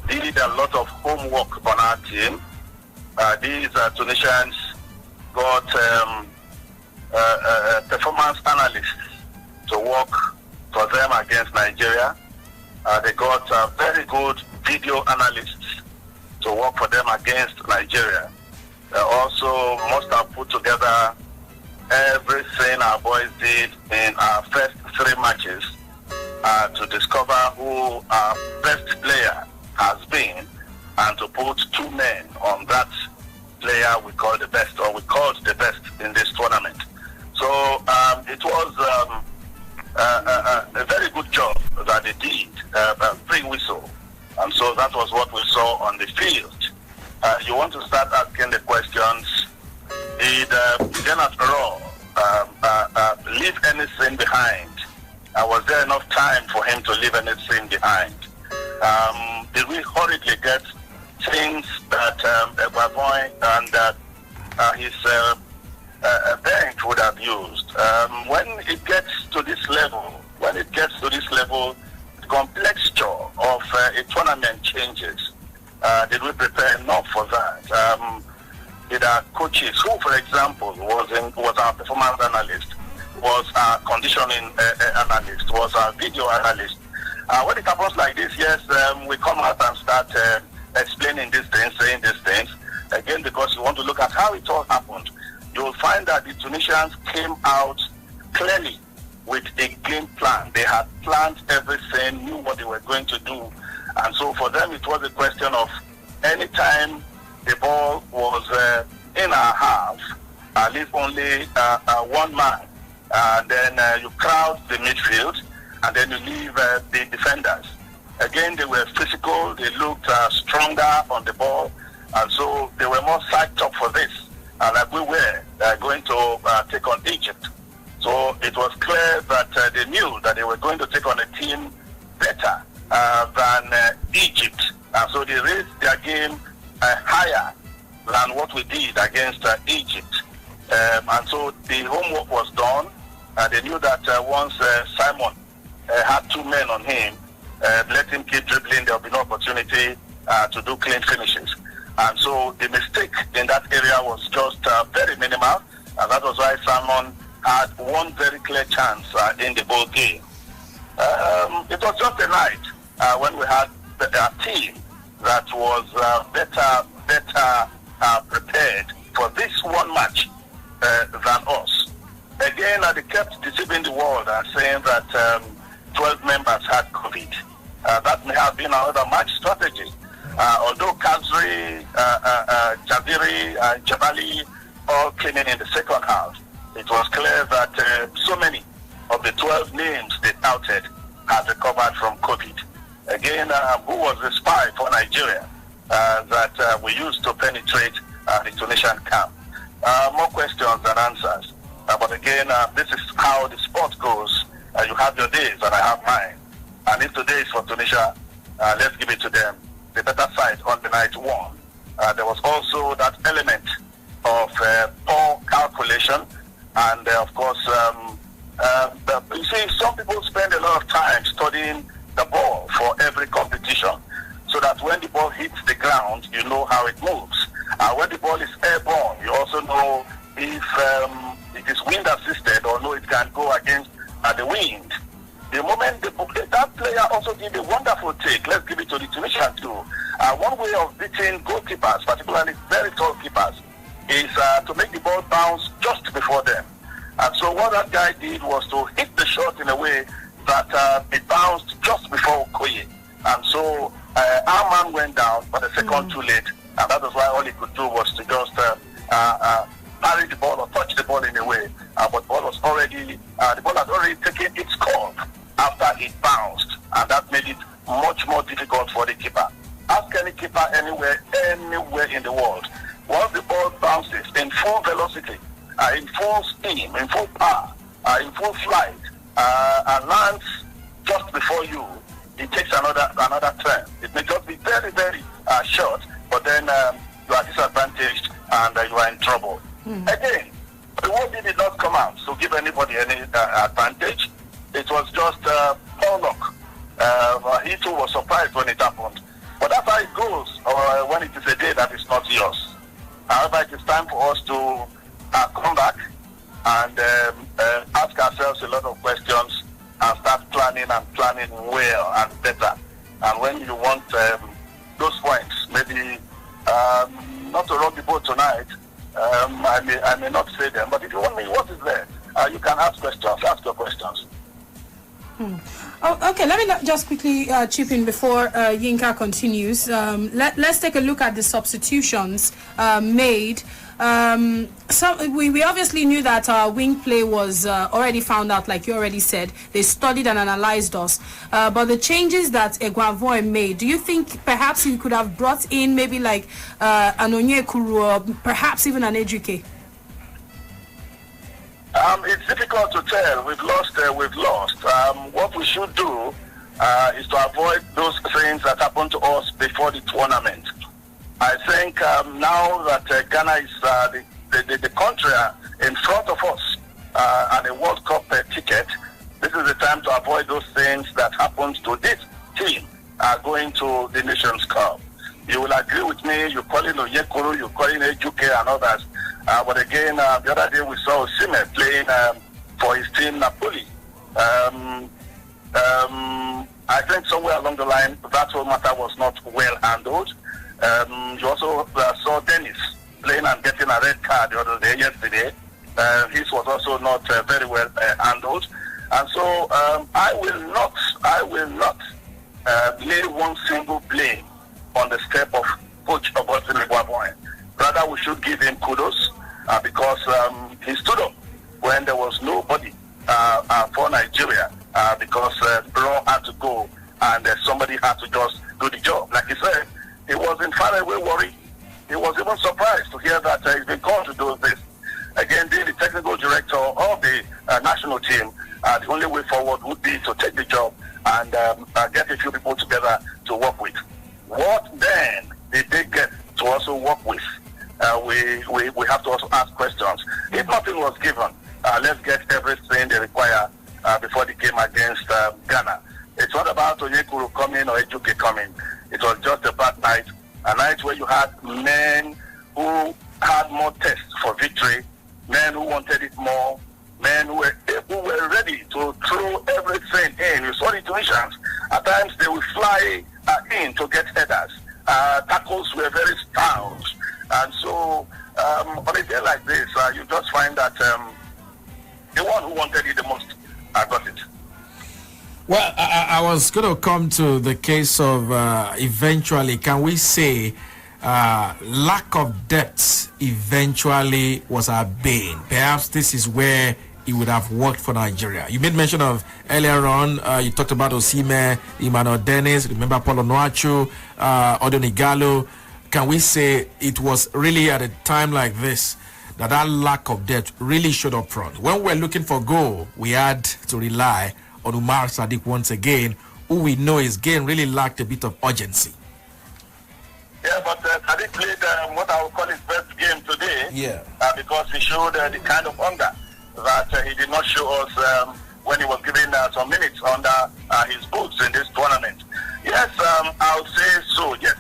did a lot of homework on our team. These Tunisians got performance analysts to work for them against Nigeria. They got very good video analysts to work for them against Nigeria. They also must have put together everything our boys did in our first 3 matches to discover who our best player has been and to put 2 men on that player we called the best in this tournament. So it was a very good job that they did pre-whistle. And so that was what we saw on the field. You want to start asking the questions, did Janet Raw leave anything behind? Was there enough time for him to leave anything behind? Did we hurriedly get things that Eguavoin and his bench would have used? When it gets to this level, the complexure of a tournament changes. Did we prepare enough for that? Did our coaches, who, for example, was our performance analyst, was our conditioning analyst, was our video analyst, When it happens like this, yes, we come out and start explaining these things, saying these things, again, because you want to look at how it all happened. You will find that the Tunisians came out clearly with a game plan. They had planned everything, knew what they were going to do. And so for them, it was a question of any time the ball was in our half, leave only one man. Then you crowd the midfield, and then you leave the defenders. Again, they were physical, they looked stronger on the ball, and so they were more psyched up for this. Like we were going to take on Egypt. So it was clear that they knew that they were going to take on a team better than Egypt. And so they raised their game higher than what we did against Egypt. And so the homework was done. They knew that once Simon had two men on him, let him keep dribbling, there will be no opportunity to do clean finishes. And so the mistake in that area was just very minimal, and that was why Simon had one very clear chance in the whole game. It was just a night when we had a team that was better prepared for this one match than us. Again, they kept deceiving the world and saying that 12 members had COVID. That may have been another match strategy. Although Kazri, Javiri, and Jabali all came in the second half, it was clear that so many of the 12 names they touted had recovered from COVID. Again, who was the spy for Nigeria that we used to penetrate the Tunisian camp? More questions than answers. But again, this is how the sport goes. You have your days and I have mine. And if today is for Tunisia, let's give it to them. The better side on the night one. There was also that element of poor calculation. And of course, you see, some people spend a lot of time studying the ball for every competition, so that when the ball hits the ground, you know how it moves. When the ball is airborne, you also know if it is wind assisted or no, it can go against the wind. The moment that player also did a wonderful take. Let's give it to the Tunisian too. One way of beating goalkeepers, particularly very tall keepers, is to make the ball bounce just before them. And so what that guy did was to hit the shot in a way that it bounced just before Okoye. And so our man went down, but the second too late. And that was why all he could do was to just parry the ball or touch the ball in a way. But the ball had already taken its course after it bounced. And that made it much more difficult for the keeper. Ask any keeper anywhere in the world. Once the ball bounces in full velocity, in full steam, in full power, in full flight, and lands just before you, it takes another turn. It may just be very, very short, but then you are disadvantaged and you are in trouble. Again, the word did not come out to give anybody any advantage. It was just poor luck. He too was surprised when it happened. But that's how it goes when it is a day that is not yours. However, it is time for us to come back and ask ourselves a lot of questions and start planning well and better. And when you want those points, maybe not to rock the boat tonight, I may not say them, but if you want me, what is there? You can ask your questions. Oh, okay, let me just quickly chip in before Yinka continues. Let's take a look at the substitutions made. So we obviously knew that our wing play was already found out, like you already said. They studied and analyzed us. But the changes that Egwavoy made, do you think perhaps he could have brought in maybe like an Onyekuru or perhaps even an Ejike? It's difficult to tell. We've lost. What we should do is to avoid those things that happened to us before the tournament. I think now that Ghana is the country in front of us and a World Cup ticket, this is the time to avoid those things that happened to this team going to the Nations Cup. You will agree with me. You call in Onyekuru, you call in Ejuke and others. But again, the other day we saw Osimhen playing for his team Napoli. I think somewhere along the line, that whole matter was not well handled. You also saw Dennis playing and getting a red card the other day, yesterday. His was also not very well handled. And so I will not lay one single blame on the step of Coach Augustine Iguaboy. Rather, we should give him kudos because he stood up when there was nobody for Nigeria because Bro had to go and somebody had to just do the job. Like he said, he was in faraway worry. He was even surprised to hear that he's been called to do this. Again, being the technical director of the national team, the only way forward would be to take the job and get a few people together to work with. What then did they get to also work with? We have to also ask questions. If nothing was given, let's get everything they require before the game against Ghana. It's not about Onyekuru coming or Ejuke coming. It was just a bad night, a night where you had men who had more tests for victory, men who wanted it more, men who were ready to throw everything in. You saw the Tunisians. At times they would fly in to get headers. Tackles were very stout. And so on a day like this, you just find that the one who wanted it the most got it. Well, I was going to come to the case of eventually, can we say lack of depth eventually was our bane? Perhaps this is where it would have worked for Nigeria. You made mention of earlier on, you talked about Osimhen, Emmanuel Dennis, remember Paulo Noachu, Odonigalo. Can we say it was really at a time like this that lack of depth really showed up front? When we're looking for goal, we had to rely on Umar Sadiq once again, who we know his game really lacked a bit of urgency. Yeah, but Sadiq played what I would call his best game today. Yeah. Because he showed the kind of hunger that he did not show us when he was given some minutes under his boots in this tournament. Yes, I would say so, yes.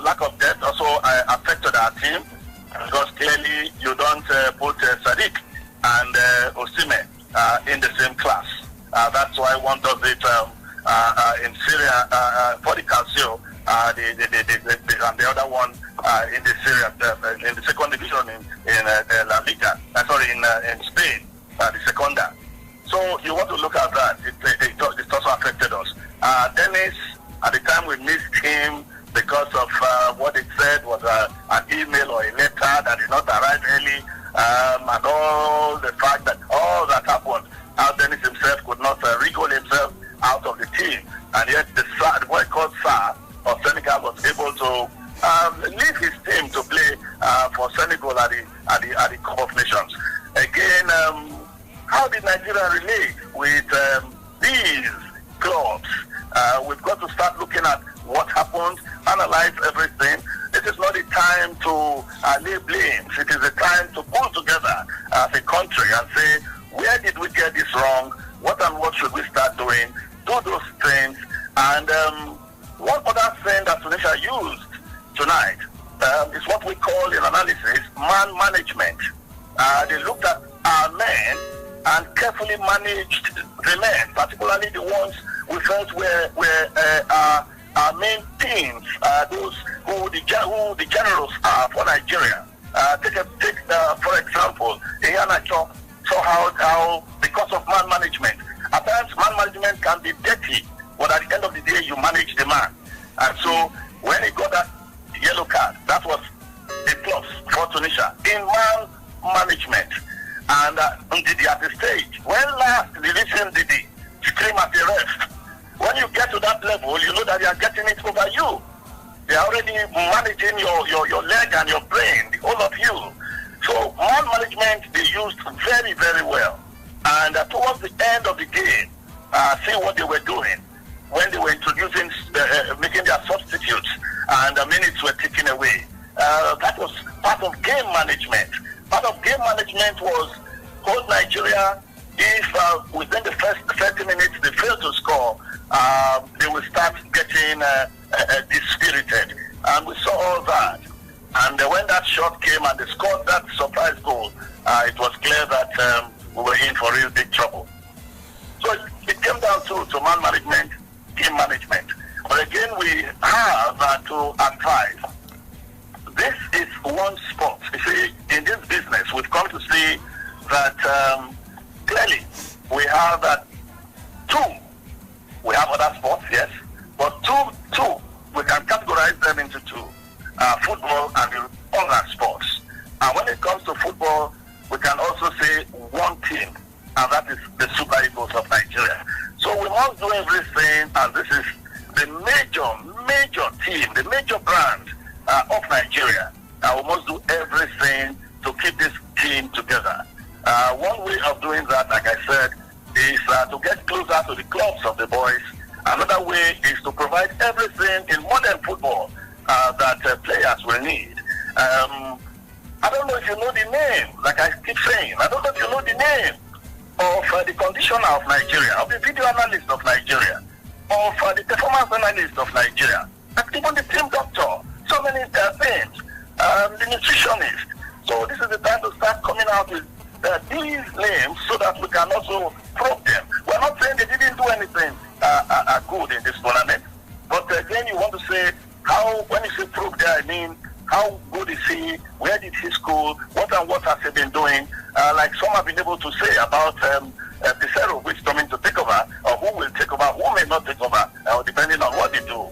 Lack of depth also affected our team because clearly you don't put Sadiq and Osimhen in the same class. That's why one does it in Syria for the Calcio, and the other one in the Syria, in the second division in La Liga. In Spain, the Secunda. So you want to look at that. It also affected us. Dennis, at the time we missed him because of what it said was an email or a letter that did not arrive early, and all the fact that all that happened, Dennis himself could not wriggle himself out of the team, and yet the boy called Sarr of Senegal was able to leave his team to play for Senegal at the Cup of Nations. Again, how did Nigeria relate with these clubs? We've got to start looking at what happened, analyze everything. This is not a time to lay blames. It is a time to pull together as a country and say, where did we get this wrong? What and what should we start doing? Do those things. And one other thing that Tunisia used tonight is what we call in analysis man management. They looked at our men and carefully managed the men, particularly the ones we felt were our main teams, those who the generals are for Nigeria. Take for example, Iheanacho saw how because of man management, at times man management can be dirty, but at the end of the day you manage the man. And so when he got that yellow card, that was a plus for Tunisia in man management. And at the stage, when last did he scream at the ref? When you get to that level, you know that they are getting it over you. They are already managing your leg and your brain, the whole of you. So man management they used very, very well. And towards the end of the game, see what they were doing when they were introducing, making their substitutes, and the minutes were taken away. That was part of game management. Part of game management was hold Nigeria. If within the first 30 minutes they fail to score, they will start getting dispirited. And we saw all that. And when that shot came and they scored that surprise goal, it was clear that we were in for real big trouble. So it came down to man management team management. But again, we have to advise. This is one sport. You see, in this business, we've come to see that clearly we have two. We have other sports, yes, but two. We can categorize them into two: football and the other sports. And when it comes to football, we can also say one team, and that is the Super Eagles of Nigeria. So we must do everything, and this is the major team, the major brand of Nigeria. And we must do everything to keep this team together. One way of doing that, like I said, is to get closer to the clubs of the boys. Another way is to provide everything in modern football that players will need. I don't know if you know the name, like I keep saying. I don't know if you know the name of the conditioner of Nigeria, of the video analyst of Nigeria, of the performance analyst of Nigeria, and even the team doctor. So many things. The nutritionist. So this is the time to start coming out with these names so that we can also probe them. We're not saying they didn't do anything good in this tournament, but again, you want to say how, when you say probe there, I mean, how good is he? Where did he school? What has he been doing? Like some have been able to say about Pissarro, who is coming to take over, or who will take over, who may not take over, depending on what they do.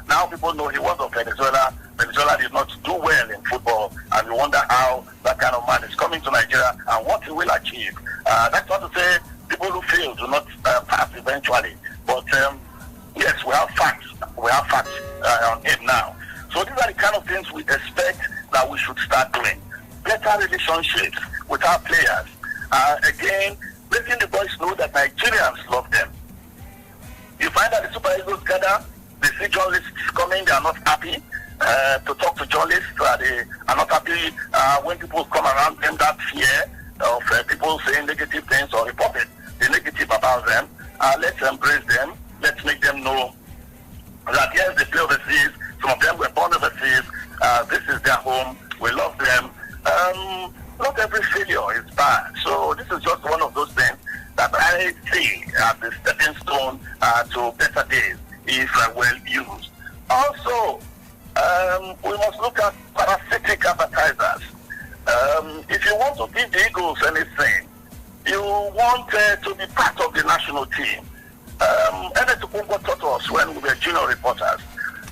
Now people know he was of Venezuela. Venezuela did not do well in football, and we wonder how that kind of man is coming to Nigeria and what he will achieve. That's not to say people who fail do not pass eventually, but yes, we have facts. We have facts on him now. So these are the kind of things we expect that we should start doing. Better relationships with our players. Again, letting the boys know that Nigerians love them. You find that the Super Eagles gather, they see journalists coming, they are not happy to talk to journalists. They are not happy when people come around them, that fear of people saying negative things or reporting the negative about them. Let's embrace them. Let's make them know that yes, they play overseas. Some of them were born overseas. This is their home. We love them. Not every failure is bad. So this is just one of those things that I see as the stepping stone to better days if well used. Also, we must look at parasitic advertisers. If you want to give the Eagles anything, you want to be part of the national team. Ernest Okonkwo taught us when we were junior reporters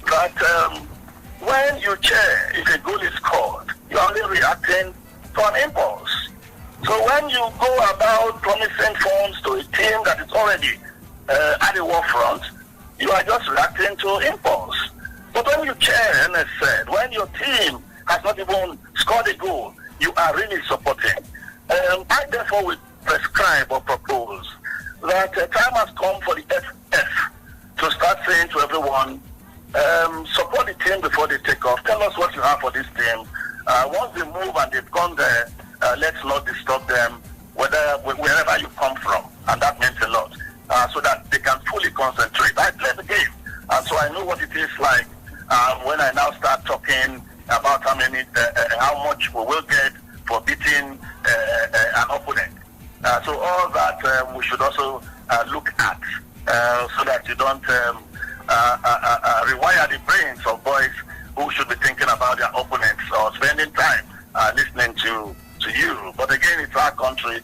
that when you cheer if a goal is scored, you're only reacting to an impulse. So when you go about promising funds to a team that is already at the war front, you are just reacting to impulse. But when you cheer, Ernest said, when your team has not even scored a goal, you are really supporting. I therefore will prescribe or propose that time has come for the FF to start saying to everyone, support the team before they take off. Tell us what you have for this team. Once they move and they've gone there, let's not disturb them, wherever you come from. And that means a lot. So that they can fully concentrate. I play the game, and so I know what it is like when I now start talking about how much we will get for beating an opponent. So all that we should also look at, so that you don't rewire the brains of boys who should be thinking about their opponents or spending time listening to you. But again, it's our country.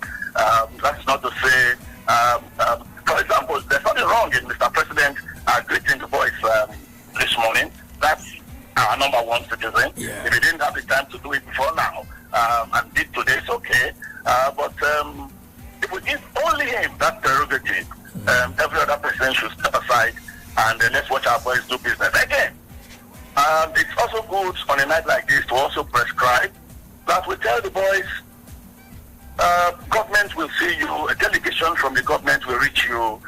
That's not to say, for example, there's nothing wrong in Mr. President greeting the boys this morning. That's our number one citizen. Yeah. If he didn't have the time to do it before now and did today, it's okay. But if we give only him that prerogative, every other person should step aside and let's watch our boys do business. Again, it's also good on a night like this to also prescribe that we tell the boys, government will see you, a delegation from the government will reach you,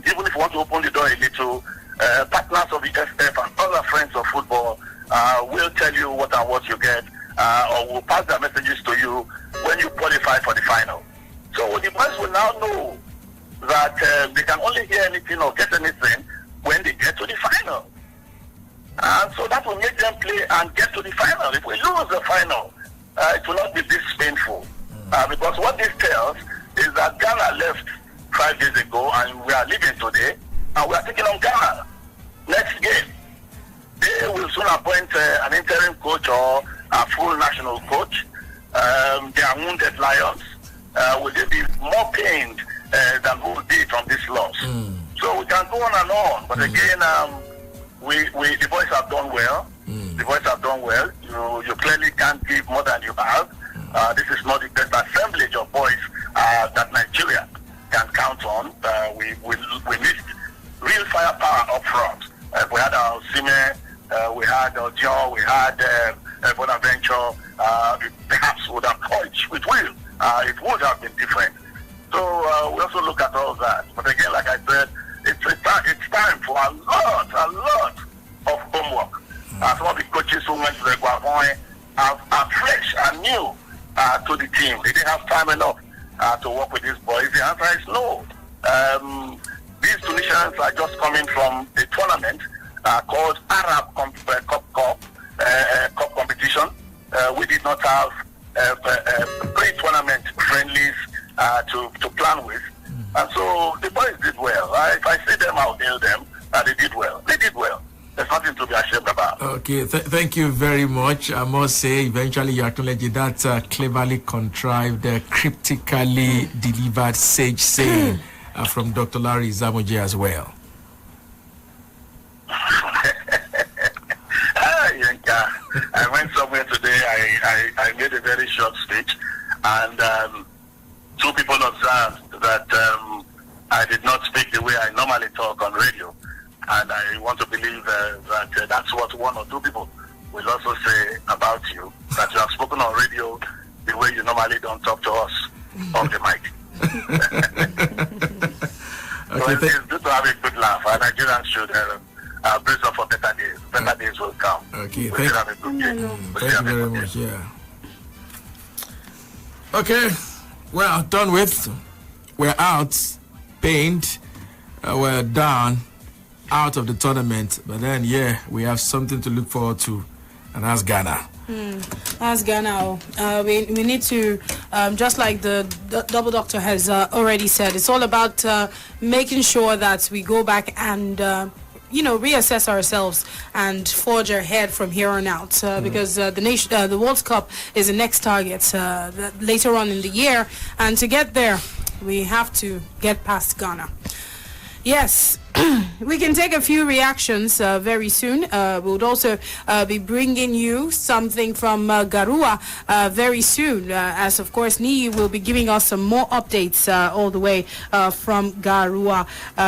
even if you want to open the door a little, partners of the FF and other friends of football will tell you what and what you get, or will pass their messages to you when you qualify for the final. So the boys will now know that they can only hear anything or get anything when they get to the final. And so that will make them play and get to the final. If we lose the final, it will not be this painful. Because what this tells is that Ghana left 5 days ago and we are leaving today. and we are taking on Ghana next game. They will soon appoint an interim coach or a full national coach. They are wounded lions. Will they be more pained than who did from this loss? So we can go on and on. But again, the boys have done well. The boys have done well. You clearly can't give more than you have. This is not the best assemblage of boys that Nigeria can count on. We missed real firepower up front. We had our Sime, we had John, we had Bonaventure. Perhaps would have coached with Will. It would have been different. So we also look at all that. But again, like I said, it's time for a lot of homework. Some of the coaches who went to the Guavon are fresh and new to the team. They didn't have time enough to work with these boys. The answer is no. These Tunisians are just coming from a tournament called Arab Cup competition. We did not have pre-tournament friendlies to plan with. And so the boys did well. If I see them, I'll hail them. They did well. They did well. There's nothing to be ashamed about. Okay, thank you very much. I must say, eventually you acknowledge that cleverly contrived, cryptically delivered sage saying from Dr. Larry Zamoje as well. I went somewhere today. I made a very short speech, and two people observed that I did not speak the way I normally talk on radio. And I want to believe that that's what one or two people will also say about you, that you have spoken on radio the way you normally don't talk to us on the mic. So it's good to have a good laugh. Nigerians should brace up for better days. Better days will come. Okay, we should have a good day. Thank you very much, yeah. Okay, well, done with. We're out, pained, we're down, out of the tournament, but then we have something to look forward to, and that's Ghana. That's Ghana. We need to, just like the double doctor has already said, it's all about making sure that we go back and reassess ourselves and forge ahead from here on out, because the World Cup is the next target later on in the year, and to get there we have to get past Ghana. Yes, we can take a few reactions very soon. We'll also be bringing you something from Garua very soon, as of course Nii will be giving us some more updates all the way from Garua.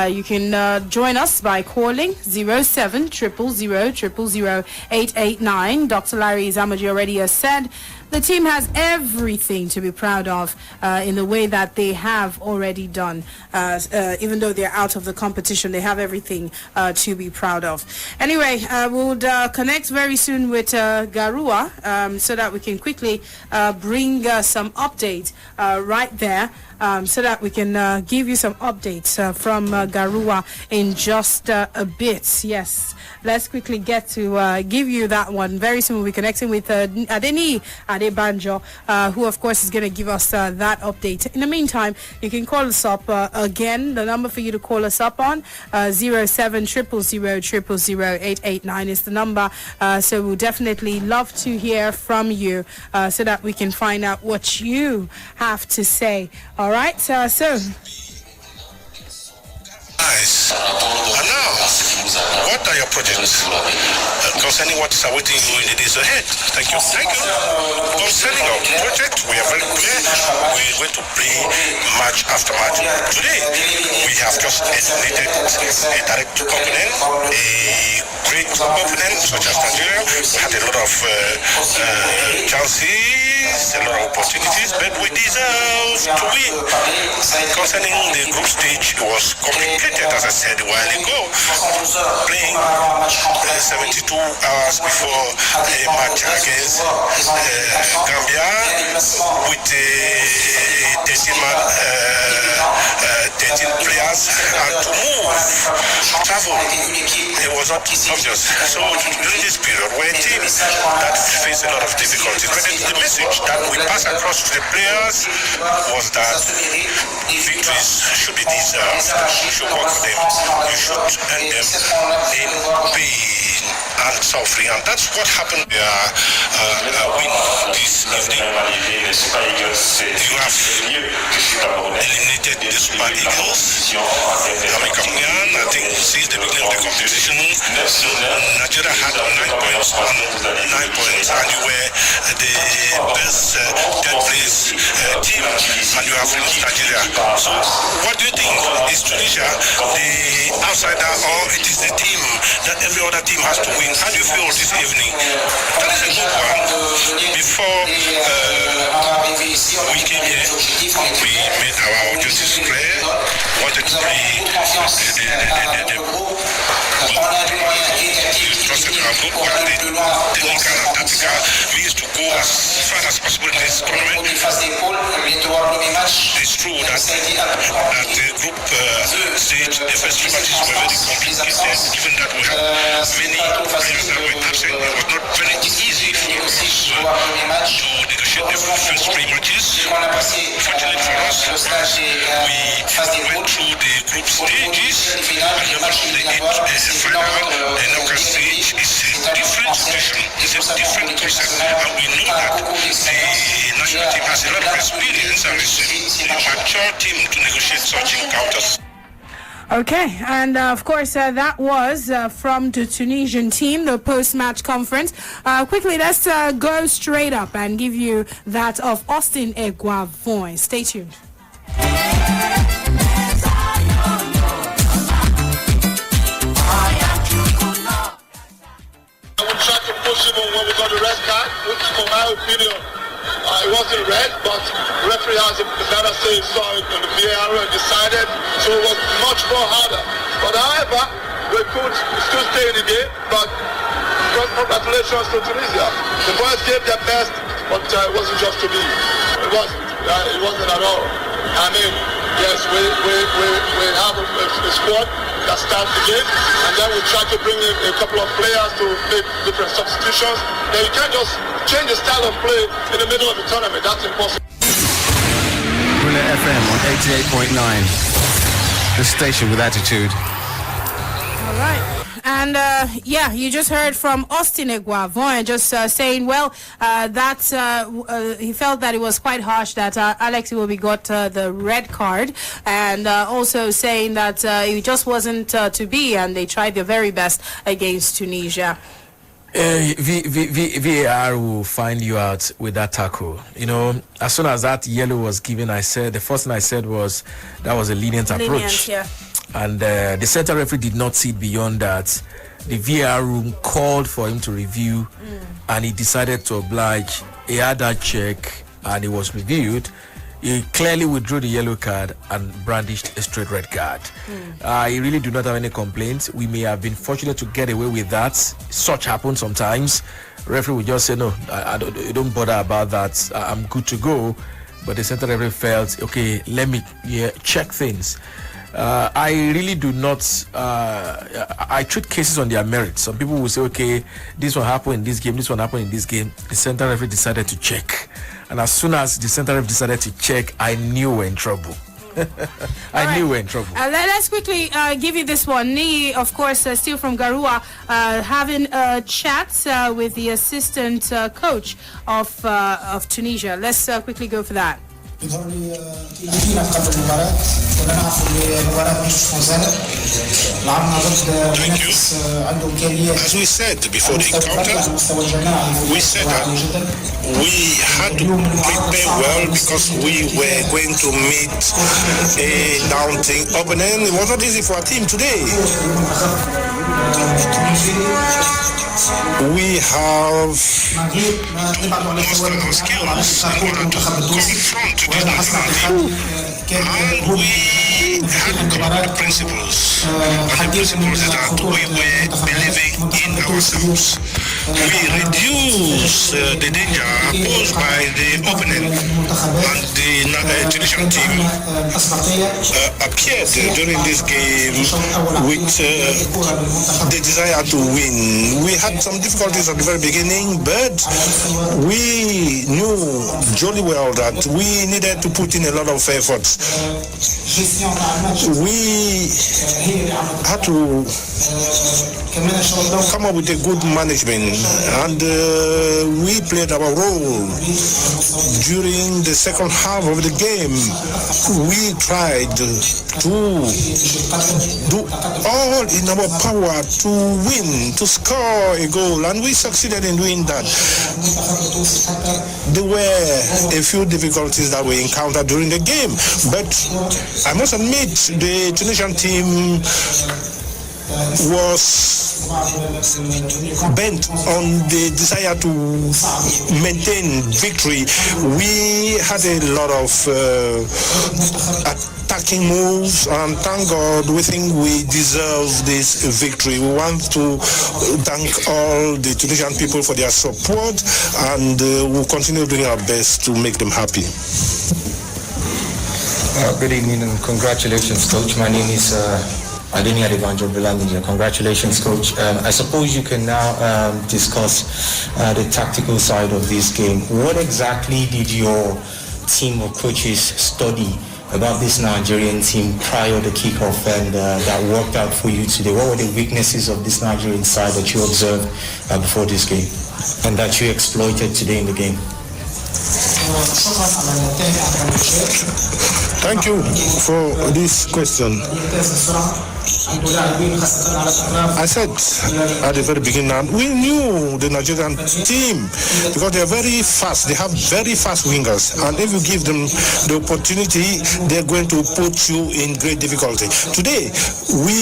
You can join us by calling 0700000889. Dr. Larry Zamoje already has said the team has everything to be proud of in the way that they have already done. Even though they're out of the competition, they have everything to be proud of. Anyway, we'll connect very soon with Garua so that we can quickly bring some updates right there. So that we can give you some updates from Garua in just a bit. Yes, let's quickly get to give you that one. Very soon we'll be connecting with Adeni Adebanjo, who of course is going to give us that update. In the meantime, you can call us up again. The number for you to call us up on 0700000889 is the number. So we'll definitely love to hear from you so that we can find out what you have to say. All right, so Nice. And now, what are your projects concerning what is awaiting you in the days ahead? Thank you. Concerning our project, we are very clear. We're going to play match after match. Today, we have just eliminated a direct opponent, a great opponent such as Nigeria. We had a lot of chances, a lot of opportunities, but we deserve to win. Concerning the group stage, it was complicated, as I said a while ago. Playing 72 hours before a match against Gambia with 13 players, and to travel, it was not obvious. So during this period, we're a team that faced a lot of difficulties. But the message message that we pass across to the players was that victories should be deserved. You should work for them. You should end them in pain and suffering. And that's what happened win this evening. You have eliminated the Super Eagles. American, I think since the beginning of the competition, Nigeria had 9 points, and you were the best third place team, and you have reached Nigeria. So, what do you think? Is Tunisia the outsider, or it is the team that every other team has to win? How do you feel this evening? That is a good one. Before we came here, we made our objectives clear. Wanted to play trusted our group, we have the technical and tactical means to go as far as possible in this tournament. It's true that at the group stage, the first 3 matches were very complicated, given that we had many players that were absent. It was not very easy for us to negotiate the first 3 matches. Fortunately for us, we went through the group stages, and the final, the knockout stage is a different situation. It's a different process, and we know that the national team has a lot of experience and is a mature team to negotiate such encounters. Okay, and of course that was from the Tunisian team, the post-match conference. Quickly, let's go straight up and give you that of Austin Eguavoin. Stay tuned. I would try to push him when we got the red card, which for my opinion, it wasn't red, but the referee has a better say, saw it on the VAR and decided, so it was much more harder. But however, we could still stay in the game, but congratulations to Tunisia. The boys gave their best, but it wasn't just to be. It wasn't at all. I mean, yes, we have a squad that starts the game, and then we try to bring in a couple of players to make different substitutions. Then you can't just change the style of play in the middle of the tournament. That's impossible. Brila FM on 88.9, the station with attitude. All right. And yeah, you just heard from Austin Eguavoin just saying, well, that he felt that it was quite harsh that Alex Iwobi got the red card, and also saying that it just wasn't to be, and they tried their very best against Tunisia. VAR will find you out with that tackle. You know, as soon as that yellow was given, I said, the first thing I said was that was a lenient approach. Yeah. And the center referee did not see beyond that. The VAR room called for him to review, and he decided to oblige. He had that check, and it was reviewed. He clearly withdrew the yellow card and brandished a straight red card. I really do not have any complaints. We may have been fortunate to get away with that. Such happens sometimes. Referee will just say, no, I don't bother about that. I'm good to go. But the center referee felt, okay, let me check things. I really do not. I treat cases on their merits. Some people will say, okay, this one happened in this game, this one happened in this game. The center referee decided to check. And as soon as the center referee decided to check, I knew we were in trouble. I knew we were in trouble. Let's quickly give you this one. Ni, of course, still from Garua, having a chat with the assistant coach of Tunisia. Let's quickly go for that. Thank you. As we said before the encounter, we said that we had to prepare well because we were going to meet a daunting opponent. It was not easy for our team today. We have most of our skills in order to confront this national team, and we we had come up with principles. And the principles is that we were believing in ourselves. We reduce the danger posed by the opponent, and the Tunisian team appeared during this game with the desire to win. We had some difficulties at the very beginning, but we knew jolly well that we needed to put in a lot of effort. We had to come up with a good management, and we played our role during the second half of the game. We tried to do all in our power to win, to score a goal, and we succeeded in doing that. There were a few difficulties that we encountered during the game, but I must admit the Tunisian team was bent on the desire to maintain victory. We had a lot of attacking moves, and thank God we think we deserve this victory. We want to thank all the Tunisian people for their support, and we'll continue doing our best to make them happy. Good evening and congratulations, Coach. My name is Adini Adebanjo, Brila Media. Congratulations, Coach. I suppose you can now discuss the tactical side of this game. What exactly did your team of coaches study about this Nigerian team prior to kickoff, and that worked out for you today? What were the weaknesses of this Nigerian side that you observed before this game and that you exploited today in the game? Thank you for this question. I said at the very beginning, we knew the Nigerian team because they are very fast. They have very fast wingers, and if you give them the opportunity, they're going to put you in great difficulty. Today, we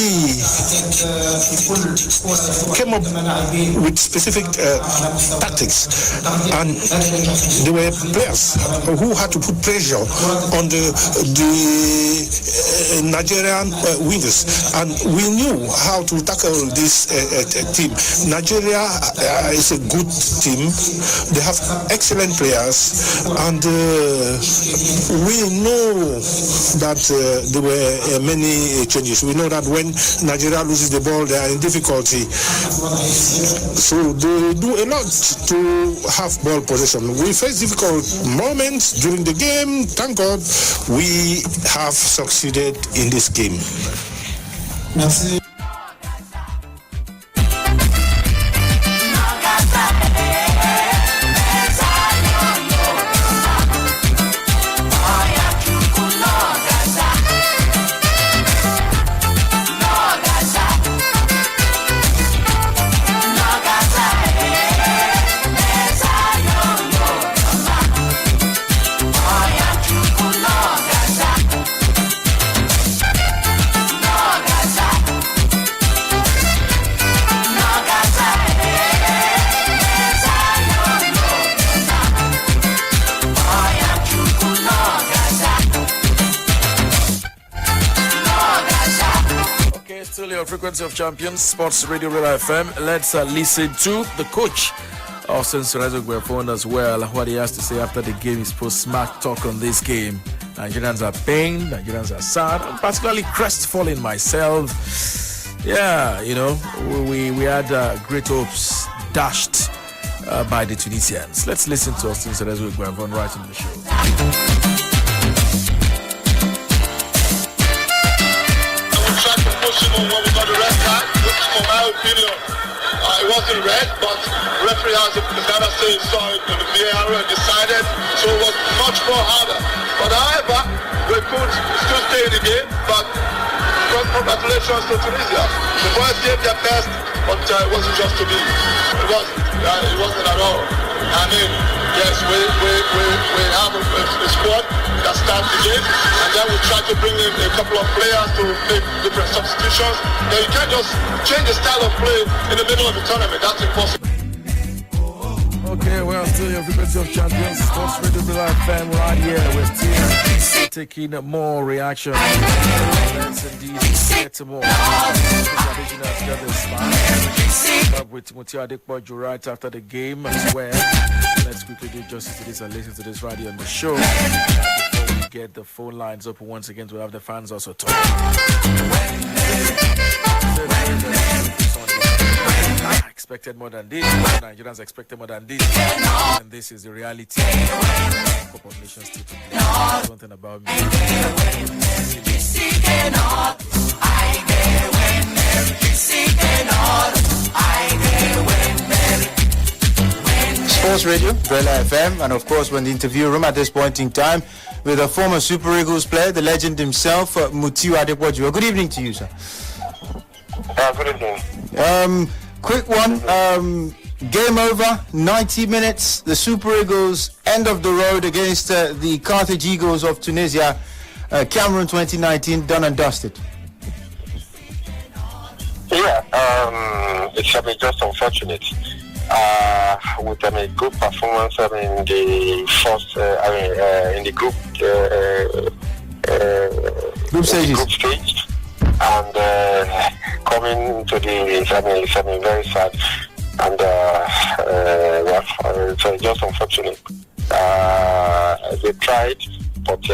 came up with specific tactics, and there were players who had to put pressure on the Nigerian wingers, and we knew how to tackle this team. Nigeria is a good team. They have excellent players, and we know that there were many changes. We know that when Nigeria loses the ball, they are in difficulty. So they do a lot to have ball possession. We face difficult moments during the game. Thank God we have succeeded in this game. Merci. Frequency of Champions, Sports Radio Brila FM. Let's listen to the coach of Sensorezo Guerfon as well. What he has to say after the game is post-match talk on this game. Nigerians are pained, Nigerians are sad. I'm particularly crestfallen myself. Yeah, you know, we had great hopes dashed by the Tunisians. Let's listen to Sensorezo Guerfon right in the show. When we got the red card, which for my opinion, it wasn't red, but the referee has the better say saw it in the VAR and decided, so it was much more harder. But however, we could still stay in the game, but congratulations to Tunisia. The boys gave their best, but it wasn't just to be. It wasn't at all. I mean, yes, we have a squad that starts the game, and then we try to bring in a couple of players to make different substitutions. Now you can't just change the style of play in the middle of the tournament. That's impossible. Okay, well, still your frequency of champions. Sports Radio Brila FM right here with team taking more reaction. Let's indeed get to more. Traditional has got this man. Up with Timothy Adekpoju right after the game as well. Let's quickly do justice to this and listen to this right here on the show. Before we get the phone lines open once again to have the fans also talk. I expected more than this. Nigerians expected more than this. And this is the reality. Cup of Nations still to play. Something about me. Sports Radio, Brila FM, and of course we're in the interview room at this point in time with a former Super Eagles player, the legend himself, Mutiu Adekpoju. Good evening to you, sir. Good evening. Quick one. Game over, 90 minutes. The Super Eagles end of the road against the Carthage Eagles of Tunisia. Cameroon 2019, done and dusted. Yeah, it's just unfortunate. With a good performance, in the first, in the group stage, and coming to the, it's very sad, and it's just unfortunate. They tried, but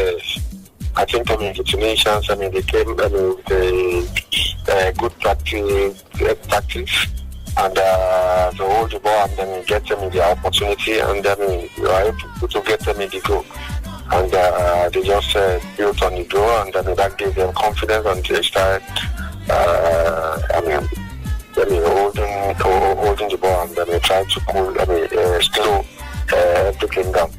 I think the Tunisians, they came with a good tactics. And to hold the ball and then get them in the opportunity, and then you are able to get them in the goal. And they just built on the goal, and then that gave them confidence, and they started holding the ball, and then they tried to slow everything down.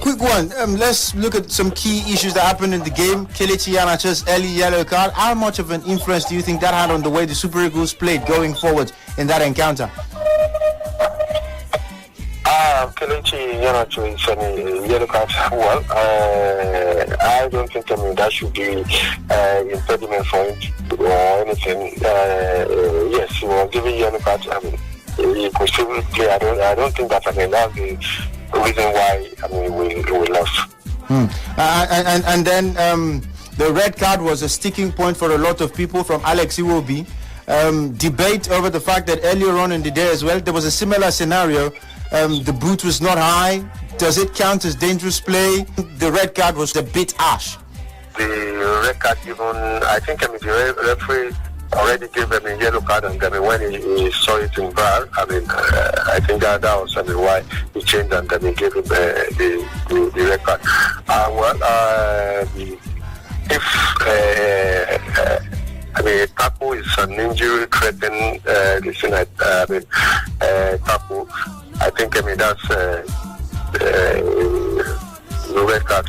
Quick one. Let's look at some key issues that happened in the game. Kelechi Iheanacho's early yellow card. How much of an influence do you think that had on the way the Super Eagles played going forward in that encounter? Kelechi Iheanacho is a yellow card. Well, I don't think that should be impediment for him or anything. Yes, he was given yellow card. He could still play. I don't think that. That's the reason why we lost. And then the red card was a sticking point for a lot of people, from Alex Iwobi. Debate over the fact that earlier on in the day as well there was a similar scenario. The boot was not high. Does it count as dangerous play? The red card was a bit harsh. The red card, even I think the referee already gave them a yellow card, and when he saw it in VAR, I think that was why he changed, and then he gave him the red card. If tackle is an injury threatening tackle, I think that's the red card.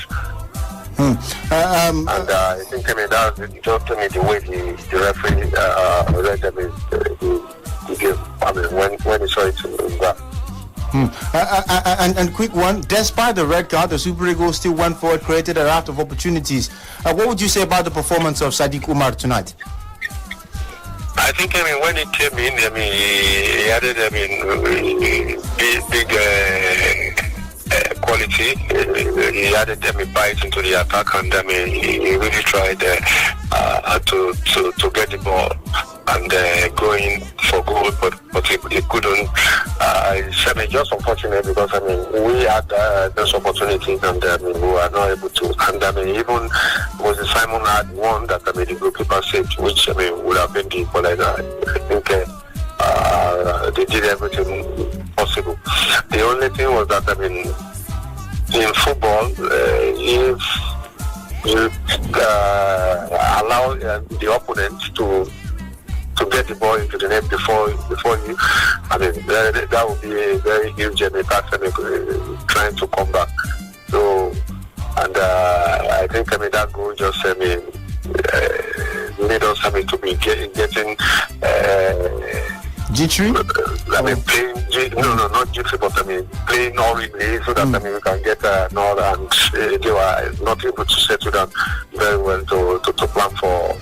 And I think that's just the way the referee read the game. When he saw it in that. And quick one, despite the red card, the Super Eagles still went forward, created a raft of opportunities. What would you say about the performance of Sadiq Umar tonight? I think when he came in, he added big quality. He added a bite into the attack, and he really tried to get the ball and going for goal, but he couldn't. It's just unfortunate because we had those opportunities, and we were not able to. And even was Simon had one that the goalkeeper saved, which would have been the equalizer. I think they did everything possible. The only thing was that in football, if you allow the opponent to get the ball into the net before you, that would be a very huge task trying to come back. So, and I think that goal just made us to be getting jittery? Playing, not jittery, but playing horribly so that we can get another, and they were not able to settle down very well to plan for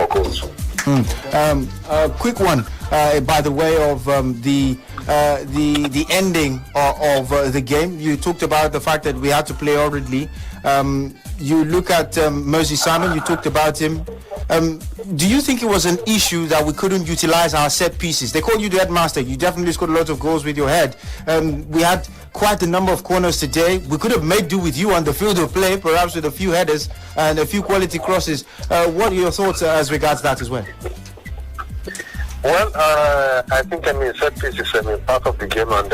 goals. Quick one, by the way of the the ending of the game. You talked about the fact that we had to play orderly. You look at Mercy Simon, you talked about him. Do you think it was an issue that we couldn't utilize our set pieces? They call you the headmaster. You definitely scored a lot of goals with your head. We had quite a number of corners today. We could have made do with you on the field of play, perhaps with a few headers and a few quality crosses. What are your thoughts as regards that as well? Well, I think, set pieces, part of the game, and,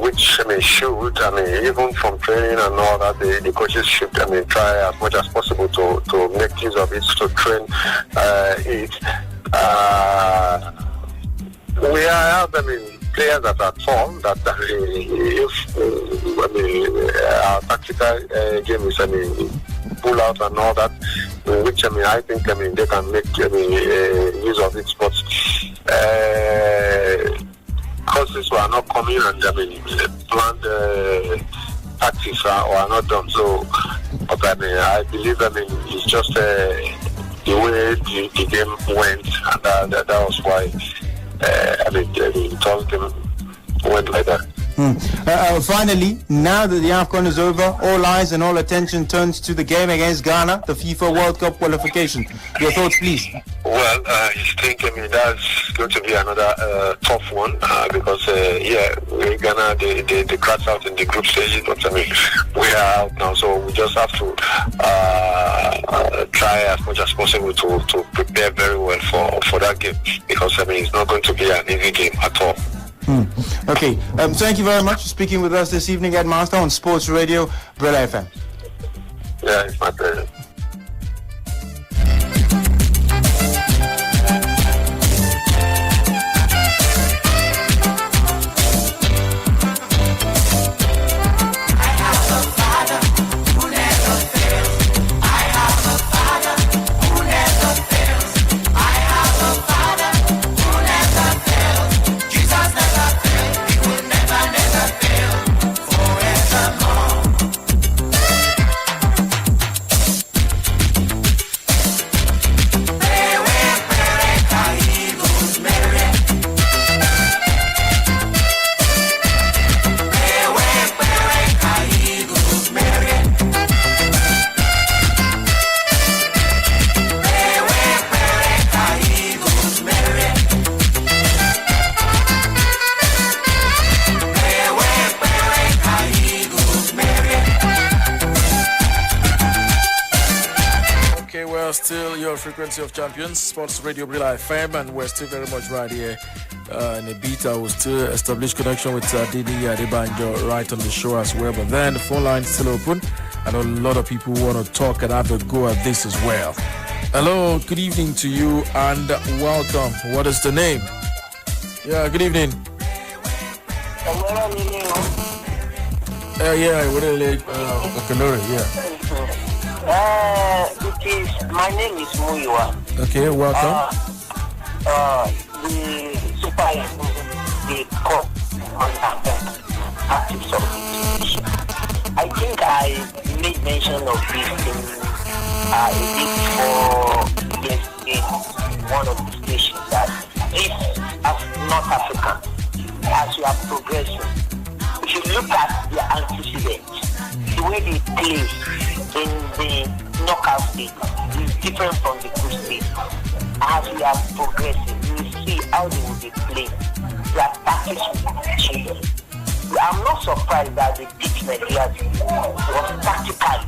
which, should, even from training and all that, the coaches should, try as much as possible to make use of it, to train it. We have, players that are tall, that, if, our tactical game is, pull out and all that, which I think they can make use of it, but courses were not coming and planned tactics are not done. So, but I believe it's just the way the game went, and that was why the whole game went like that. Finally, now that the AFCON is over, all eyes and all attention turns to the game against Ghana, the FIFA World Cup qualification. Your thoughts, please. Well, I think that's going to be another tough one because Ghana they crashed out in the group stage, but we are out now, so we just have to try as much as possible to prepare very well for that game, because it's not going to be an easy game at all. Okay, thank you very much for speaking with us this evening, Headmaster, on Sports Radio, Brila FM. Yeah, it's my pleasure. Still your frequency of champions, Sports Radio Brila FM, and we're still very much right here in the beta. We'll still establish connection with Didi Adebanjo right on the show as well, but then the phone line is still open. I know a lot of people want to talk and have a go at this as well. Hello, good evening to you and welcome. What is the name? Yeah, good evening. It is, my name is Muiwa. Okay, welcome. The Super the Cup active substitution. I think I made mention of this thing a bit before yesterday, one of the stations, that this, as North Africa, as we are progressing, we should look at the antecedents, the way they play in the knockout stage is different from the group stage. As we are progressing, you will see how they will be playing. Their tactics will change. I'm not surprised that they beat Nigeria was tactically.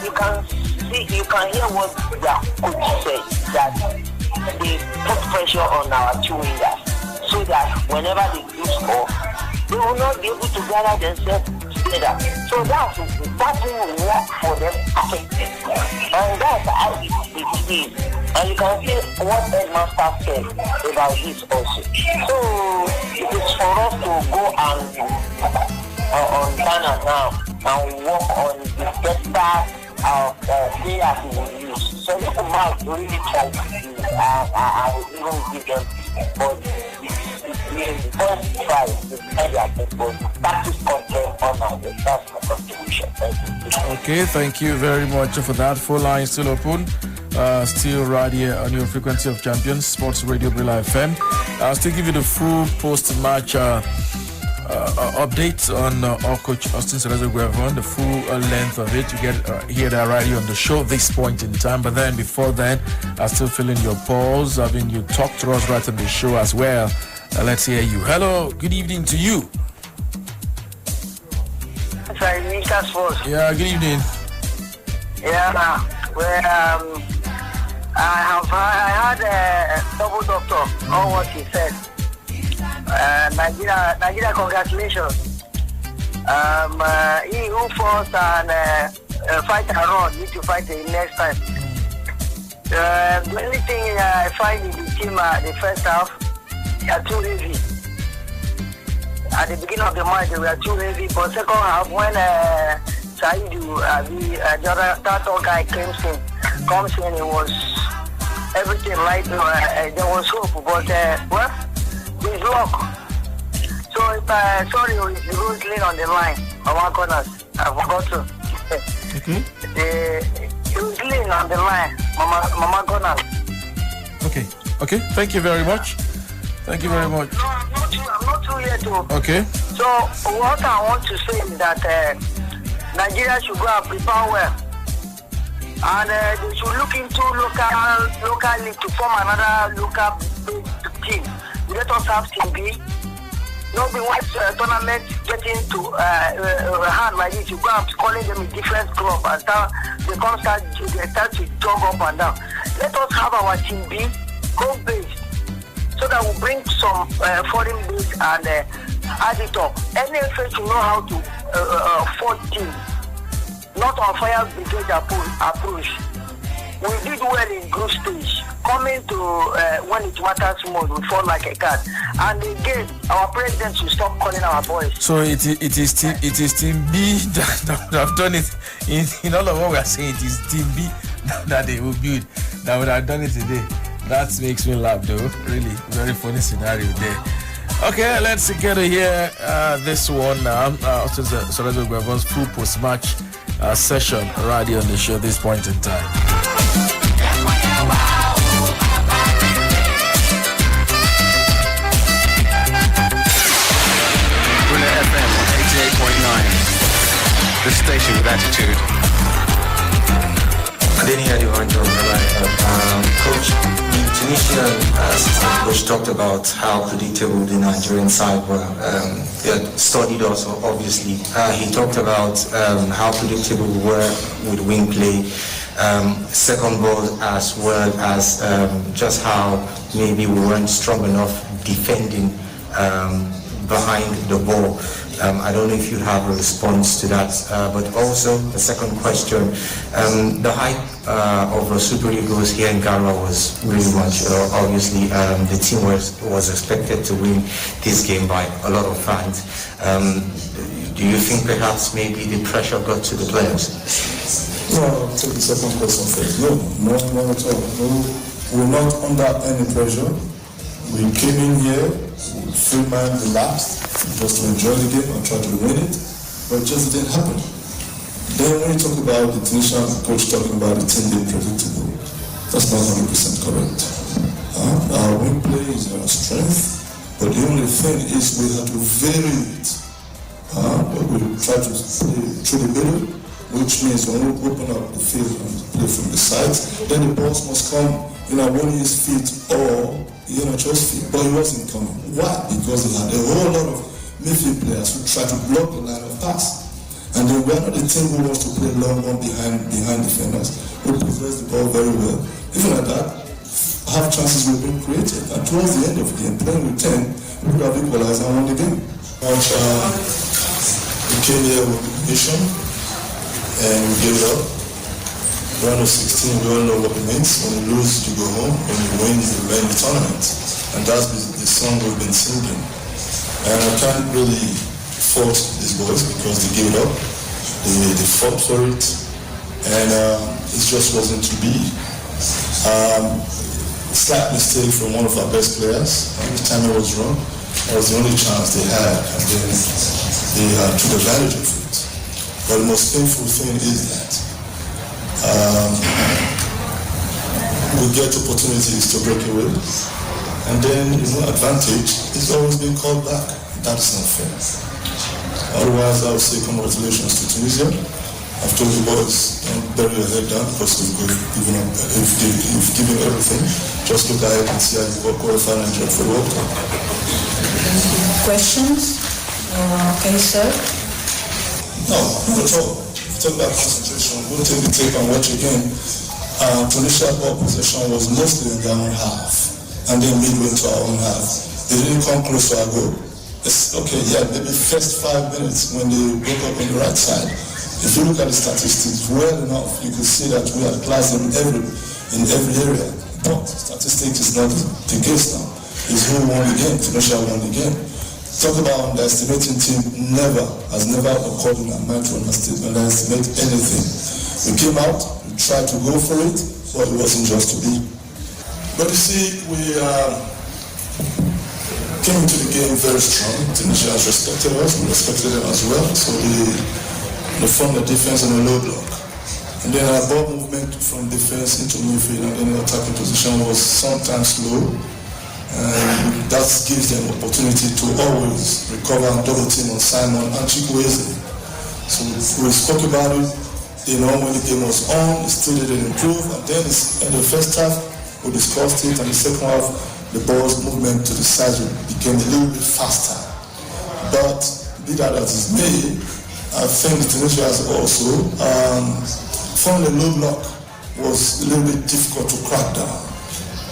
You can see, you can hear what their coach said, that they put pressure on our two wingers so that whenever they do score, they will not be able to gather themselves together. So that will work for them perfectly. And that's how it is. And you can see what Headmaster said about this also. So it is for us to go and on Ghana now and work on the better players we will use. So people might really try to do, I will even give them, but first try to tell their people practice content on our that's my contribution. Okay, thank you very much for that. Full line still open. Still right here on your frequency of champions, Sports Radio Brila FM. I'll still give you the full post-match update on our coach Austin Cerezo Guevon, the full length of it. You get hear that right here on the show this point in time. But then before then, I'm still feeling your pulse, having you talk to us right on the show as well. Let's hear you. Hello, good evening to you. Yeah, good evening. Yeah, well, I had a double doctor on what he said. Nigeria, congratulations. He who falls and fight and run need to fight the next time. The only thing I find in the team, the first half, they are too heavy. At the beginning of the match, they were too heavy. But second half, when Saidu, the other guy comes in, it was everything right. There was hope, but it's luck. So if sorry, it's Rosalind on the line on one corner. I forgot to. Rosalind on the line, Mama corner. Okay. Thank you very much. Thank you very much. No, I'm not too yet. Okay. So what I want to say is that Nigeria should go and prepare well. And they should look into local league to form another local team. Let us have Team B. Not be one tournament getting to hand like this. You go and calling them a different club and they start to jog up and down. Let us have our Team B home based so that we'll bring some foreign base and add it up. NFA should know how to afford teams. Not on fire brigade approach. We did well in group stage. Coming to when it matters more, we fall like a cat. And again, our president should stop calling our boys. So it is Team B that have done it. In all of what we are saying, it is Team B that they will build that would have done it today. That makes me laugh, though. Really, very funny scenario there. Okay, let's get to hear this one now. Cerezo Guevon's full post-match session right here on the show at this point in time. Brila FM 88.9, the station with attitude. Coach, the Tunisian coach talked about how predictable the Nigerian side were. They had studied us, obviously. He talked about how predictable we were with wing play, second ball, as well as just how maybe we weren't strong enough defending behind the ball. I don't know if you have a response to that, but also the second question, the hype of the Super Eagles here in Ghana was really much. Obviously, the team was expected to win this game by a lot of fans. Do you think perhaps maybe the pressure got to the players? No, I'll take the second question first. No, not at all. No, we're not under any pressure. We came in here, free mind, relaxed, just to enjoy the game and try to win it, but it just didn't happen. Then when you talk about the Tunisian coach talking about the team being predictable, that's not 100% correct. Our win play is our strength, but the only thing is we have to vary it. We try to play through the middle, which means when we open up the field and play from the sides, then the balls must come when his feet or just feet, but he wasn't coming. Why? Because he had a whole lot of midfield players who tried to block the line of pass. And then we're not the team who wants to play long one behind defenders. We possess the ball very well. Even at that, half chances were being created. And towards the end of the game, playing with 10, we could have equalized and won the game. We came here with a mission and we gave it up. Round of 16, we all know what it means. When you lose, you go home. When you win, you win the tournament. And that's the song we've been singing. And I can't really fault these boys because they gave it up. They fought for it. And it just wasn't to be. Slight mistake from one of our best players. Every time it was wrong, that was the only chance they had. And then they took advantage of it. But the most painful thing is that we get opportunities to break away, and then advantage is always being called back. That is not fair. Otherwise, I would say congratulations to Tunisia. I've told the boys, don't bury your head down because you've given everything. Just look ahead and see how you work qualify Nigeria for the World Cup. Questions? Okay, sir. No, not at all. Talk about concentration. Go take the tape and watch again. Tunisia ball possession was mostly in their own half, and then midway to our own half. They didn't come close to our goal. It's okay, yeah, maybe first 5 minutes when they woke up on the right side. If you look at the statistics well enough, you can see that we are class in every area. But statistics is not the case now. It's who won the game. Tunisia won the game. Talk about underestimating team has never occurred in our mind to underestimate anything. We came out, we tried to go for it, but it wasn't just to be. But you see, we came into the game very strong. Tunisia has respected us, we respected them as well. So they formed a defense and a low block. And then our ball movement from defense into midfield and then the attacking position was sometimes slow. And that gives them opportunity to always recover and double team on Simon and Chukwueze. So we spoke about it, when the game was on, it still didn't improve. And then in the first half, we discussed it, and the second half, the ball's movement to the side became a little bit faster. But be that as it may, I think Tunisia has also found a low block was a little bit difficult to crack down.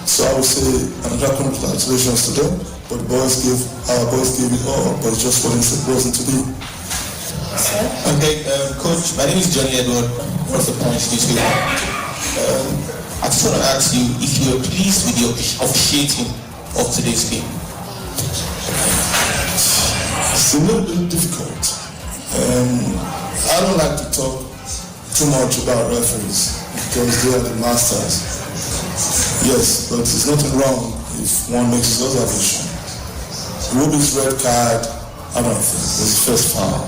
So I would say another congratulations to them, but our boys gave it all, but it just wasn't to be. Okay, Coach, my name is Johnny Edward, what's the point newspaper. I just want to ask you if you are pleased with the officiating of today's game. It's a little bit difficult. I don't like to talk too much about referees because they are the masters. Yes, but there's nothing wrong if one makes his observation. Ruby's red card, I don't think, was the first foul.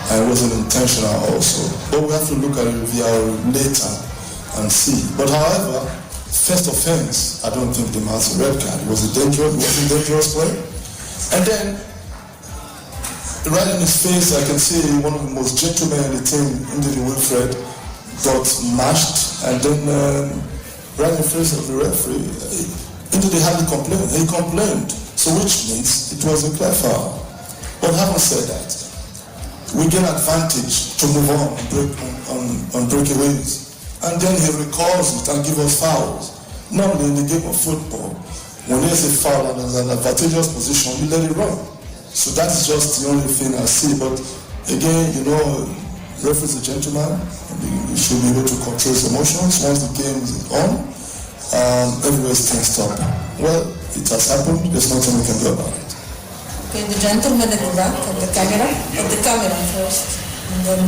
And it wasn't intentional also. But we have to look at it via later and see. But however, first offense, I don't think demands a red card. It was a dangerous play. And then, right in his face, I can see one of the most gentlemen in the team, Ndidi Wilfred, got mashed, and then right in the face of the referee, Ndidi hardly complained. He complained, so which means it was a clear foul. But having said that, we gain advantage to move on breakaways, and then he recalls it and gives us fouls. Normally in the game of football, when there's a foul and there's an advantageous position, you let it run. So that's just the only thing I see. But again, referee is a gentleman. He should be able to control his emotions. Once the game is on, everywhere's things stop. Well, it has happened. There's nothing we can do about it. Okay, the gentleman at the back, at the camera first. And then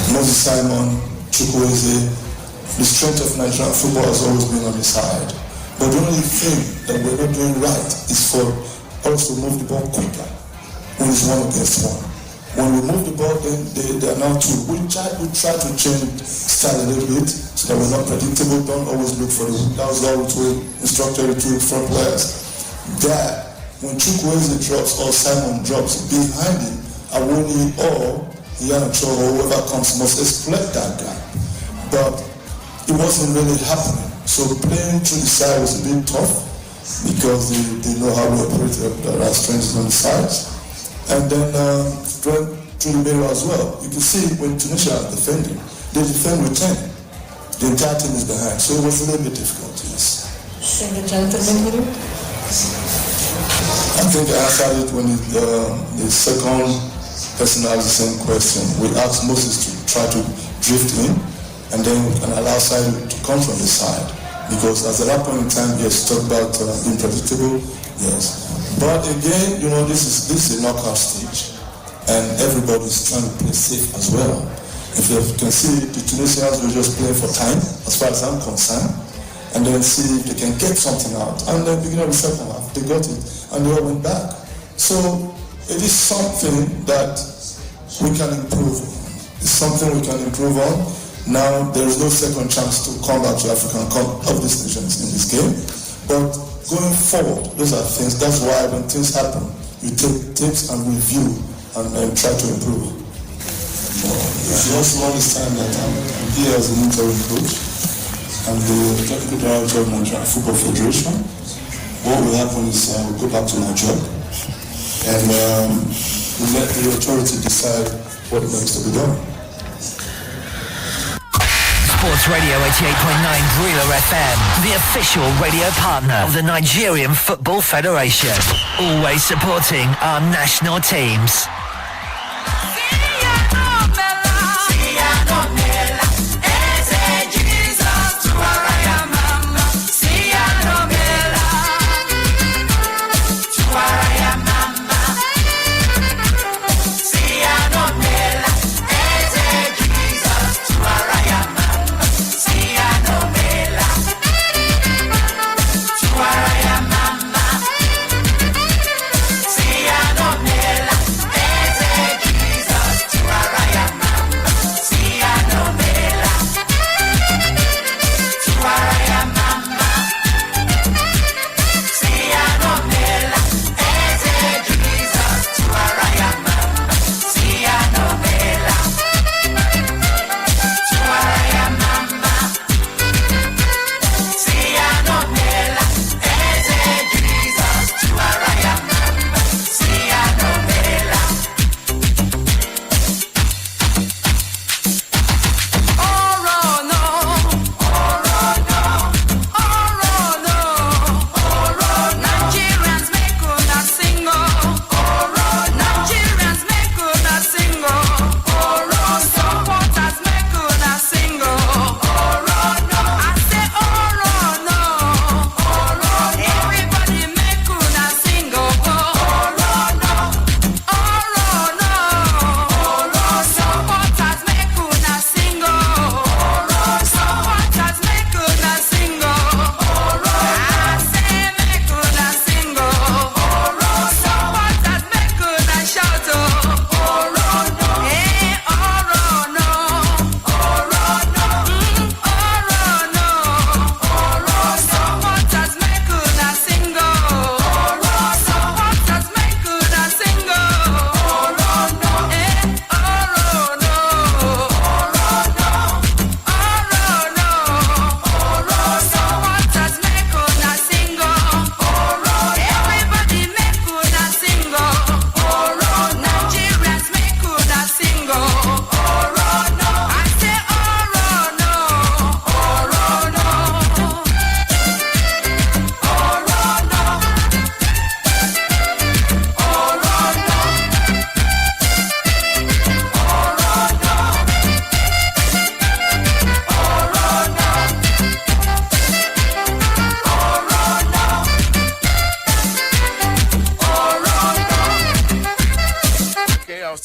Moses Simon, Chukwueze, the strength of Nigerian football has always been on his side. But the only thing that we're not doing right is for us to move the ball quicker when it's 1 against 1. When we move the ball, then they are now 2. We try to change style a little bit so that we're not predictable. Don't always look for that was all we instructed the 2 front players. There, when Chukwueze drops or Simon drops behind him, Awoni or Iheanacho or whoever comes must exploit that guy. But it wasn't really happening. So playing through the side was a bit tough because they know how we operate. There are strengths on the sides. And then through the middle as well. You can see when Tunisia are defending, they defend with 10. The entire team is behind. So it was a little bit difficult, yes. So the gentleman here? I think I answered it when the second person asked the same question. We asked Moses to try to drift in and then allow side to come from the side. Because at that point in time, yes, talk about being predictable, yes. But again, this is a knockout stage and everybody's trying to play safe as well. If you can see, the Tunisians were just playing for time, as far as I'm concerned, and then see if they can get something out. And then beginning of the second half, they got it, and they all went back. So it is something that we can improve on. It's something we can improve on. Now, there is no second chance to come back to African Cup of these nations in this game. But going forward, those are things. That's why when things happen, you take tips and review and try to improve. If you also understand that I'm here as an interim coach, I'm the technical director of Nigerian Football Federation. What will happen is we'll go back to my job and we'll let the authority decide what needs to be done. Sports Radio 88.9 Brila FM, the official radio partner of the Nigerian Football Federation. Always supporting our national teams.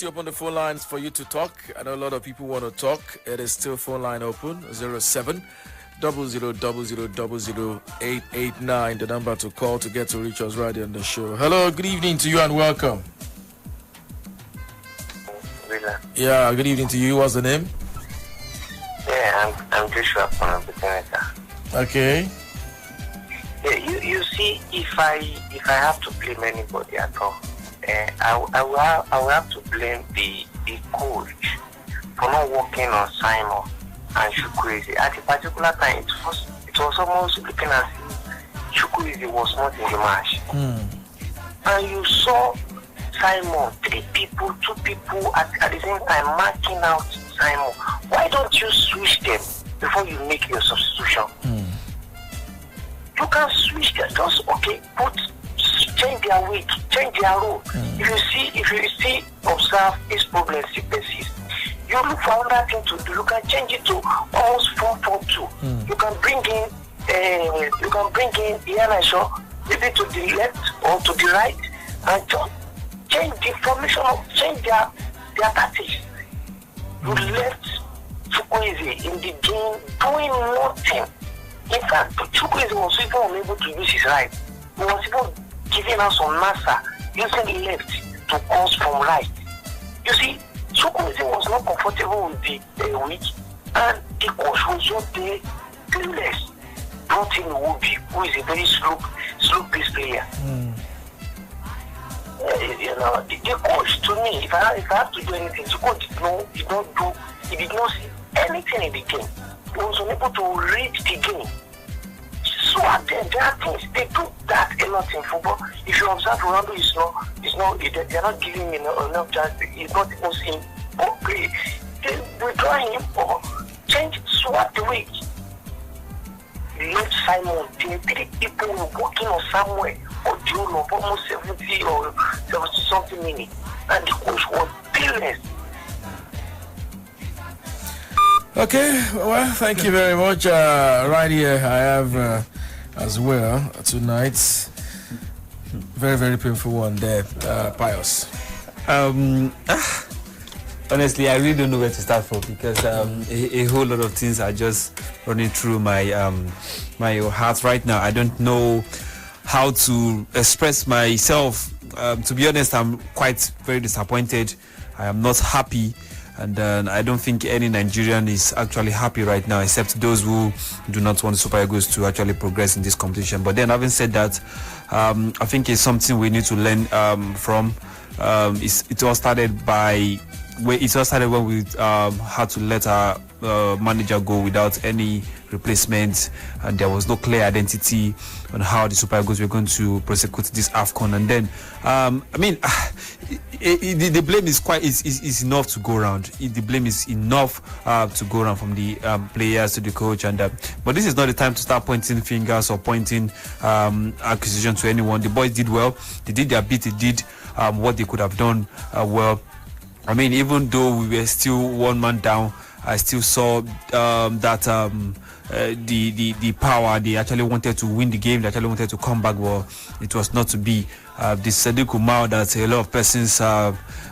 Open the phone lines for you to talk. I know a lot of people want to talk. It is still phone line open 07 00000889, the number to call to get to reach us right here on the show. Hello, good evening to you and welcome. Yeah, good evening to you. What's the name? Yeah, I'm Joshua from Tunisia. Okay. Yeah, you see, if I have to blame anybody at all, I will have to blame the coach for not working on Simon and Chukwueze. At a particular time, it was almost looking as if Chukwueze was not in the match. And you saw Simon, 3 people, 2 people at the same time marking out Simon. Why don't you switch them before you make your substitution? You can switch them, just change their weight, change their role. If you see, observe this problem persist, you look for another thing to do. You can change it to almost 4-4-2. You can bring in Ian Shaw, maybe to the left or to the right, and just change the formation, change their tactics. You left Chukwueze in the game doing nothing. In fact, Chukwueze was even unable to use his right. He was even giving us some NASA, using left to cross from right. You see, Chukwueze was not comfortable with the weak. And the coach was just there, clueless. Brought in Iwobi, who is a very slow-paced player. The coach, to me, if I have to do anything, the coach he did not see anything in the game. He was unable to read the game. So there are things, they do that a lot in football. If you observe Ronaldo, they're not giving him enough chance. He's not even seeing play. They withdraw him or change, swap the way. Left Simon, the 3 people were working on somewhere or June of almost 70 or 70 something minutes, and the coach was fearless. Okay, well, thank you very much. Right here, I have as well tonight. Very, very painful one there, Pius. Honestly, I really don't know where to start from because a whole lot of things are just running through my my heart right now. I don't know how to express myself. To be honest, I'm quite very disappointed. I am not happy. And I don't think any Nigerian is actually happy right now, except those who do not want the Super Eagles to actually progress in this competition. But then, having said that, I think it's something we need to learn from. It all started when we had to let our manager go without any replacement, and there was no clear identity on how the Super Eagles were going to prosecute this AFCON. And then, the blame is enough to go around. The blame is enough to go around from the players to the coach, but this is not the time to start pointing fingers or pointing accusation to anyone. The boys did well. They did their bit. They did what they could have done well. I mean, even though we were still one man down, I still saw that the power. They actually wanted to win the game. They actually wanted to come back. Well, it was not to be. The Sadiq Umar that a lot of persons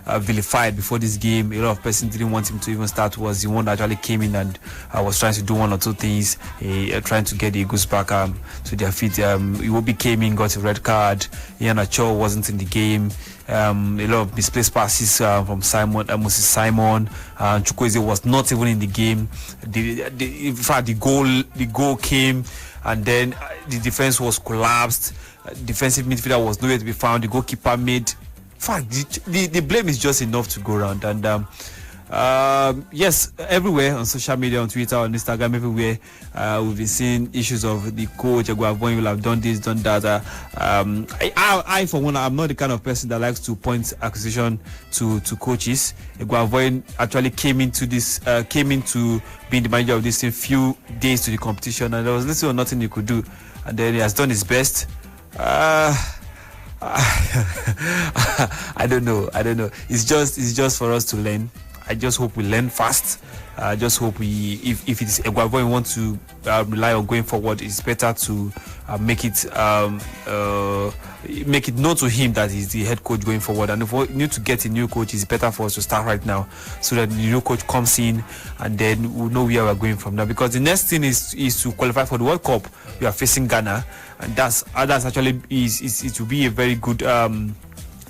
vilified before this game, a lot of persons didn't want him to even start, was the one that actually came in and was trying to do one or two things, trying to get the Eagles back to their feet. Iwobi came in, got a red card. Ian Acho wasn't in the game. A lot of misplaced passes from Moses Simon. Chukwueze was not even in the game. In fact, the goal came, and then the defense was collapsed. Defensive midfielder was nowhere to be found. The goalkeeper made. In fact, the blame is just enough to go around. And yes, everywhere on social media, on Twitter, on Instagram, everywhere, we've been seeing issues of the coach. Eguavoen will have done this, done that. I, for one, I'm not the kind of person that likes to point accusation to coaches. Eguavoen actually came into being the manager of this in few days to the competition, and there was little or nothing he could do. And then he has done his best. I don't know. It's just for us to learn. I just hope we learn fast. I just hope if it is Eguavoen want to rely on going forward, it's better to make it known to him that he's the head coach going forward. And if we need to get a new coach, it's better for us to start right now, so that the new coach comes in, and then we'll know where we're going from now. Because the next thing is to qualify for the World Cup. We are facing Ghana, and that's actually it will be a very good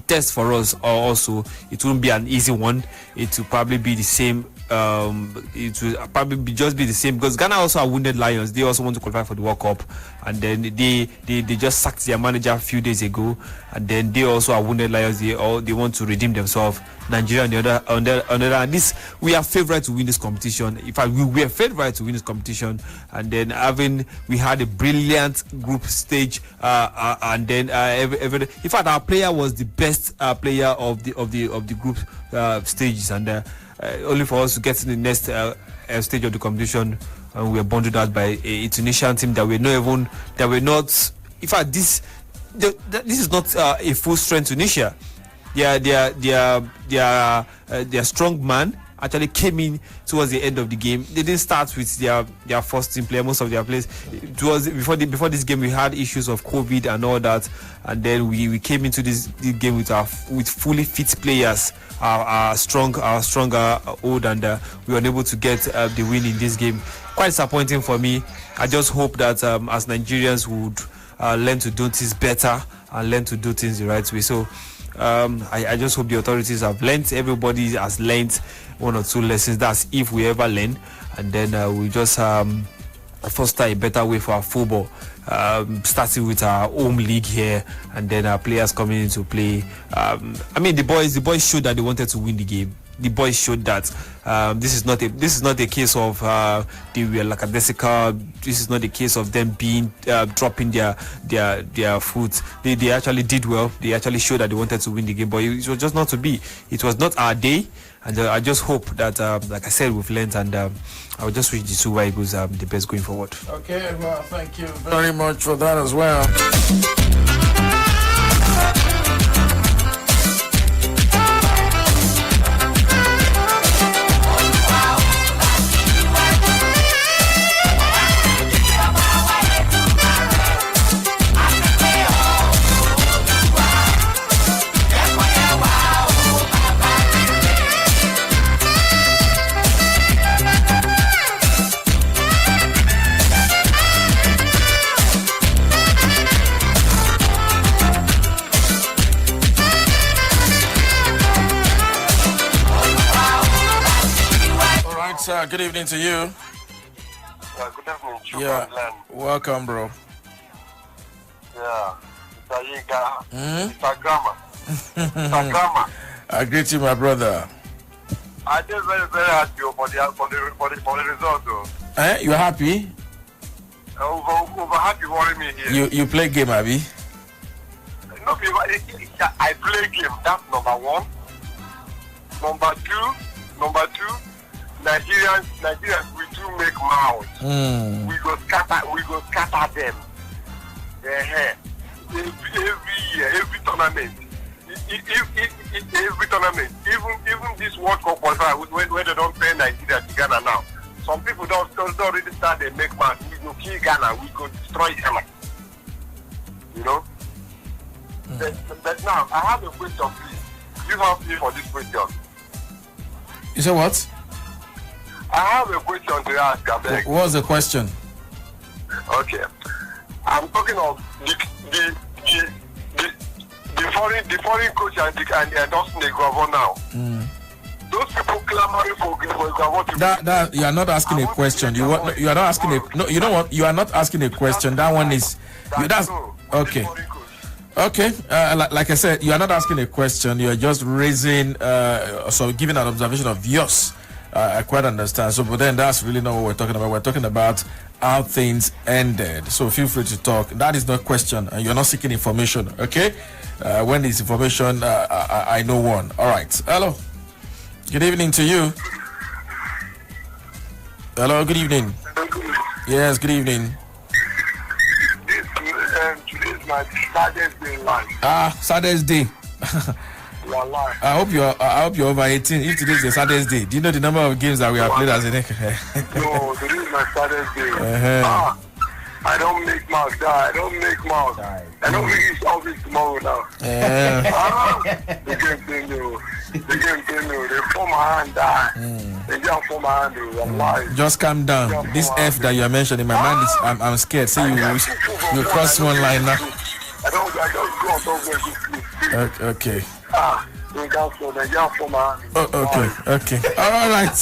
test for us. Also, it won't be an easy one. It will probably be the same. It will probably just be the same, because Ghana also are wounded lions. They also want to qualify for the World Cup, and then they just sacked their manager a few days ago, and then they also are wounded lions. They want to redeem themselves. Nigeria on the other hand, we are favourite to win this competition. In fact, we were favourite to win this competition, and then we had a brilliant group stage, and then in fact, our player was the best player of the group stages, and only for us to get to the next stage of the competition, we were bundled out by a Tunisian team that were not. In fact, this is not a full strength Tunisia. Their strong man actually came in towards the end of the game. They didn't start with their first team player. Most of their players, it was before this game, we had issues of COVID and all that, and then we came into this game with fully fit players, our stronger old, and we were unable to get the win in this game. Quite disappointing for me. I just hope that as Nigerians would learn to do things better and learn to do things the right way. So I just hope the authorities have learnt. Everybody has learnt 1 or 2 lessons. That's if we ever learn, and then we just foster a better way for our football, starting with our home league here, and then our players coming into play. I mean, the boys showed that they wanted to win the game. The boys showed that this is not a case of they were lackadaisical. This is not a case of them being dropping their foot. They actually did well. They actually showed that they wanted to win the game, but it was just not to be. It was not our day, and I just hope that, like I said, we've learned, and I would just wish the Super Eagles the best going forward. Okay, well, thank you very much for that as well. Good evening to you. Good evening. Yeah, welcome, bro. Yeah, Mr. Yiga, Mr. Grandma. Mr. Grandma. I greet you, my brother. I just very, very happy for the result, though. You happy? Over happy worry me here. You play game, Abby? No, I play game. That's number 1. Number two. Nigerians, we do make mouths. We go scatter them. Every year, every tournament. Every tournament. Even this World Cup qualifier, when they don't play Nigeria to Ghana now. Some people don't already start they make mouths. We go kill Ghana. We go destroy Ghana. You know. But now I have a question, please. You help me for this question. You say what? I have a question to ask, Abeg. What's the question? Okay. I'm talking of the foreign coach and Dustin Eguavoen now. Those people clamoring for Eguavoen. That you are not asking a question. You are not asking a no. You know what? You are not asking a question. That one is that's okay. Okay, like I said, you are not asking a question. You are just raising, so giving an observation of yours. I quite understand. So, but then that's really not what we're talking about. We're talking about how things ended. So feel free to talk. That is not question. You're not seeking information. Okay. When is information? I know one. All right. Hello. Good evening to you. Hello. Good evening. Yes. Good evening. Today is my saddest day in life. Saddest day. I hope you're over 18. If today is the saddest day, do you know the number of games that we have played as a No, today is my saddest day. I don't make mouth die. I don't make mouth. I don't make this office tomorrow now. They can't pay me. They form my hand die. They just form my hand. I'm lying. Just calm down. This F that you are mentioning in my mind is I'm scared. Say you cross one line now. I just go on top where you Okay. They just form my hand. Okay. All right.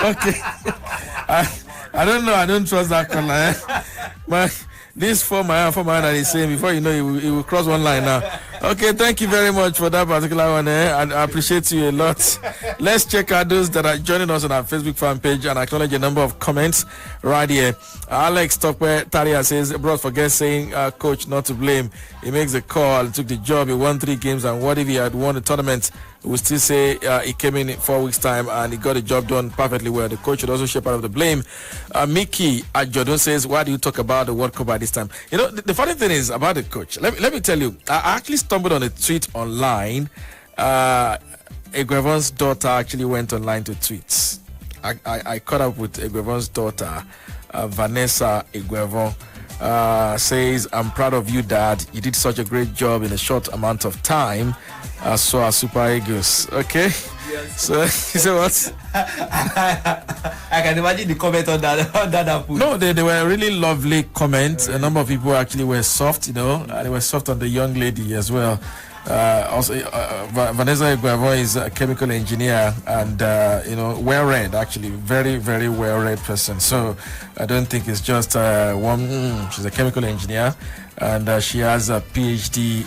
Okay. I don't know. I don't trust that color. But this for my hand that he's saying, before you know he will cross one line now. Okay, thank you very much for that particular one. I appreciate you a lot. Let's check out those that are joining us on our Facebook fan page and acknowledge a number of comments right here. Alex Tokwe Taria says, bro, forget saying coach not to blame. He makes the call, took the job, he won 3 games, and what if he had won the tournament? We still say he came in 4 weeks' time and he got the job done perfectly well. The coach should also share part of the blame. Mickey Jordan says, why do you talk about the World Cup by this time? You know, the funny thing is about the coach. Let me tell you, I actually stumbled on a tweet online. Eguavoen's daughter actually went online to tweet. I caught up with Eguavoen's daughter, Vanessa Eguavoen. Says, I'm proud of you, Dad. You did such a great job in a short amount of time. So are Super Eagles. Okay? Yes. So, you say what? I can imagine the comment on that. No, they were really lovely comments. A number of people actually were soft, you know. They were soft on the young lady as well. Also, Vanessa Iguavo is a chemical engineer and well read, actually, very, very well read person. So I don't think it's just one. She's a chemical engineer and she has a PhD,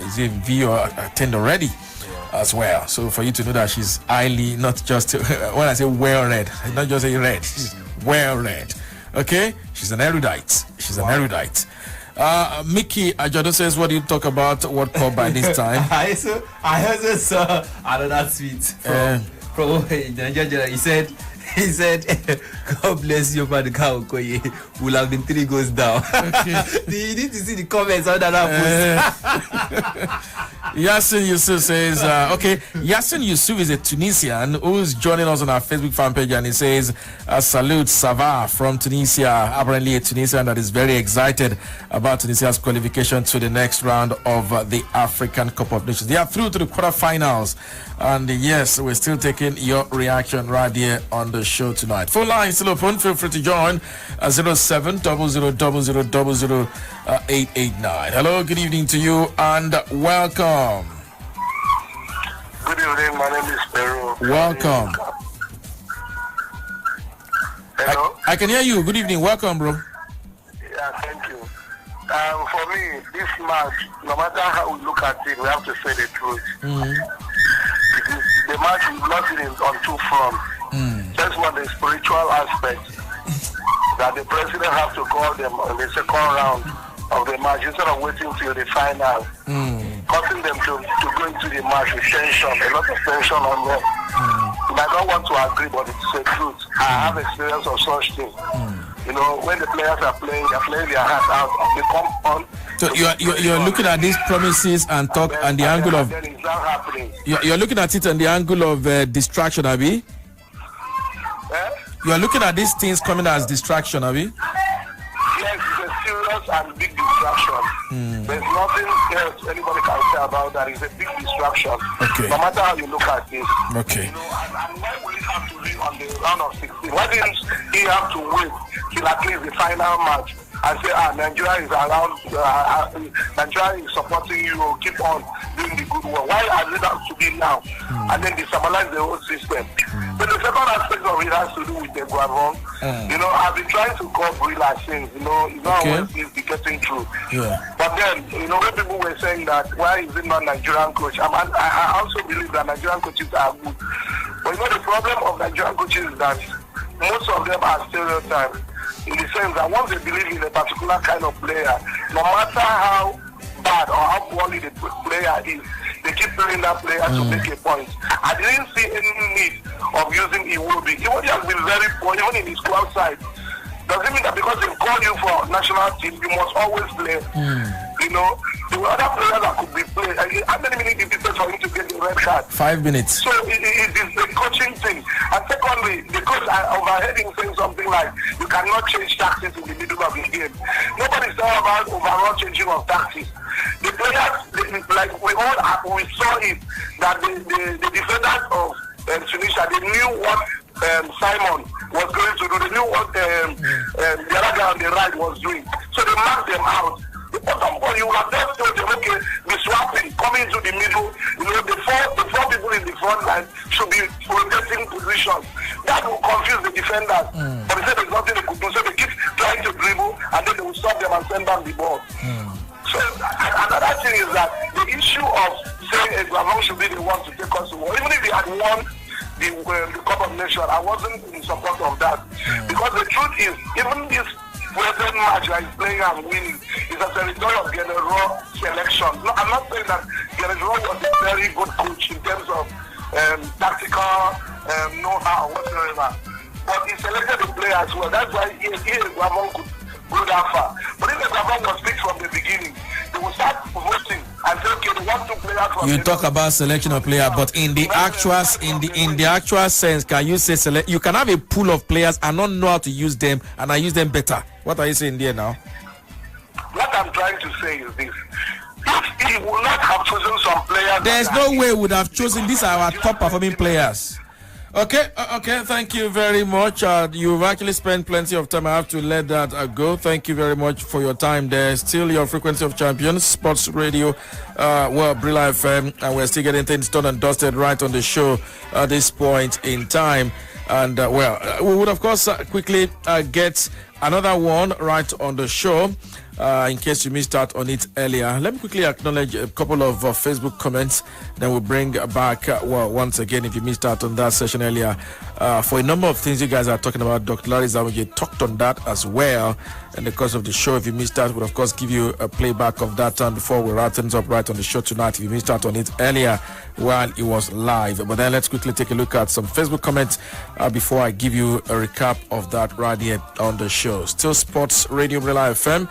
is it V or attend already as well. So for you to know that she's highly, not just when I say well read, not just a read, she's well read. Okay, she's an erudite. She's an erudite. Mickey Ajodo says, what do you talk about World Cup by this time? I also saw another tweet from Nigeria. He said, God bless you, Maduka Okoye. Will have been 3 goals down. Okay. You need to see the comments on that post. Yasin Yusuf says, okay, Yasin Yusuf is a Tunisian who's joining us on our Facebook fan page, and he says, salute Sava from Tunisia, apparently a Tunisian that is very excited about Tunisia's qualification to the next round of the African Cup of Nations. They are through to the quarterfinals, and yes, we're still taking your reaction right here on the show tonight. Full line still open, feel free to join 0700000889. Hello, good evening to you and welcome. Good evening, my name is Peru. Welcome. Hello? I can hear you. Good evening. Welcome, bro. Yeah, thank you. For me, this match, no matter how we look at it, we have to say the truth. Because the match is not on 2 fronts. That's one, the spiritual aspect that the president has to call them on the second round of the match instead of waiting till the final, causing them to go into the match with tension, a lot of tension on them. I don't want to agree, but it's the truth. I have experience of such things. You know, when the players are playing their hearts out, they come on. So you're looking at these promises and talk and the angle of. Then it's not happening. You're looking at it on the angle of distraction, Abi. You are looking at these things coming as distraction, Abi. Yes, it's a serious and big distraction. There's nothing else anybody can say about that. It's a big distraction. Okay. No matter how you look at this. Okay. You know, and why will it have to be on the round of 16? Why didn't he have to wait till at least the final match and say, Nigeria is around, Nigeria is supporting you, keep on doing the good work? Why has it have to be now? And then destabilize the whole system. But the second aspect of it has to do with the Guavon. You know, I've been trying to call Brila since, you know, it's not always easy getting through. Yeah. But then, you know, when people were saying that, why is it not Nigerian coach? I also believe that Nigerian coaches are good. But you know, the problem of Nigerian coaches is that most of them are stereotypes, in the sense that once they believe in a particular kind of player, no matter how bad or how poorly the player is, they keep playing that player to make a point. I didn't see any need of using Iwobi. Iwobi has been very poor, even in his club side. Doesn't mean that because they call you for national team, you must always play. You know, there were other players that could be played. How many minutes did it take for him to get the red card? 5 minutes. So it is a coaching thing. And secondly, the coach, I overheard him saying something like, you cannot change tactics in the middle of the game. Nobody's talking about overall changing of tactics. The players, like we saw it, that the defenders of Tunisia, they knew what Simon was going to do. They knew what the other guy on the right was doing. So they marked them out. The bottom point, you have just told them, okay, be swapping, coming to the middle. You know, the four people in the front line should be protecting positions. That will confuse the defenders. But they said there's nothing they could do. So they keep trying to dribble, and then they will stop them and send back the ball. So another thing is that the issue of saying Guavon should be the one to take us to war, even if they had won the Cup of Nations, I wasn't in support of that. Because the truth is, even this present match that is playing and winning is as a result of Guerrero selection. No, I'm not saying that Guerrero was a very good coach in terms of tactical know-how or whatsoever. But he selected the player as well. That's why he Guavon could go that far. But if the Guavon was picked from the beginning, they will start voting and say, okay, they want to play out from you talk about selection of player, but in the actual sense, can you say you can have a pool of players and not know how to use them, and I use them better? What are you saying there now? What I'm trying to say is this: if he would not have chosen some players, there's no way we would have chosen. These are our top performing players. Okay, thank you very much. You've actually spent plenty of time. I have to let that go. Thank you very much for your time there. Still your Frequency of Champions, Sports Radio, Brila FM, and we're still getting things done and dusted right on the show at this point in time. And, we would, of course, quickly get another one right on the show. In case you missed out on it earlier, let me quickly acknowledge a couple of Facebook comments. Then we'll bring back, once again, if you missed out on that session earlier, for a number of things you guys are talking about. Dr. Larry Zamuji talked on that as well in the course of the show. If you missed out, we'll, of course, give you a playback of that time before we wrap things up right on the show tonight. If you missed out on it earlier while it was live. But then let's quickly take a look at some Facebook comments before I give you a recap of that right here on the show. Still Sports Radio Brila FM.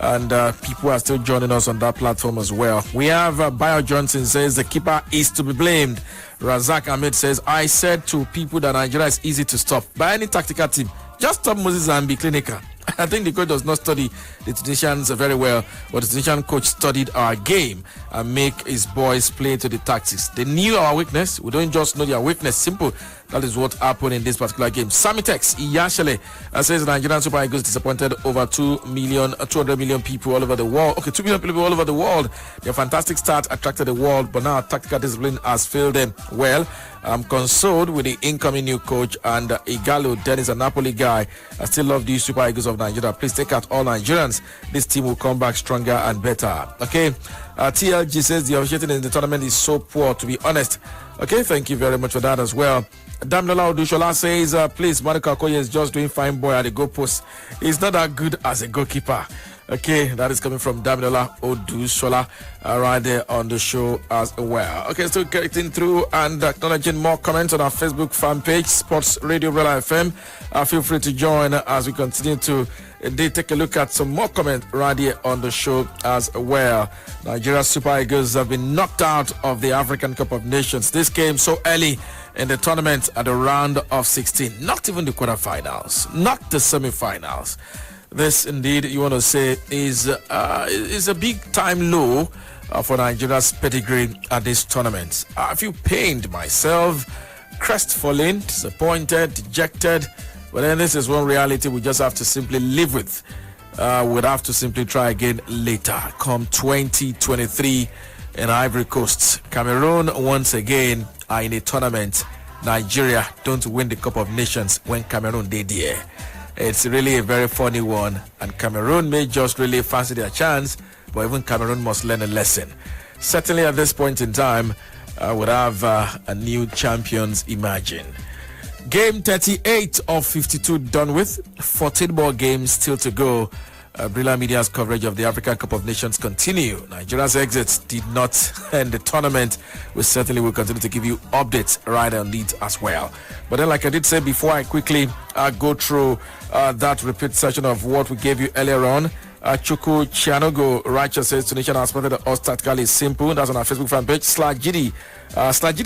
And people are still joining us on that platform as well. We have Bio Johnson says the keeper is to be blamed. Razak Ahmed says, I said to people that Nigeria is easy to stop by any tactical team. Just stop Moses and be clinical. I think the coach does not study the Tunisians very well, but the Tunisian coach studied our game and make his boys play to the tactics. They knew our weakness. We don't just know their weakness. Simple. That is what happened in this particular game. Samitex Iyashele says the Nigerian Super Eagles disappointed over 200 million people all over the world. Okay, 2 million people all over the world. Their fantastic start attracted the world, but now tactical discipline has failed them. Well, I'm consoled with the incoming new coach and Igalo Dennis, a Napoli guy. I still love these Super Eagles of Nigeria. Please take out all Nigerians. This team will come back stronger and better. Okay, TLG says the officiating in the tournament is so poor, to be honest. Okay, thank you very much for that as well. Damnola Odushola says, please, Monica Okoye is just doing fine boy at the goal post. He's not that good as a goalkeeper. Okay, that is coming from Damnola Odushola right there on the show as well. Okay, still getting through and acknowledging more comments on our Facebook fan page, Sports Radio Brila FM. Feel free to join as we continue to take a look at some more comments right here on the show as well. Nigeria Super Eagles have been knocked out of the African Cup of Nations. This came so early in the tournament at the round of 16. Not even the quarterfinals, not the semifinals. This indeed, you want to say, is a big time low for Nigeria's pedigree at this tournament. I feel pained myself, crestfallen, disappointed, dejected. But then this is one reality we just have to simply live with. We'll have to simply try again later. Come 2023 in Ivory Coast. Cameroon once again are in a tournament. Nigeria don't win the Cup of Nations when Cameroon did there. It's really a very funny one. And Cameroon may just really fancy their chance, but even Cameroon must learn a lesson. Certainly at this point in time, we'll have a new champions emerging. Game 38 of 52 done with. 14 more games still to go. Brila Media's coverage of the African Cup of Nations continue. Nigeria's exits did not end the tournament. We certainly will continue to give you updates right on it as well. But then, like I did say before, I quickly go through that repeat session of what we gave you earlier on. Chuku Chianogo Righteous says Tunisian has spotted the odds tactically simple. That's on our Facebook fan page. Slajidi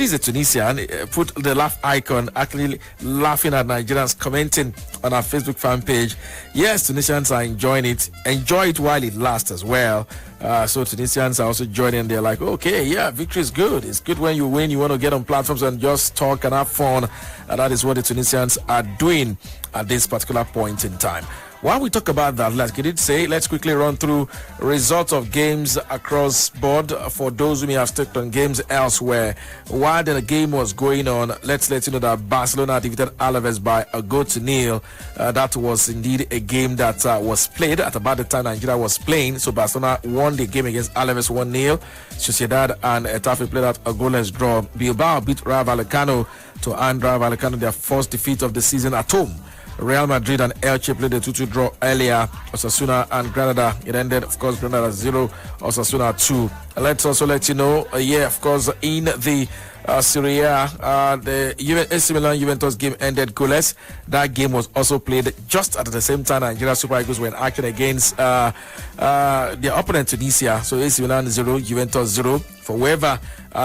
is a Tunisian. Put the laugh icon, actually laughing at Nigerians commenting on our Facebook fan page. Yes, Tunisians are enjoying it. Enjoy it while it lasts as well. So Tunisians are also joining. They're like, okay, yeah, victory is good. It's good when you win. You want to get on platforms and just talk and have fun. And that is what the Tunisians are doing at this particular point in time. While we talk about that, like I did say, let's quickly run through results of games across board for those who may have stuck on games elsewhere. While the game was going on, let's let you know that Barcelona defeated Alaves by a goal to nil. That was indeed a game that was played at about the time Nigeria was playing. So Barcelona won the game against Alaves 1-0. Sociedad and Getafe played out a goalless draw. Bilbao beat Rayo Vallecano to hand Rayo Vallecano their first defeat of the season at home. Real Madrid and Elche played a 2-2 draw earlier. Osasuna and Granada. It ended, of course, Granada 0, Osasuna 2. Let's also let you know, of course, in the Serie A, the AC Milan Juventus game ended goalless. That game was also played just at the same time Nigeria Super Eagles were in action against their opponent Tunisia. So AC Milan 0, Juventus 0. For whoever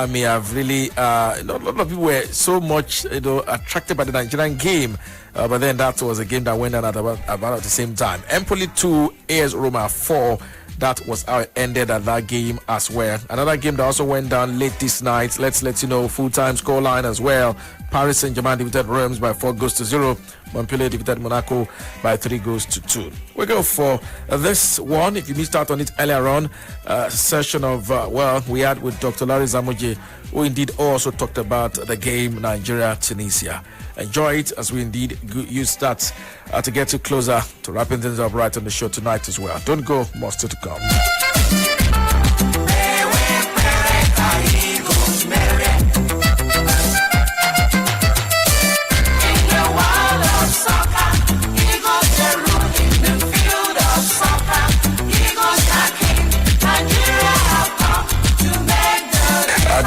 may have really, a lot of people were so much attracted by the Nigerian game. But then that was a game that went on at about the same time. Empoli 2, AS Roma 4. that was how it ended at that game as well. Another game that also went down late this night. Let's let you know full-time scoreline as well. Paris Saint-Germain defeated Reims by 4-0. Montpellier defeated Monaco by 3-2. We go for this one. If you missed out on it earlier on, session of, we had with Dr. Larry Zamoje, who indeed also talked about the game Nigeria-Tunisia. Enjoy it as we indeed use that to get you closer to wrapping things up right on the show tonight as well. Don't go, more still to come.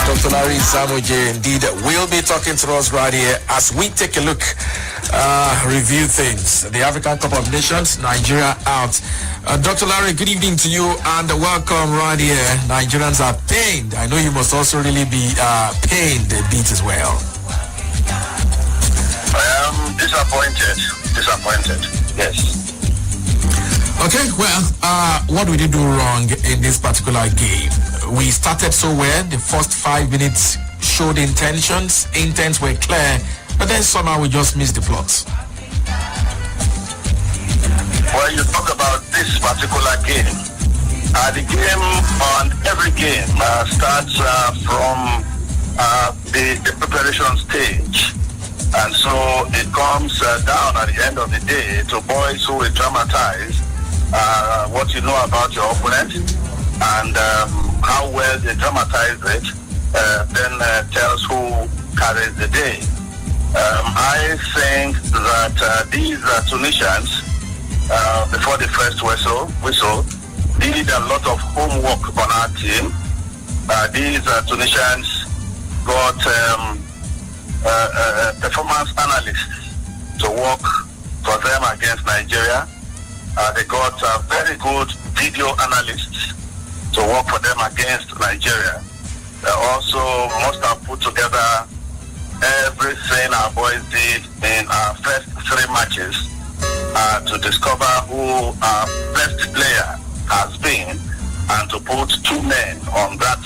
Dr. Larry Zamoje indeed will be talking to us right here as we take a look, review things. The African Cup of Nations, Nigeria out. Dr. Larry, good evening to you and welcome right here. Nigerians are pained. I know you must also really be pained a bit as well. I am disappointed. Yes. Okay, well, what did we do wrong in this particular game? We started so well. The first 5 minutes showed intentions. Intents were clear, but then somehow we just missed the plots. Well, you talk about this particular game. The game on every game starts from the preparation stage. And so it comes down at the end of the day to boys who will dramatize what you know about your opponent and how well they dramatize it, then tells who carries the day. I think that these Tunisians, before the first whistle, did a lot of homework on our team. These Tunisians got performance analysts to work for them against Nigeria. They got very good video analysts to work for them against Nigeria. They also must have put together everything our boys did in our first 3 matches to discover who our best player has been and to put 2 men on that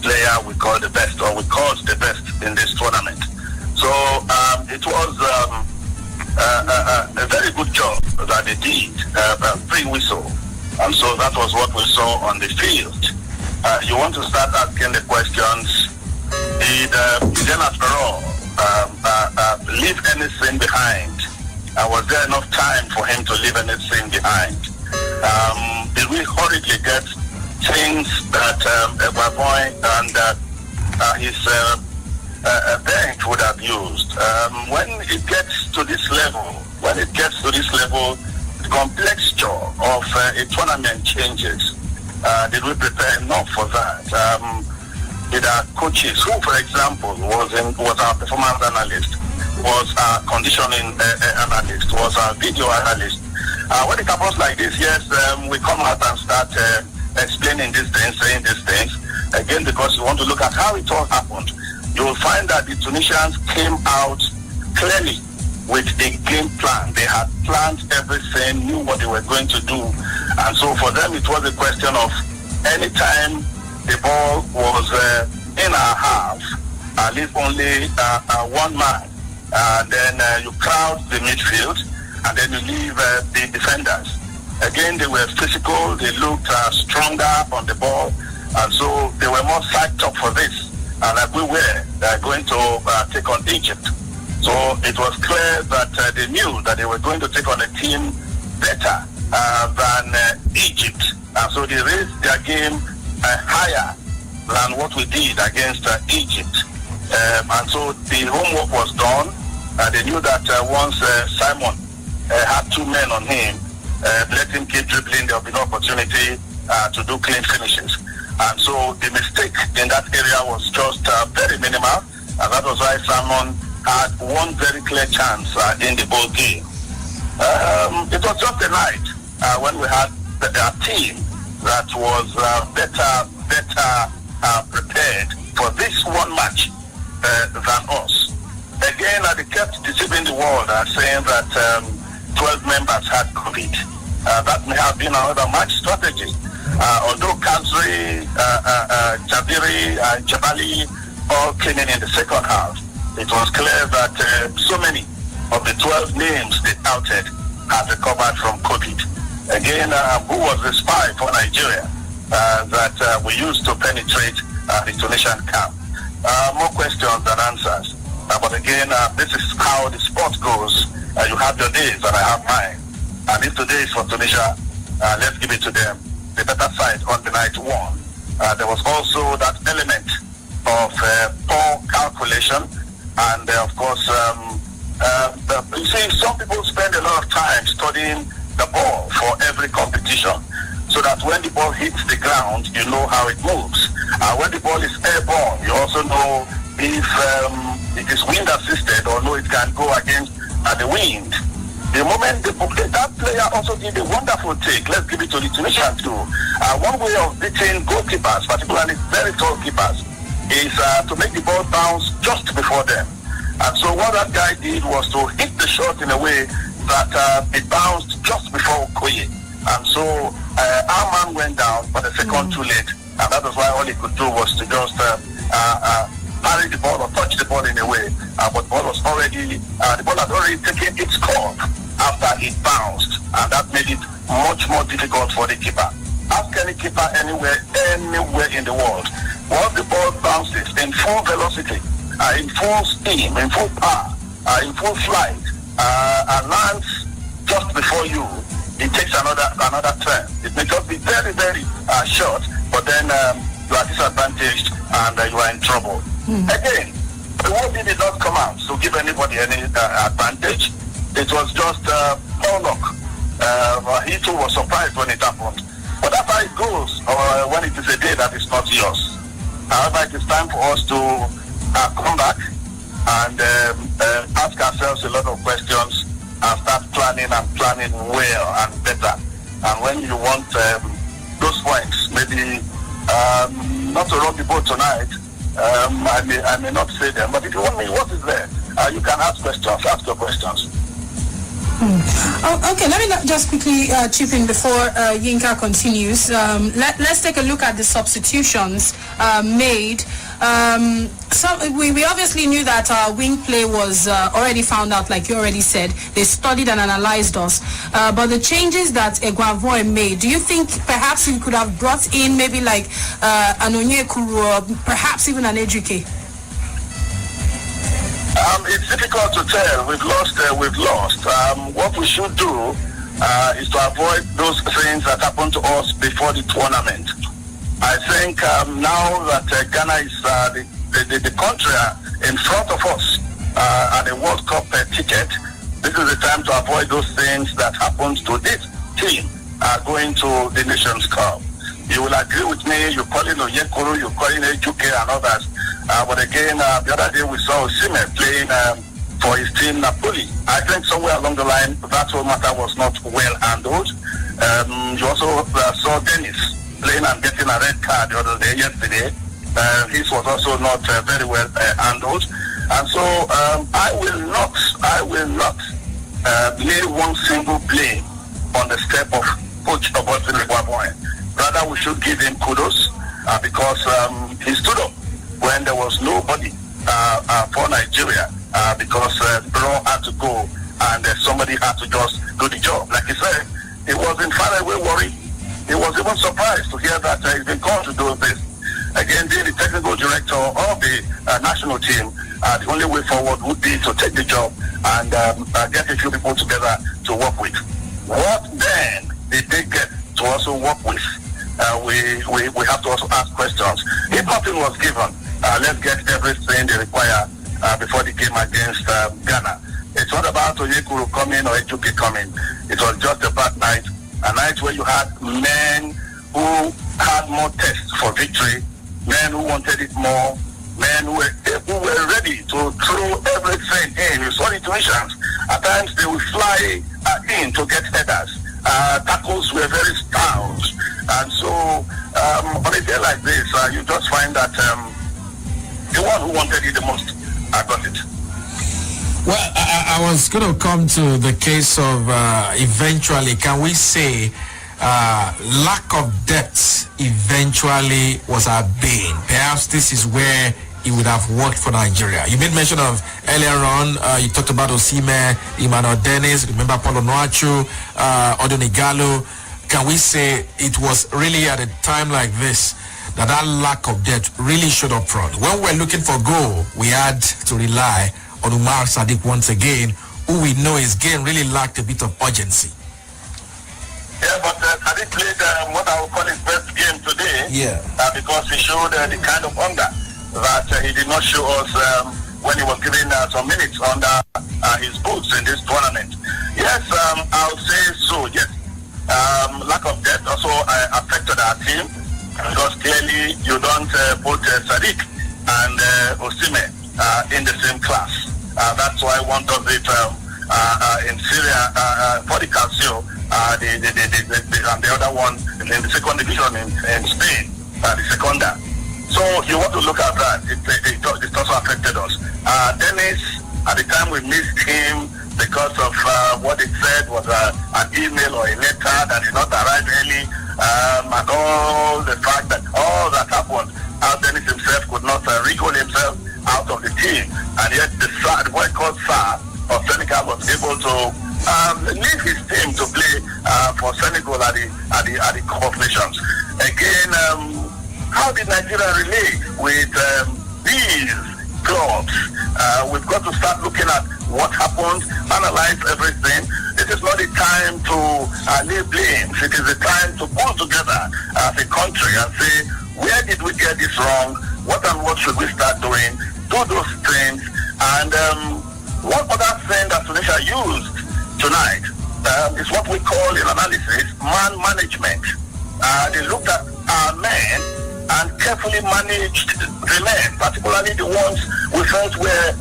player we call the best, or we called the best in this tournament. So it was a very good job that they did pre-whistle. And so that was what we saw on the field. You want to start asking the questions, did after all leave anything behind? Was there enough time for him to leave anything behind? Did we hurriedly get things that Ebaboy and his bench would have used? When it gets to this level, the complexity of a tournament changes. Did we prepare enough for that? Did our coaches, who for example was our performance analyst, was our conditioning analyst, was our video analyst, when it happens like this, yes, we come out and start explaining these things, saying these things, again because you want to look at how it all happened. You will find that the Tunisians came out clearly with a game plan. They had planned everything, knew what they were going to do. And so for them, it was a question of any time the ball was in our half, leave only 1 man. Then you crowd the midfield, and then you leave the defenders. Again, they were physical, they looked stronger on the ball, and so they were more psyched up for this. Like we were going to take on Egypt. So it was clear that they knew that they were going to take on a team better than Egypt. So they raised their game higher than what we did against Egypt. And so the homework was done. They knew that once Simon had 2 men on him, let him keep dribbling, there will be no opportunity to do clean finishes. And so the mistake in that area was just very minimal, and that was why Simon had 1 very clear chance in the whole game. It was just a night when we had a team that was better prepared for this one match than us. Again, they kept deceiving the world saying that 12 members had COVID. That may have been another match strategy. Although Kazri, Jabiri, and Jabali all came in the second half, it was clear that so many of the 12 names they outed had recovered from COVID. Again, who was the spy for Nigeria that we used to penetrate the Tunisian camp? More questions than answers. But again, this is how the sport goes. You have your days and I have mine. And if today is for Tunisia, let's give it to them. The better side on the night one. There was also that element of poor calculation. And of course, you see, some people spend a lot of time studying the ball for every competition, so that when the ball hits the ground, you know how it moves. When the ball is airborne, you also know if it is wind assisted or no, it can go against the wind. The moment that player also did a wonderful take, let's give it to the Tunisians too. One way of beating goalkeepers, particularly very tall keepers, is to make the ball bounce just before them. And so what that guy did was to hit the shot in a way that it bounced just before Okoye. And so our man went down, but a second too late. And that was why all he could do was to just parry the ball or touch the ball in a way. But the ball had already taken its course after it bounced. And that made it much more difficult for the keeper. Ask any keeper anywhere in the world. Once the ball bounces in full velocity, in full steam, in full power, in full flight, and lands just before you, it takes another turn. It may just be very, very short, but then you are disadvantaged and you are in trouble. Again, the word did not come out to give anybody any advantage. It was just poor luck. He too was surprised when it happened. But that's how it goes when it is a day that is not yours. However, it is time for us to come back and ask ourselves a lot of questions and start planning well and better. And when you want those points, maybe not to rock the boat tonight, I may not say them, but if you want me, what is there? You can ask your questions. Okay, let me just quickly chip in before Yinka continues. Let's take a look at the substitutions made. So we obviously knew that our wing play was already found out, like you already said. They studied and analyzed us. But the changes that Eguavoy made, do you think perhaps we could have brought in maybe like an Onyekuru or perhaps even an Ejike? It's difficult to tell. We've lost. What we should do is to avoid those things that happened to us before the tournament. I think now that Ghana is the country in front of us at the World Cup ticket, this is the time to avoid those things that happened to this team going to the Nations Cup. You will agree with me. You call it Onyekuru, you call it Ejuke and others. But again, the other day we saw Osimhen playing for his team Napoli. I think somewhere along the line that whole matter was not well handled. You also saw Dennis playing and getting a red card the other day, yesterday. His was also not very well handled. And so I will not lay one single blame on the step of Coach Augustine Eguavoy. Rather, we should give him kudos because he stood up when there was nobody for Nigeria because Bro had to go and somebody had to just do the job. Like he said, he was in far away worried. He was even surprised to hear that he's been called to do this. Again, being the technical director of the national team, the only way forward would be to take the job and get a few people together to work with. What then did they get to also work with? We have to also ask questions. If nothing was given, let's get everything they require before the game against Ghana. It's not about Onyekuru coming or Ejuke coming. It was just a bad night. A night where you had men who had more taste for victory, men who wanted it more, men who were ready to throw everything in. You saw the Tunisians. At times they would fly in to get headers. Tackles were very stout. And so on a day like this, you just find that the one who wanted it the most got it. Well, I was going to come to the case of eventually, can we say lack of depth eventually was our bane. Perhaps this is where it would have worked for Nigeria. You made mention of earlier on, you talked about Osimhen, Emmanuel Dennis, remember Paulo Noachu, Odonigalo. Can we say it was really at a time like this that lack of depth really showed up front? When we're looking for goal, we had to rely on Umar Sadiq once again, who we know his game really lacked a bit of urgency. Yeah, but Sadiq played what I would call his best game today. Yeah. Because he showed the kind of hunger that he did not show us when he was given some minutes under his boots in this tournament. Yes, I would say so, yes. Lack of depth also affected our team because clearly you don't put Sadiq and Osimhen in the same class. That's why one does it in Syria for the Calcio, and the other one in the second division in Spain, the Secunda. So you want to look at that. It also affected us. Dennis, at the time we missed him because of what it said was an email or a letter that did not arrive early, and all the fact that all that happened, Dennis himself could not recall himself out of the team, and yet the boy called Sarr of Senegal was able to leave his team to play for Senegal at the Cup of Nations. Again, how did Nigeria relate with these clubs? We've got to start looking at what happened, analyze everything. It is not the time to lay blames. It is the time to pull together as a country and say, where did we get this wrong? What and what should we start doing? Do those things. And one other thing that Tunisia used tonight is what we call in analysis man management. They looked at our men and carefully managed the men, particularly the ones we felt were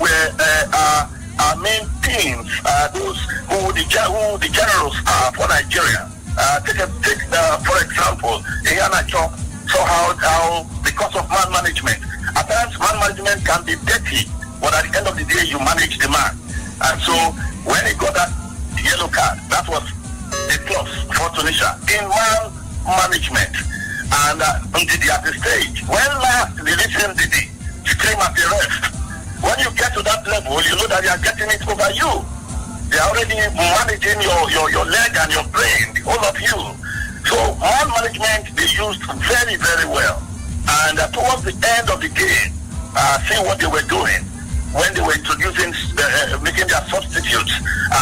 our main teams, those who the generals are for Nigeria. Take for example, Iheanacho saw how because of man management. At times man management can be dirty, but at the end of the day you manage the man. And so when he got that yellow card, that was a plus for Tunisia in man management. And at the stage, when last they listen to the scream at the ref, when you get to that level, you know that they are getting it over you. They are already managing your leg and your brain, all of you. So man management they used very, very well. And towards the end of the game, see what they were doing when they were introducing, making their substitutes,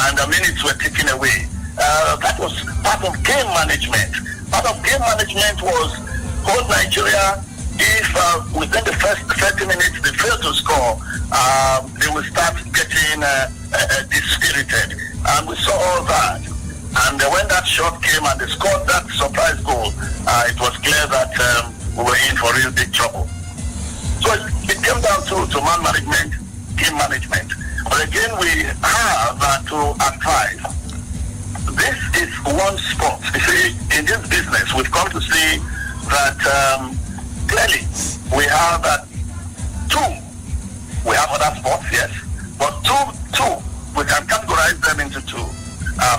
and the minutes were taken away. That was part of game management. Part of game management was hold Nigeria. If within the first 30 minutes they fail to score, they will start getting dispirited. And we saw all that. And when that shot came and they scored that surprise goal, it was clear that we were in for real big trouble. So it came down to man management, game management. But again, we have to advise. This is one sport. You see, in this business, we've come to see that clearly we have two. We have other sports, yes, but two. We can categorize them into two: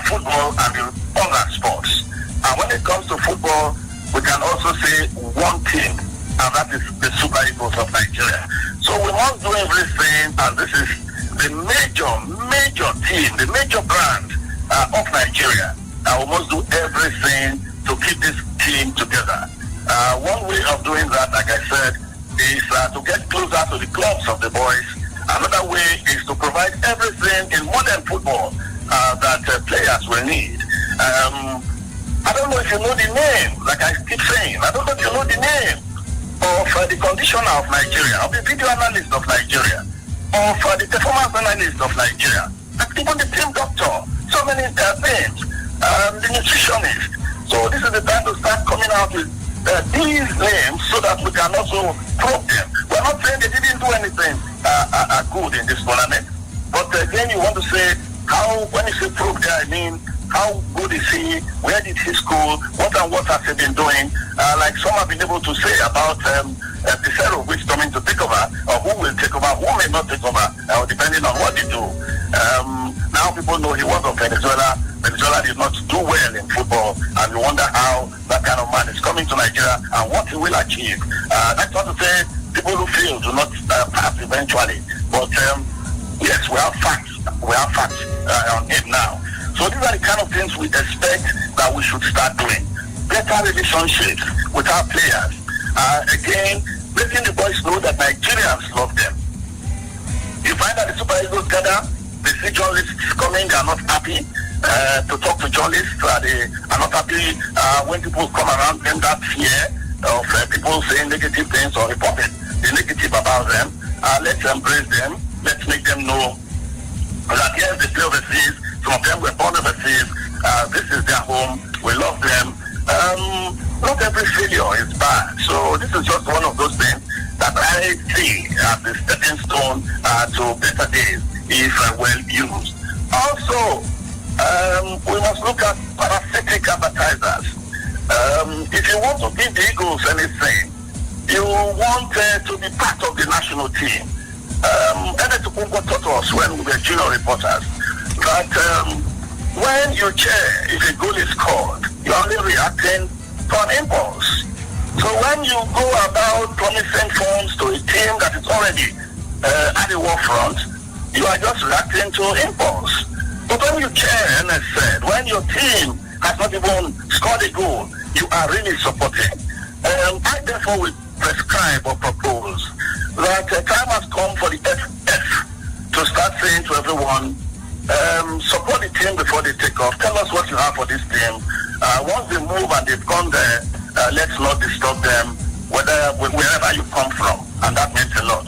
football and the other sports. And when it comes to football, we can also say one team, and that is the Super Eagles of Nigeria. So we must do everything, and this is the major team, the major brand of Nigeria. We must do everything to keep this team together. One way of doing that, like I said, is to get closer to the clubs of the boys. Another way is to provide everything in modern football that players will need. I don't know if you know the name, like I keep saying. I don't know if you know the name of the conditioner of Nigeria, of the video analyst of Nigeria, of the performance analyst of Nigeria, and even the team doctor. So many things. The nutritionist. So this is the time to start coming out with these names so that we can also probe them. We're not saying they didn't do anything good in this tournament, but again, you want to say how, when you say probe there, I mean how good is he, where did he school, what has he been doing, like some have been able to say about Pissarro, which is coming to take over, or who will take over, who may not take over, depending on what they do. Now people know he was of Venezuela, Venezuela did not do well in football, and you wonder how that kind of man is coming to Nigeria and what he will achieve. That's not to say people who fail do not pass eventually, but yes, we have facts. We have facts on it now. So these are the kind of things we expect that we should start doing. Better relationships with our players. Again, letting the boys know that Nigerians love them. You find that the Super Eagles gather, they see journalists coming, they are not happy to talk to journalists. They are not happy when people come around them, that fear of people saying negative things or reporting the negative about them. Let's embrace them. Let's make them know that yes, they play overseas. Some of them were born overseas. This is their home. We love them. Not every failure is bad. So this is just one of those things that I see as a stepping stone to better days if well used. Also, we must look at parasitic advertisers. If you want to give the Eagles anything, you want to be part of the national team. Ede Tupungo taught us when we were junior reporters that when you cheer if a goal is scored, you're only reacting to an impulse. So when you go about promising funds to a team that is already at the war front, you are just reacting to impulse. But when you cheer, and I said, when your team has not even scored a goal, you are really supporting. I therefore will prescribe or propose that time has come for the FF to start saying to everyone, support the team before they take off. Tell us what you have for this team. Once they move and they've gone there, let's not disturb them, wherever you come from. And that means a lot.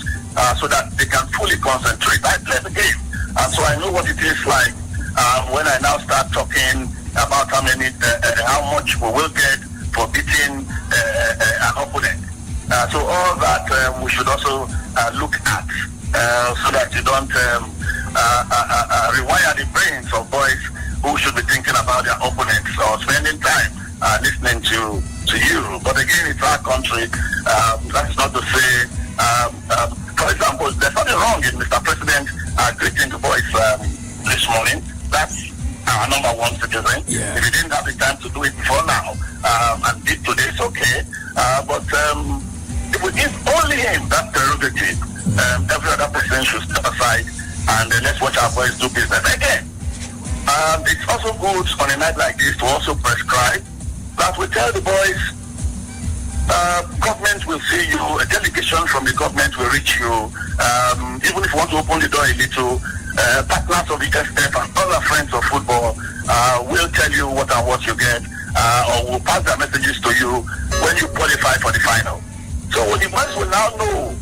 So that they can fully concentrate. I play the game. And so I know what it is like when I now start talking about how much we will get for beating an opponent. So all that we should also look at so that you don't rewire the brains of boys who should be thinking about their opponents or spending time listening to you. But again, it's our country. That's not to say, for example, there's nothing wrong in Mr. President greeting the boys this morning. That's our number one citizen. Yeah. If he didn't have the time to do it before now and did today, it's okay. But if we give only him that prerogative, every other person should step aside and let's watch our boys do business. Again, it's also good on a night like this to also prescribe that we tell the boys, government will see you, a delegation from the government will reach you, even if you want to open the door a little, partners of the FF and other friends of football will tell you what and what you get, or will pass their messages to you when you qualify for the final. So the boys will now know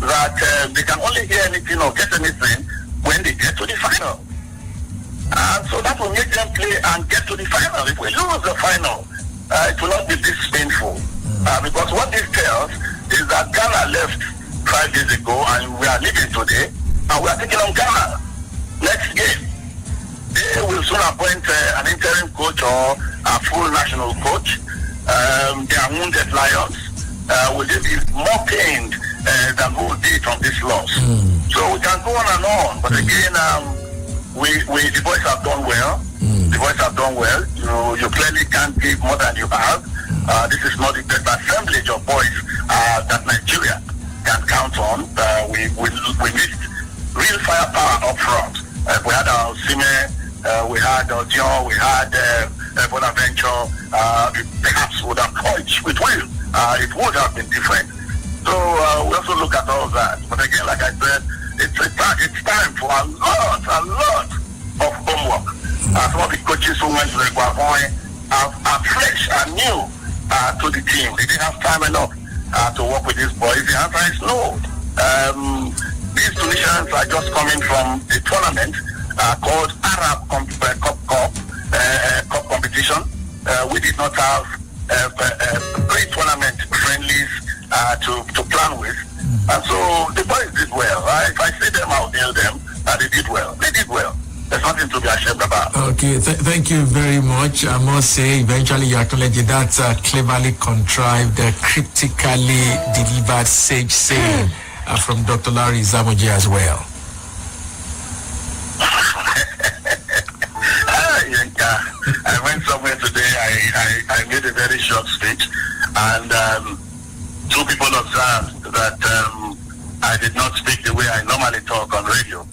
that they can only hear anything or get anything when they get to the final. So that will make them play and get to the final. If we lose the final, it will not be this painful. Because what this tells is that Ghana left 5 days ago and we are leaving today, and we are taking on Ghana next game. They will soon appoint an interim coach or a full national coach. They are wounded lions. Will they be more pained than who did from this loss? So we can go on and on, but again, the boys have done well. The boys have done well. You clearly can't give more than you have. This is not the best assemblage of boys that Nigeria can count on. We missed real firepower up front. We had our Sime, we had Dion, we had Bonaventure. Perhaps would have punched with will. It would have been different. So we also look at all that. But again, like I said, it's time for a lot of homework. Some of the coaches who went to the Guavon are fresh and new to the team. They didn't have time enough to work with these boys. The answer is no. These Tunisians are just coming from a tournament called Arab Cup competition. We did not have pre-tournament friendlies to plan with. And so the boys did well. If I see them, I'll hail them. They did well. They did well. There's nothing to be ashamed about. Okay, thank you very much. I must say, eventually you acknowledge that's a cleverly contrived, cryptically delivered sage saying from Dr. Larry Zamoji as well. I went somewhere today. I made a very short speech, and two people observed that I did not speak the way I normally talk on radio,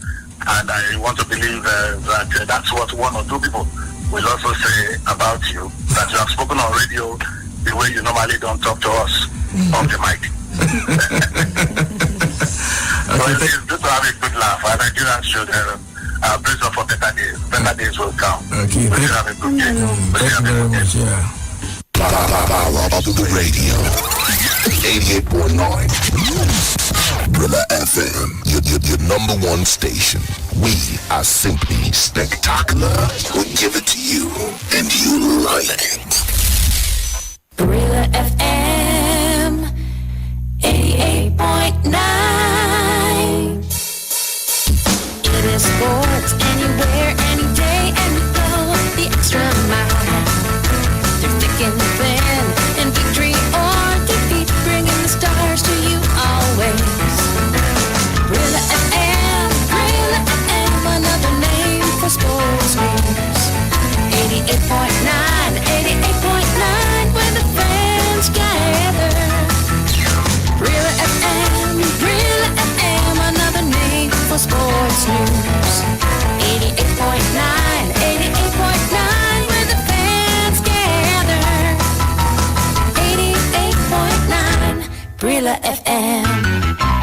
and I want to believe that that's what one or two people will also say about you, that you have spoken on radio the way you normally don't talk to us on the mic. So it's good to have a good laugh, and Nigerians should brace up for better days. Better days will come. Okay, we should have a good day. Thank you very much, yeah. The radio 88.9 Brila FM, your number one station. We are simply spectacular. We give it to you, and you like it. Brila FM 88.9. It is sports anywhere, any day, any go. The extra mile. They're thick and thin, in victory or defeat, bringing the stars to you always. Brila FM, another name for sports news. 88.9, 88.9, where the fans gather. Brila FM, another name for sports news. 88.9, 88.9, where the fans gather. 88.9, Brila FM.